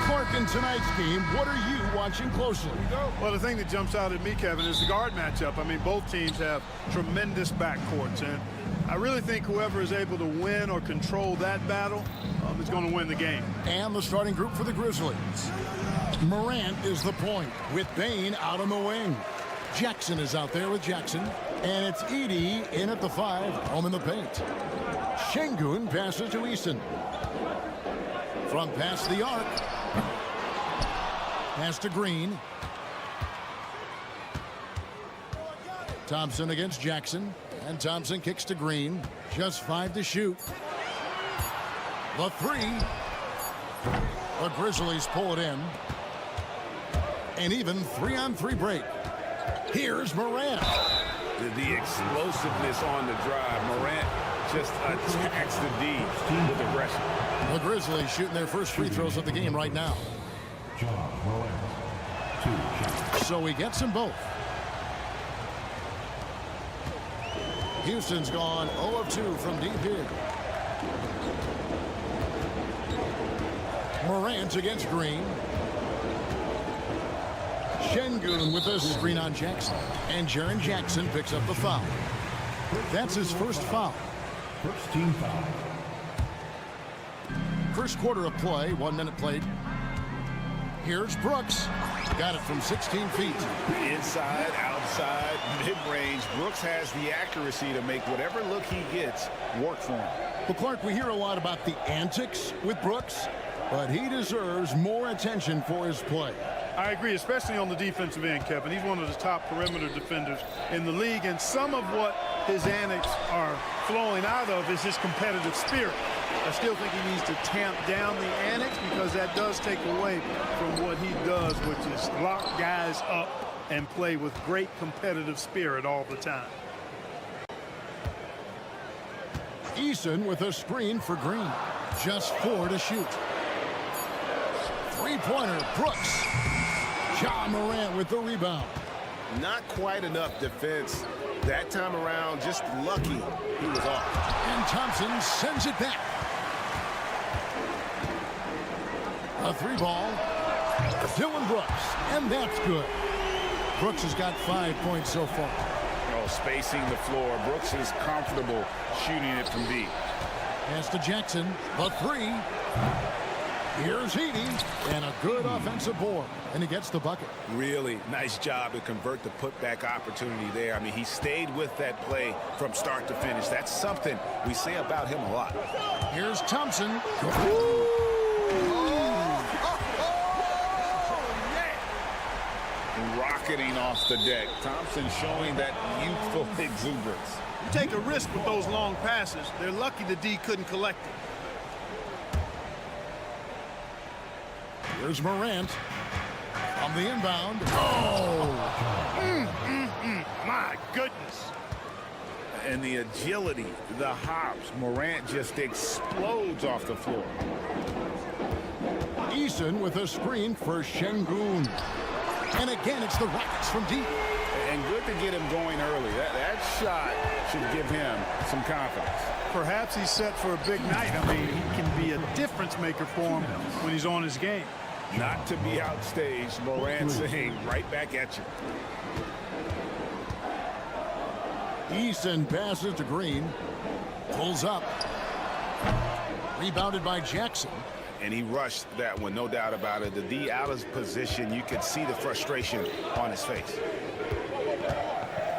Clark, in tonight's game, what are you watching closely? Well, the thing that jumps out at me, Kevin, is the guard matchup. I mean, both teams have tremendous backcourts, and I really think whoever is able to win or control that battle is going to win the game. And the starting group for the Grizzlies. Morant is the point, with Bain out on the wing. Jackson is out there with Jackson, and it's Edey in at the 5, home in the paint. Şengün passes to Eason. From past the arc. Pass to Green. Thompson against Jackson. And Thompson kicks to Green. Just 5 to shoot. The 3. The Grizzlies pull it in. An even 3-on-3 break. Here's Morant. The explosiveness on the drive. Morant just attacks the D with aggression. The Grizzlies shooting their first free throws of the game right now. So he gets them both. Houston's gone 0 of 2 from deep here. Morant against Green. Şengün with a screen on Jackson. And Jaren Jackson picks up the foul. That's his first foul. First team foul. First quarter of play, 1 minute played. Here's Brooks. Got it from 16 feet. Inside, outside, mid-range. Brooks has the accuracy to make whatever look he gets work for him. Well, Clark, we hear a lot about the antics with Brooks, but he deserves more attention for his play. I agree, especially on the defensive end, Kevin. He's one of the top perimeter defenders in the league, and some of what his antics are flowing out of is his competitive spirit. I still think he needs to tamp down the antics because that does take away from what he does, which is lock guys up and play with great competitive spirit all the time. Eason with a screen for Green. Just 4 to shoot. Three-pointer, Brooks. Ja Morant with the rebound. Not quite enough defense that time around. Just lucky he was off. And Thompson sends it back. A 3-ball. Dylan Brooks. And that's good. Brooks has got 5 points so far. Oh, spacing the floor. Brooks is comfortable shooting it from deep. Pass to Jackson. The 3. Here's Edey, and a good offensive board, and he gets the bucket. Really nice job to convert the putback opportunity there. I mean, he stayed with that play from start to finish. That's something we say about him a lot. Here's Thompson. Rocketing off the deck. Thompson showing that youthful exuberance. You take a risk with those long passes. They're lucky the D couldn't collect it. Here's Morant on the inbound. Oh! My goodness. And the agility, the hops. Morant just explodes off the floor. Eason with a screen for Şengün. And again, it's the Rockets from deep. And good to get him going early. That shot should give him some confidence. Perhaps he's set for a big night. I mean, he can be a difference maker for him when he's on his game. Not to be outstaged, Morant saying right back at you. Eason passes to Green. Pulls up. Rebounded by Jackson. And he rushed that one, no doubt about it. The D out of position. You could see the frustration on his face.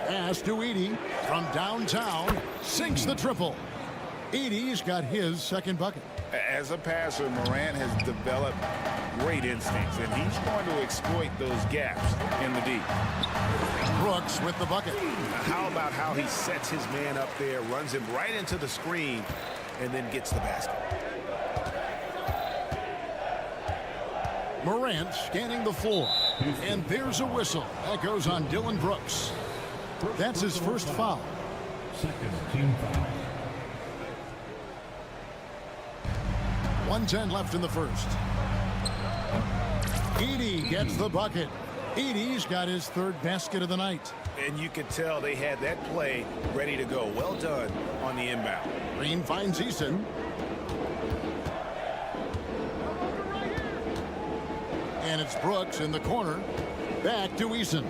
Pass to Edey from downtown. sinks the triple. Edey's got his second bucket. As a passer, Morant has developed great instincts, and he's going to exploit those gaps in the D. Brooks with the bucket. How about how he sets his man up there, runs him right into the screen, and then gets the basket. Morant scanning the floor. And there's a whistle. That goes on Dillon Brooks. That's his first foul. Second team foul. 1:10 left in the first. Edey gets the bucket. Edey's got his third basket of the night. And you could tell they had that play ready to go. Well done on the inbound. Green finds Eason. And it's Brooks in the corner. Back to Eason.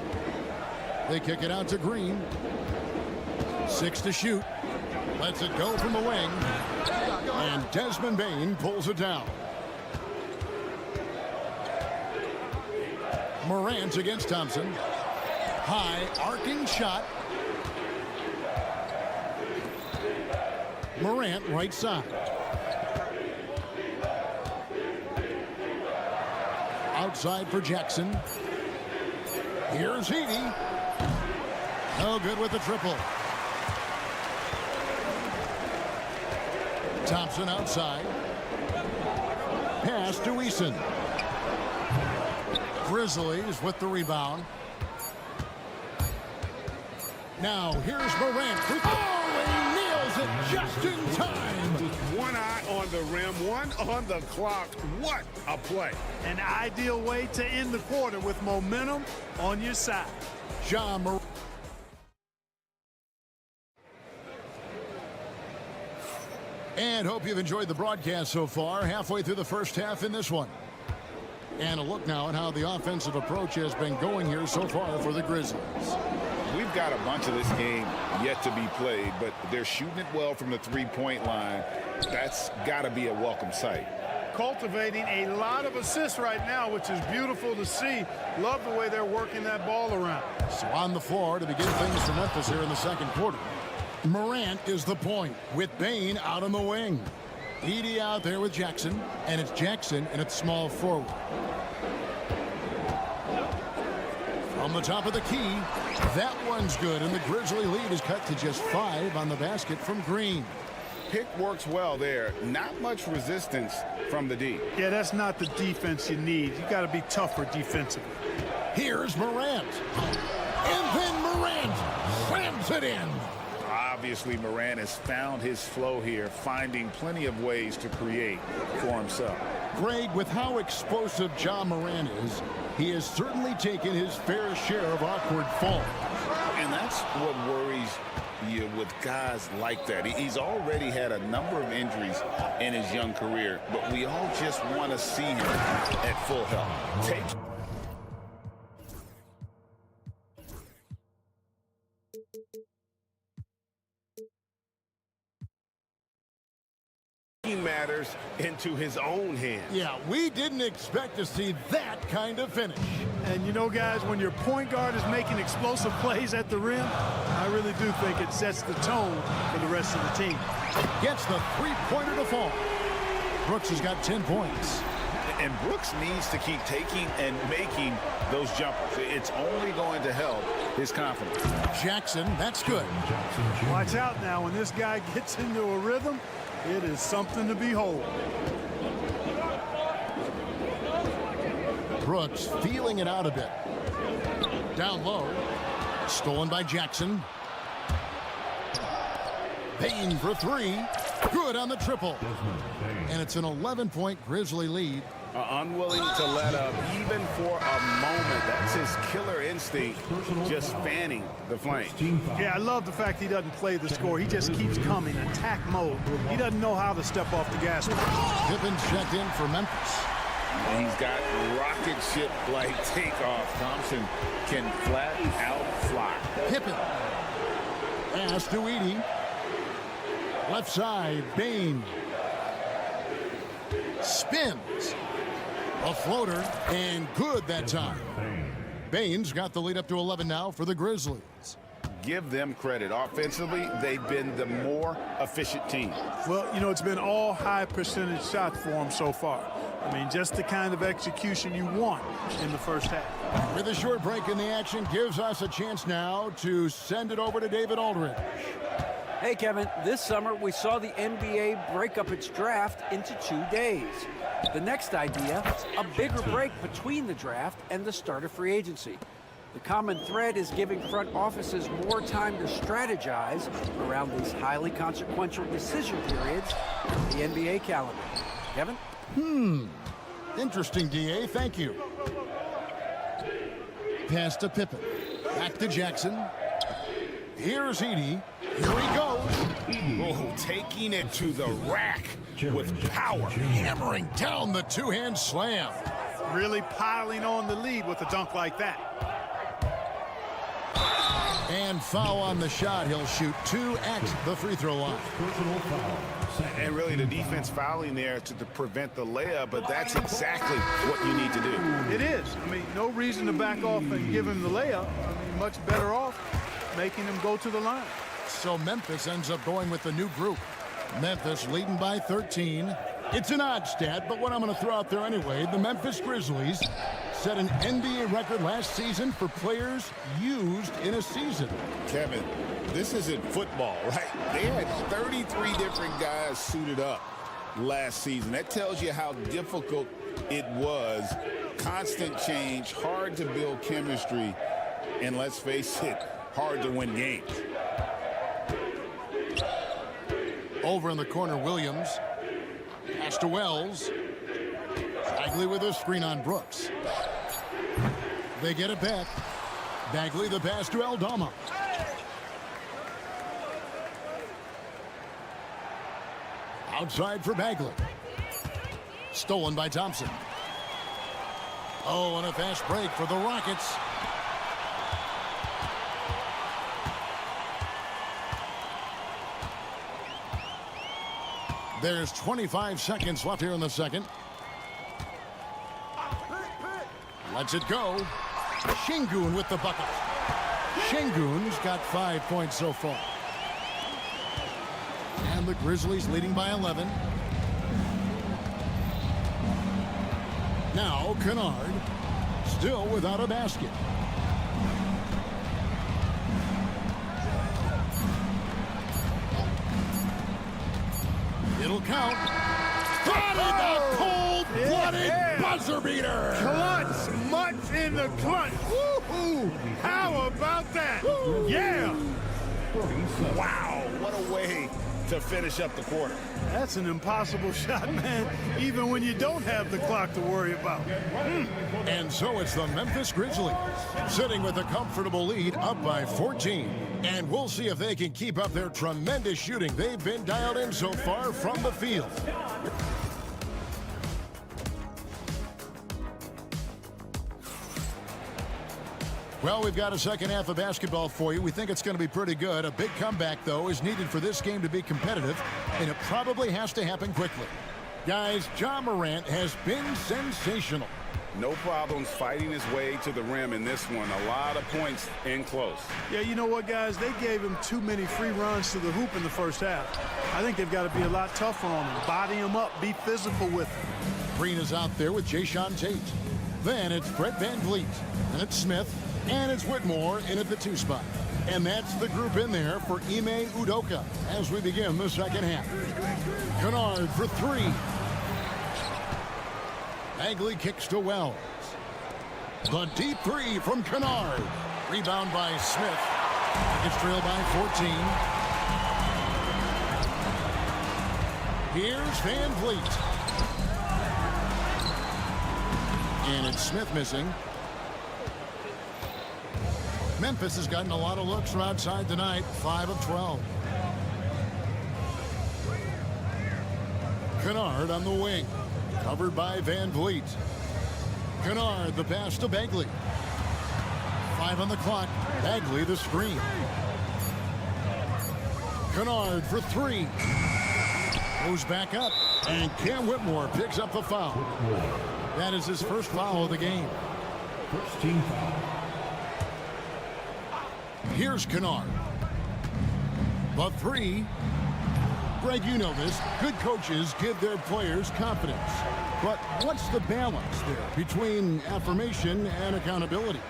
They kick it out to Green. 6 to shoot. Lets it go from the wing. And Desmond Bane pulls it down. Morant against Thompson. High arcing shot. Morant right side. Outside for Jackson. Here's Edey. No good with the triple. Thompson outside. Pass to Eason. Grizzlies with the rebound. Now here's Morant. Oh, he nails it just in time. One eye on the rim, one on the clock. What a play. An ideal way to end the quarter with momentum on your side. Ja Morant. And hope you've enjoyed the broadcast so far. Halfway through the first half in this one. And a look now at how the offensive approach has been going here so far for the Grizzlies. We've got a bunch of this game yet to be played, but they're shooting it well from the three-point line. That's got to be a welcome sight. Cultivating a lot of assists right now, which is beautiful to see. Love the way they're working that ball around. So on the floor to begin things for Memphis here in the second quarter. Morant is the point with Bane out on the wing. Edey out there with Jackson, and it's Jackson and it's small forward. From the top of the key, that one's good, and the Grizzly lead is cut to just 5 on the basket from Green. Pick works well there. Not much resistance from the D. Yeah, that's not the defense you need. You got to be tougher defensively. Here's Morant. And then Morant slams it in. Obviously, Morant has found his flow here, finding plenty of ways to create for himself. Greg, with how explosive Ja Morant is, he has certainly taken his fair share of awkward falls. And that's what worries you with guys like that. He's already had a number of injuries in his young career, but we all just want to see him at full health. Matters into his own hands. Yeah, we didn't expect to see that kind of finish. And you know, guys, when your point guard is making explosive plays at the rim, I really do think it sets the tone for the rest of the team. Gets the three-pointer to fall. Brooks has got 10 points. And Brooks needs to keep taking and making those jumpers. It's only going to help his confidence. Jackson, that's good. Watch out now. When this guy gets into a rhythm, it is something to behold. Brooks feeling it out a bit. Down low. Stolen by Jackson. Bane for 3. Good on the triple. And it's an 11-point Grizzly lead. Unwilling to let up even for a moment. That's his killer instinct, just fanning the flame. Yeah, I love the fact he doesn't play the score. He just keeps coming, attack mode. He doesn't know how to step off the gas. Pippen's checked in for Memphis. And he's got rocket ship-like takeoff. Thompson can flat out fly. Pippen. Pass to Edey. Left side, Bane. Spins. A floater, and good that time. Bane's got the lead up to 11 now for the Grizzlies. give them credit. Offensively, they've been the more efficient team. Well, you know, it's been all high percentage shots for them so far. I mean, just the kind of execution you want in the first half. With a short break in the action, gives us a chance now to send it over to David Aldridge. Hey, Kevin, this summer we saw the NBA break up its draft into 2 days. The next idea, a bigger break between the draft and the start of free agency. The common thread is giving front offices more time to strategize around these highly consequential decision periods in the NBA calendar. Kevin? Interesting, DA. Thank you. Pass to Pippen. Back to Jackson. Here's Edie. Here he goes. Oh, taking it to the rack with power. Hammering down the two-hand slam. Really piling on the lead with a dunk like that. And foul on the shot. He'll shoot 2 at the free throw line. And really the defense fouling there to prevent the layup, but that's exactly what you need to do. It is. I mean, no reason to back off and give him the layup. I mean, much better off making him go to the line. So Memphis ends up going with the new group. Memphis leading by 13. It's an odd stat, but what I'm going to throw out there anyway, the Memphis Grizzlies set an NBA record last season for players used in a season. Kevin, this isn't football, right? They had 33 different guys suited up last season. That tells you how difficult it was. Constant change, hard to build chemistry, and let's face it, hard to win games. Over in the corner, Williams. Pass to Wells. Bagley with a screen on Brooks. They get it back. Bagley the pass to Aldama. Outside for Bagley. Stolen by Thompson. Oh, and a fast break for the Rockets. There's 25 seconds left here in the second. Lets it go. Şengün with the bucket. Şengün's got 5 points so far. And the Grizzlies leading by 11. Now Kennard, still without a basket. It'll count. The cold-blooded buzzer beater. Clutch, much in the clutch. Woo-hoo. How about that? Yeah. Wow, what a way to finish up the quarter. That's an impossible shot, man, even when you don't have the clock to worry about. And so it's the Memphis Grizzlies sitting with a comfortable lead up by 14. And we'll see if they can keep up their tremendous shooting they've been dialed in so far from the field. Well, we've got a second half of basketball for you. We think it's going to be pretty good. A big comeback, though, is needed for this game to be competitive, and it probably has to happen quickly. Guys, Ja Morant has been sensational. No problems fighting his way to the rim in this one. A lot of points in close. Yeah, you know what, guys? They gave him too many free runs to the hoop in the first half. I think they've got to be a lot tougher on him. Body him up. Be physical with him. Green is out there with Jayshawn Tate. Then it's Brett Van Vliet. And it's Smith. And it's Whitmore in at the 2 spot. And that's the group in there for Ime Udoka as we begin the second half. Kennard for 3. Bagley kicks to Wells. The deep 3 from Kennard. Rebound by Smith. It's trailed by 14. Here's Van Vliet. And it's Smith missing. Memphis has gotten a lot of looks from outside tonight, 5 of 12. Kennard on the wing, covered by Van Vliet. Kennard, the pass to Bagley. 5 on the clock, Bagley the screen. Kennard for 3. Goes back up, and Cam Whitmore picks up the foul. That is his first foul of the game. First team foul. Here's Kennard. The three. Greg, you know this. Good coaches give their players confidence. But what's the balance there between affirmation and accountability?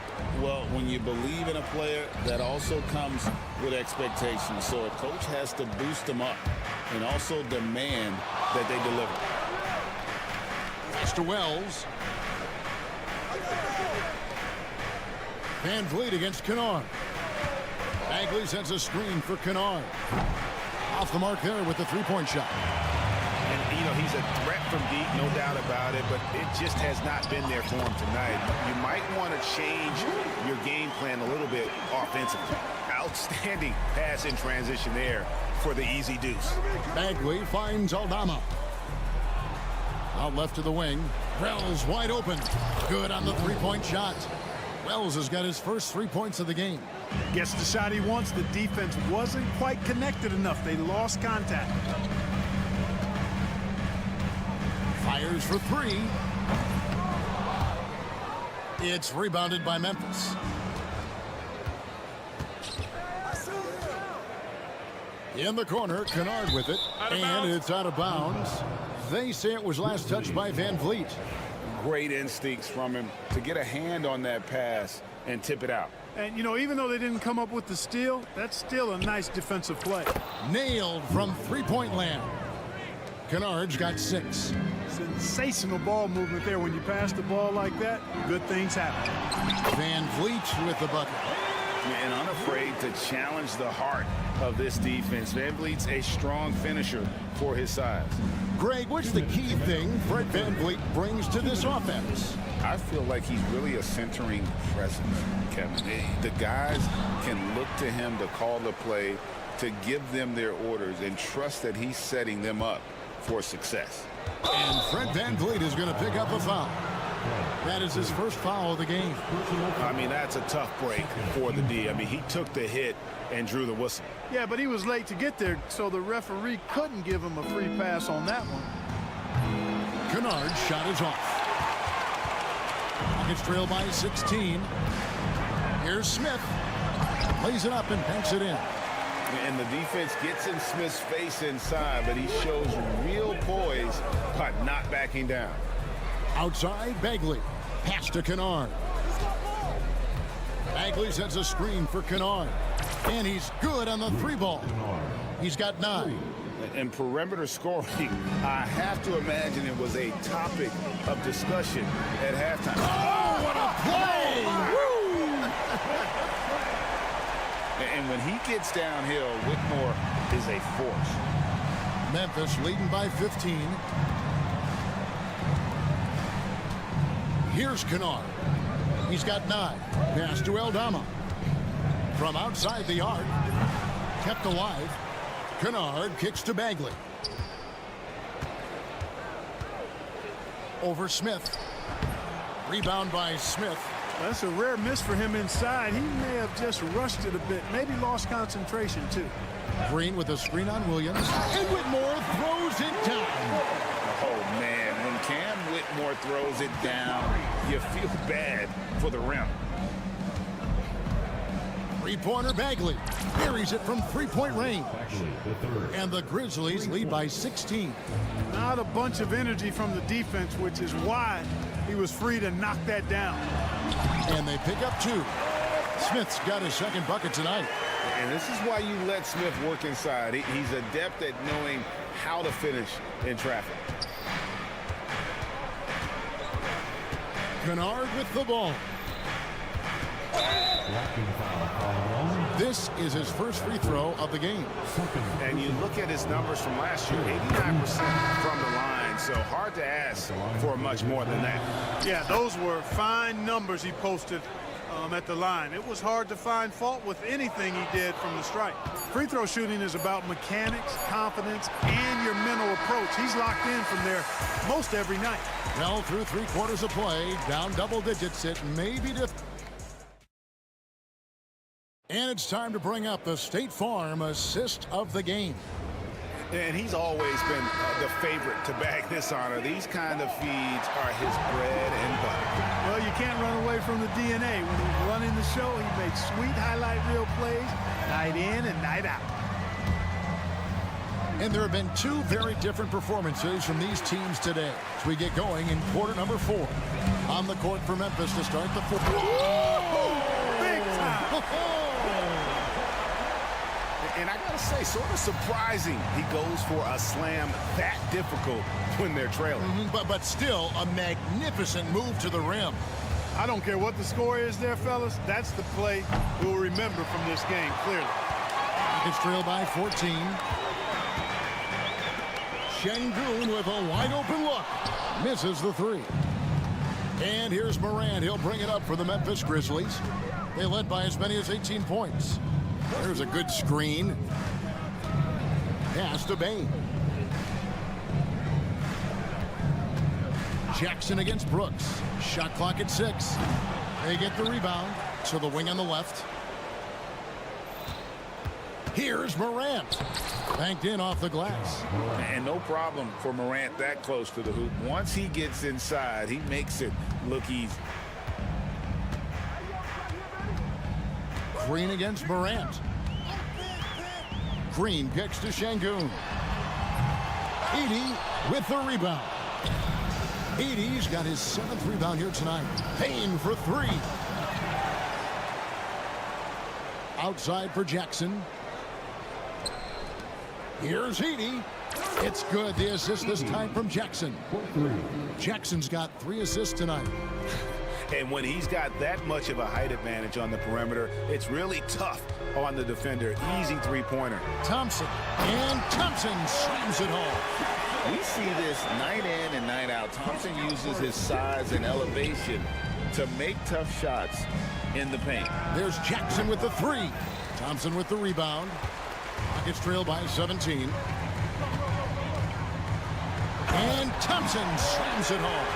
Well, when you believe in a player, that also comes with expectations. So a coach has to boost them up and also demand that they deliver. To Wells. Van Vliet against Kennard. Bagley sends a screen for Kennard. Off the mark there with the three-point shot. And, you know, he's a threat from deep, no doubt about it, but it just has not been there for him tonight. You might want to change your game plan a little bit offensively. Outstanding pass in transition there for the easy deuce. Bagley finds Aldama. Out left to the wing. Wells wide open. Good on the three-point shot. Wells has got his first 3 points of the game. Gets the shot he wants. The defense wasn't quite connected enough. They lost contact. Fires for three. It's rebounded by Memphis. In the corner, Kennard with it. And it's out of bounds. They say it was last touched by Van Vliet. Great instincts from him to get a hand on that pass and tip it out. And, you know, even though they didn't come up with the steal, that's still a nice defensive play. Nailed from three-point land. Kennard's got 6. Sensational ball movement there. When you pass the ball like that, good things happen. Van Vliet with the bucket. And unafraid to challenge the heart of this defense. Van Vliet's a strong finisher for his size. Greg, what's the key thing Fred Van Vliet brings to this offense? I feel like he's really a centering presence, Kevin. The guys can look to him to call the play, to give them their orders, and trust that he's setting them up for success. And Fred Van Vliet is going to pick up a foul. That is his first foul of the game. I mean, that's a tough break for the D. I mean, he took the hit and drew the whistle. Yeah, but he was late to get there, so the referee couldn't give him a free pass on that one. Kennard's shot is off. Rockets trail by 16. Here's Smith. Plays it up and banks it in. And the defense gets in Smith's face inside, but he shows real poise by not backing down. Outside, Bagley. Pass to Kennard. Bagley sends a screen for Kennard. And he's good on the three ball. He's got 9. And perimeter scoring, I have to imagine it was a topic of discussion at halftime. Oh, what a play! And when he gets downhill, Whitmore is a force. Memphis leading by 15. Here's Kennard. He's got 9. Pass to Eldama. From outside the arc. Kept alive. Kennard kicks to Bagley. Over Smith. Rebound by Smith. That's a rare miss for him inside. He may have just rushed it a bit. Maybe lost concentration, too. Green with a screen on Williams. And Whitmore throws it down. Oh, man. When Cam Whitmore throws it down, you feel bad for the rim. Three-pointer Bagley. Buries it from three-point range. And the Grizzlies lead by 16. Not a bunch of energy from the defense, which is why he was free to knock that down. And they pick up 2. Smith's got his second bucket tonight. And this is why you let Smith work inside. He's adept at knowing how to finish in traffic. Kennard with the ball. This is his first free throw of the game. And you look at his numbers from last year, 89% from the line, so hard to ask for much more than that. Yeah, those were fine numbers he posted at the line. It was hard to find fault with anything he did from the stripe. Free throw shooting is about mechanics, confidence, and your mental approach. He's locked in from there most every night. Well, through 3 quarters of play, down double digits, it may be different. And it's time to bring up the State Farm assist of the game. And he's always been the favorite to bag this honor. These kind of feeds are his bread and butter. Well, you can't run away from the DNA. When he's running the show, he makes sweet highlight reel plays night in and night out. And there have been two very different performances from these teams today as we get going in quarter number 4. On the court for Memphis to start the fourth. Big time. And I gotta say, sort of surprising he goes for a slam that difficult when they're trailing. But still a magnificent move to the rim. I don't care what the score is there, fellas. That's the play we'll remember from this game, clearly. It's trailed by 14. Şengün with a wide open look. Misses the 3. And here's Morant. He'll bring it up for the Memphis Grizzlies. They led by as many as 18 points. There's a good screen. Pass to Bain. Jackson against Brooks. Shot clock at 6. They get the rebound. So the wing on the left. Here's Morant. Banked in off the glass. And no problem for Morant that close to the hoop. Once he gets inside, he makes it look easy. Green against Morant. Green kicks to Şengün. Edey with the rebound. Edey's got his 7th rebound here tonight. Payne for 3. Outside for Jackson. Here's Edey. It's good. The assist this time from Jackson. Jackson's got 3 assists tonight. And when he's got that much of a height advantage on the perimeter, it's really tough on the defender. Easy 3-pointer. Thompson. And Thompson slams it home. We see this night in and night out. Thompson uses his size and elevation to make tough shots in the paint. There's Jackson with the 3. Thompson with the rebound. Rockets trail by 17. And Thompson slams it home.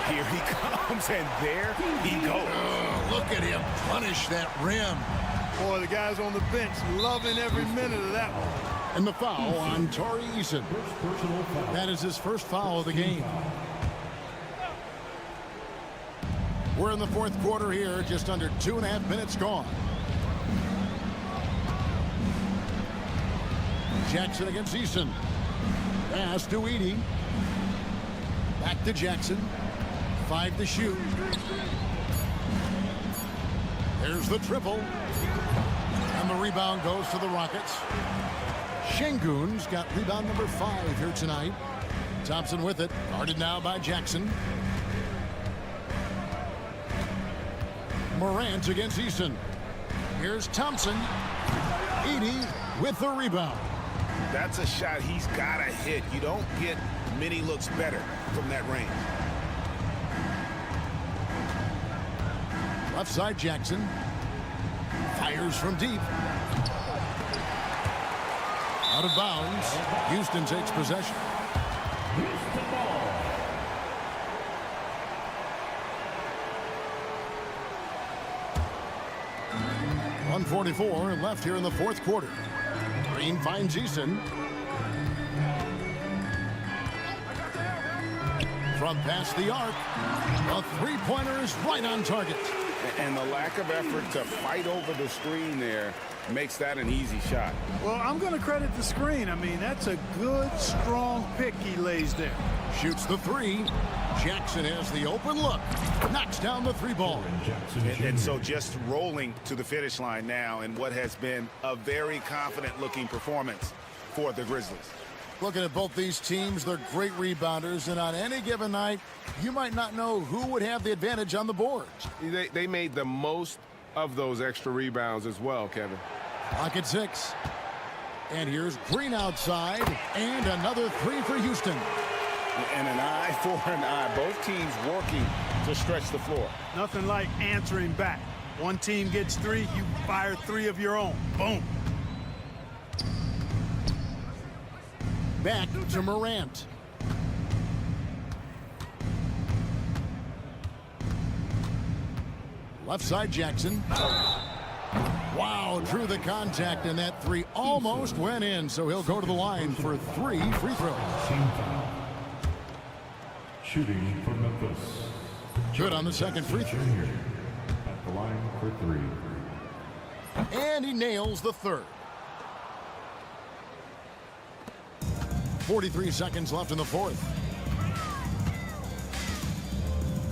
Here he comes, and there he goes. Oh, look at him punish that rim. Boy, the guys on the bench loving every minute of that one. And the foul on Tari Eason. That is his first foul of the game. We're in the 4th quarter here, just under 2.5 minutes gone. Jackson against Eason. Pass to Edey. Back to Jackson. 5 to shoot. There's the triple. And the rebound goes to the Rockets. Şengün's got rebound number 5 here tonight. Thompson with it. Guarded now by Jackson. Morant against Eason. Here's Thompson. Edey with the rebound. That's a shot he's got to hit. You don't get many looks better from that range. Left side Jackson. Fires from deep. Out of bounds. Houston takes possession. 1:44 left here in the 4th quarter. Green finds Eason. From past the arc. A 3-pointer is right on target. And the lack of effort to fight over the screen there makes that an easy shot. Well, I'm going to credit the screen. I mean, that's a good, strong pick he lays there. Shoots the 3. Jackson has the open look. Knocks down the 3 ball. And so just rolling to the finish line now in what has been a very confident-looking performance for the Grizzlies. Looking at both these teams, they're great rebounders, and on any given night, you might not know who would have the advantage on the boards. They made the most of those extra rebounds as well, Kevin. Clock at 6. And here's Green outside, and another 3 for Houston. And an eye for an eye. Both teams working to stretch the floor. Nothing like answering back. One team gets 3, you fire 3 of your own. Boom. Back to Morant. Left side Jackson. Wow, drew the contact, and that three almost went in, so he'll go to the line for 3 free throws. Team foul. Shooting for Memphis. Good on the second free throw. At the line for 3. And he nails the third. 43 seconds left in the fourth.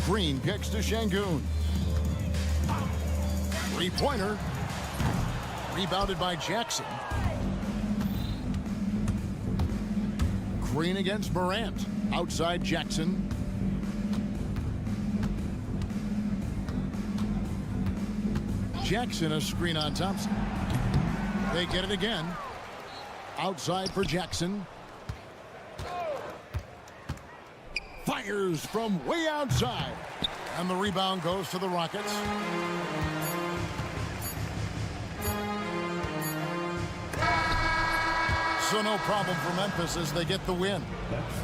Green kicks to Şengün. Three-pointer. Rebounded by Jackson. Green against Morant. Outside Jackson. Jackson a screen on Thompson. They get it again. Outside for Jackson. Fires from way outside. And the rebound goes to the Rockets. So no problem for Memphis as they get the win.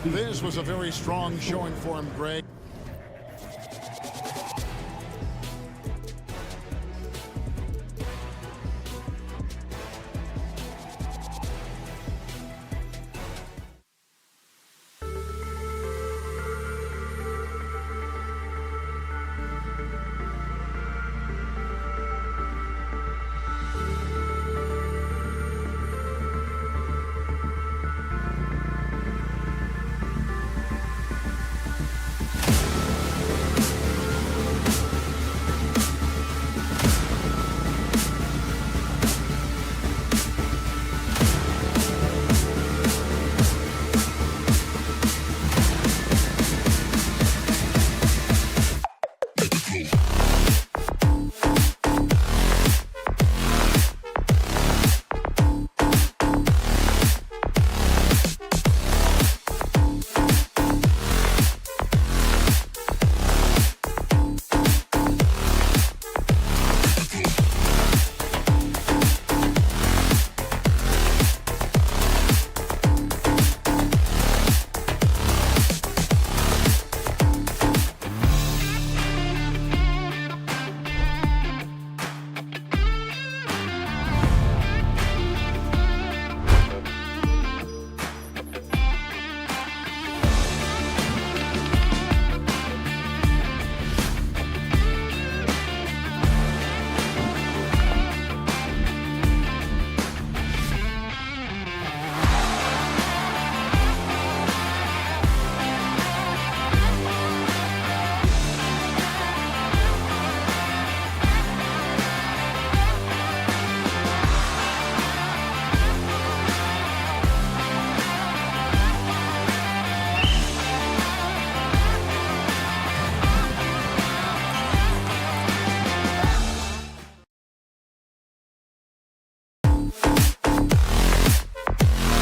This was a very strong showing for him, Greg.